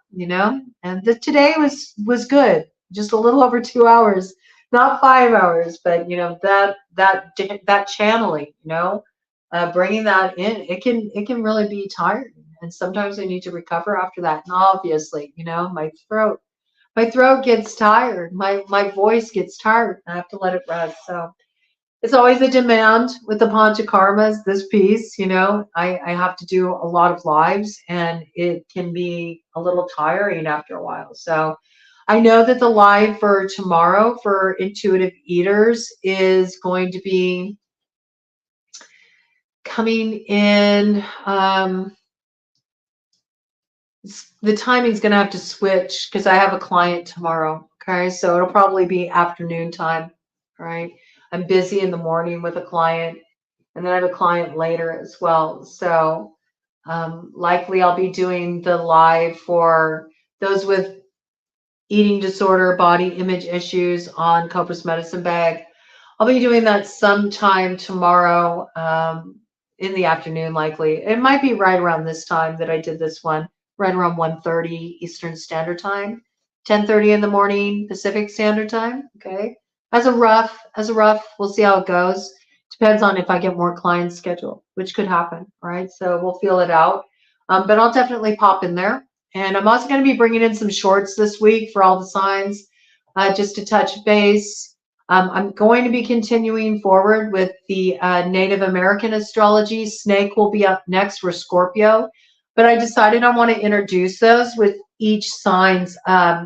And today was good. Just a little over 2 hours, not 5 hours, but that channeling, bringing that in, it can really be tiring, and sometimes I need to recover after that. And obviously, my throat gets tired, my voice gets tired, and I have to let it rest. So it's always a demand with the Panchakarmas, this piece, I have to do a lot of lives, and it can be a little tiring after a while. So I know that the live for tomorrow for intuitive eaters is going to be coming in. The timing's going to have to switch because I have a client tomorrow. Okay, so it'll probably be afternoon time. Right, I'm busy in the morning with a client, and then I have a client later as well. So likely I'll be doing the live for those with eating disorder, body image issues on Cobra's Medicine Bag. I'll be doing that sometime tomorrow in the afternoon, likely. It might be right around this time that I did this one, right around 1:30 Eastern Standard Time, 10:30 in the morning Pacific Standard Time. Okay. As a rough, we'll see how it goes. Depends on if I get more clients scheduled, which could happen. Right. So we'll feel it out. But I'll definitely pop in there And I'm also going to be bringing in some shorts this week for all the signs, just to touch base. I'm going to be continuing forward with the Native American astrology. Snake will be up next for Scorpio, but I decided I want to introduce those with each sign's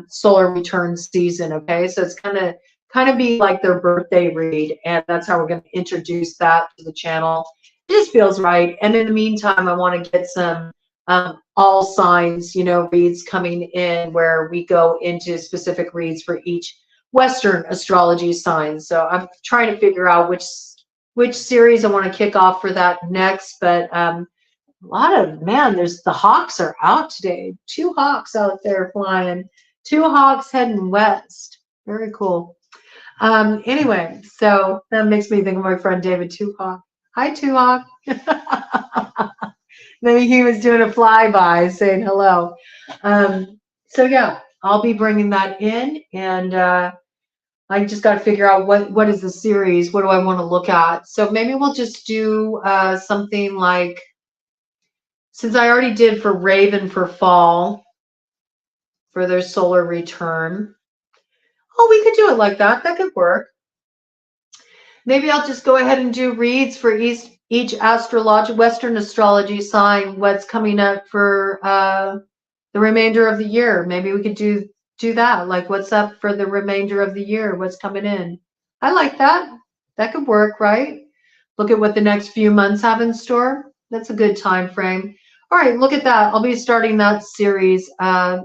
solar return season. Okay, so it's kind of be like their birthday read, and that's how we're going to introduce that to the channel. It just feels right. And in the meantime, I want to get some all signs, reads coming in where we go into specific reads for each Western astrology sign. So I'm trying to figure out which series I want to kick off for that next. But a lot of, man, there's the hawks are out today. 2 hawks out there flying. 2 hawks heading west. Very cool. Anyway, so that makes me think of my friend David Two Hawk. Hi, Two Hawk. Maybe he was doing a flyby saying hello. So yeah, I'll be bringing that in, and I just got to figure out what is the series. What do I want to look at? So maybe we'll just do something like, since I already did for Raven for fall for their solar return. Oh, we could do it like that. That could work. Maybe I'll just go ahead and do reads for each Western astrology sign, what's coming up for the remainder of the year. Maybe we could do that, like what's up for the remainder of the year, what's coming in. I like that. That could work, right? Look at what the next few months have in store. That's a good time frame. All right, look at that. I'll be starting that series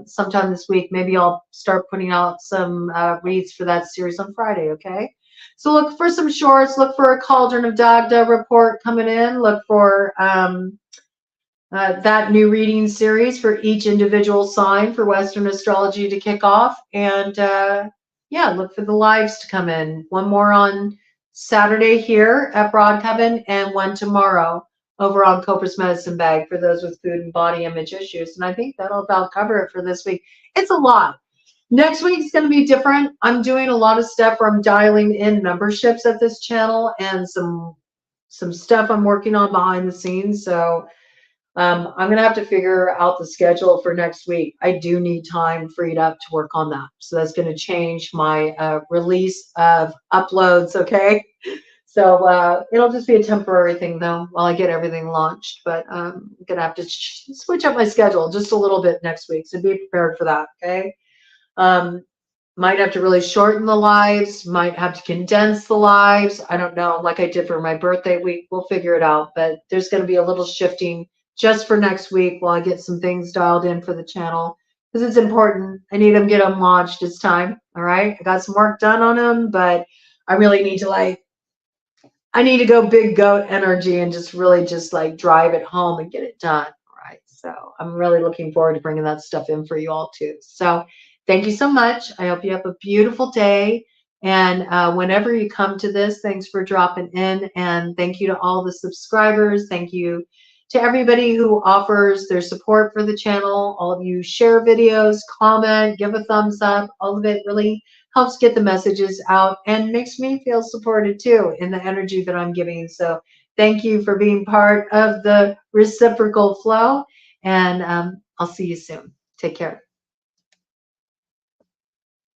sometime this week. Maybe I'll start putting out some reads for that series on Friday, okay? So look for some shorts. Look for a Cauldron of Dagda report coming in. Look for that new reading series for each individual sign for Western astrology to kick off. And yeah, look for the lives to come in. One more on Saturday here at Broadhaven, and one tomorrow over on Copra's Medicine Bag for those with food and body image issues. And I think that'll about cover it for this week. It's a lot. Next week's going to be different. I'm doing a lot of stuff where I'm dialing in memberships at this channel and some stuff I'm working on behind the scenes. So I'm going to have to figure out the schedule for next week. I do need time freed up to work on that. So that's going to change my release of uploads, okay? So it'll just be a temporary thing, though, while I get everything launched. But I'm going to have to switch up my schedule just a little bit next week. So be prepared for that, okay? Might have to really shorten the lives, might have to condense the lives. I don't know, like I did for my birthday week. We'll figure it out. But there's going to be a little shifting just for next week while I get some things dialed in for the channel, because it's important. I need them, get them launched. It's time. All right. I got some work done on them, but I really need to I need to go big goat energy and just really drive it home and get it done. All right. So I'm really looking forward to bringing that stuff in for you all too. So thank you so much. I hope you have a beautiful day. And whenever you come to this, thanks for dropping in. And thank you to all the subscribers. Thank you to everybody who offers their support for the channel. All of you share videos, comment, give a thumbs up. All of it really helps get the messages out and makes me feel supported too in the energy that I'm giving. So thank you for being part of the reciprocal flow. And I'll see you soon. Take care.